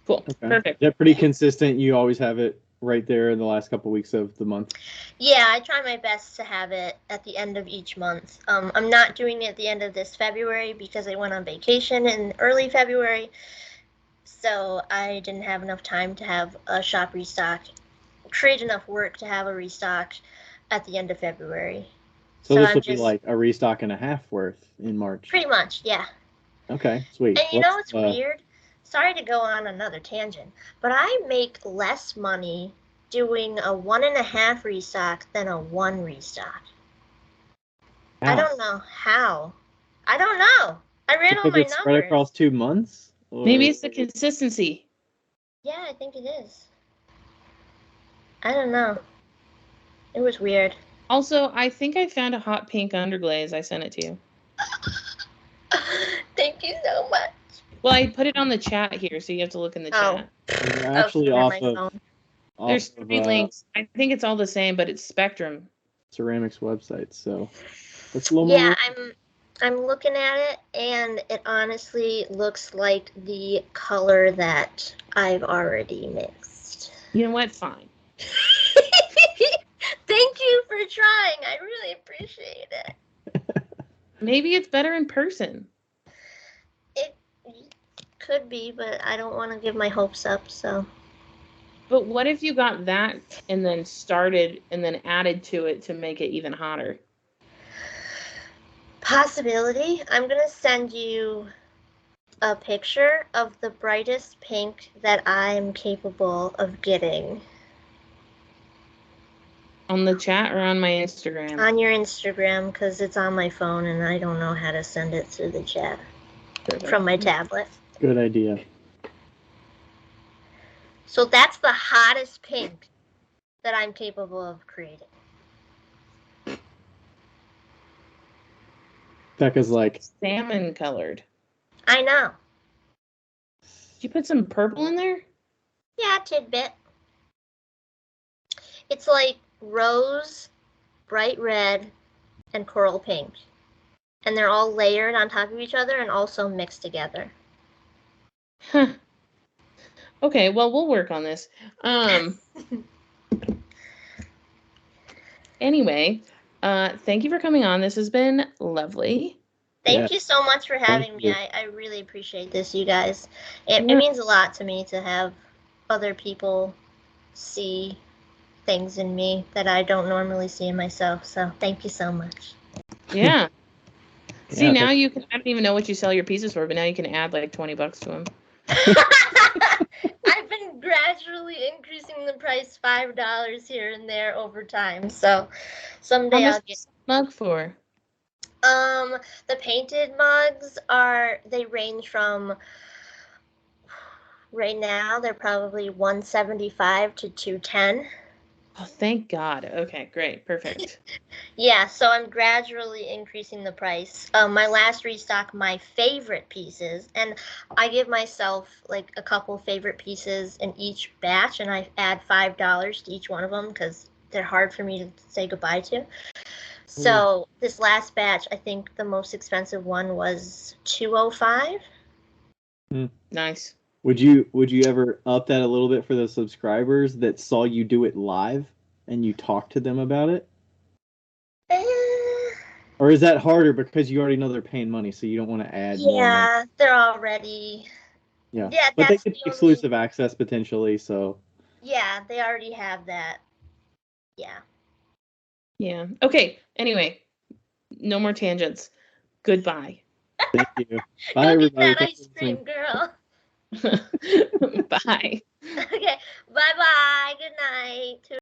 Cool.
Okay.
Perfect.
They're pretty consistent. You always have it right there in the last couple weeks of the month.
Yeah, I try my best to have it at the end of each month. I'm not doing it at the end of this February because I went on vacation in early February, so I didn't have enough time to have a shop restock, create enough work to have a restock at the end of February.
So this
I'm
would be like a restock and a half worth in March.
Pretty much, yeah.
Okay, sweet.
And you know what's weird? Sorry to go on another tangent, but I make less money doing a 1.5 restock than a 1 restock. I don't know how. I don't know. I ran all my numbers.
Spread across 2 months? Or...
Maybe it's the consistency.
Yeah, I think it is. I don't know. It was weird.
Also, I think I found a hot pink underglaze. I sent it to you.
Thank you so much.
Well, I put it on the chat here, so you have to look in the chat.
Actually, off of
there's 3 links. I think it's all the same, but it's Spectrum
Ceramics website. So that's a little
more.
Yeah,
I'm looking at it, and it honestly looks like the color that I've already mixed.
You know what? Fine.
Thank you for trying. I really appreciate it.
Maybe it's better in person.
It could be, but I don't want to give my hopes up, so.
But what if you got that and then started and then added to it to make it even hotter?
Possibility. I'm going to send you a picture of the brightest pink that I'm capable of getting.
On the chat or on my Instagram?
On your Instagram, because it's on my phone and I don't know how to send it through the chat. Perfect. From my tablet.
Good idea.
So that's the hottest pink that I'm capable of creating.
Becca's like
salmon colored.
I know.
Did you put some purple in there?
Yeah, a tidbit. It's like rose, bright red, and coral pink. And they're all layered on top of each other and also mixed together.
Huh. Okay, well, we'll work on this. Anyway, thank you for coming on. This has been lovely.
Thank you so much for having me. I really appreciate this, you guys. It means a lot to me to have other people see things in me that I don't normally see in myself. So thank you so much.
Yeah. See, now you can, I don't even know what you sell your pieces for, but now you can add like $20 to them.
I've been gradually increasing the price $5 here and there over time. So someday I'll get
mug for.
The painted mugs they range from, right now they're probably $175 to $210.
Oh, thank God. Okay, great. Perfect.
Yeah, so I'm gradually increasing the price. My last restock, my favorite pieces, and I give myself like a couple favorite pieces in each batch, and I add $5 to each one of them because they're hard for me to say goodbye to. So this last batch, I think the most expensive one was $205.
Nice.
Would you ever up that a little bit for the subscribers that saw you do it live and you talk to them about it? Or is that harder because you already know they're paying money, so you don't want to add more money?
Yeah, they're already.
Yeah, but they get exclusive access potentially, so.
Yeah, they already have that. Yeah.
Yeah. Okay. Anyway, no more tangents. Goodbye.
Thank you. Bye, everybody.
That ice cream girl.
Bye.
Okay. Bye-bye. Good night.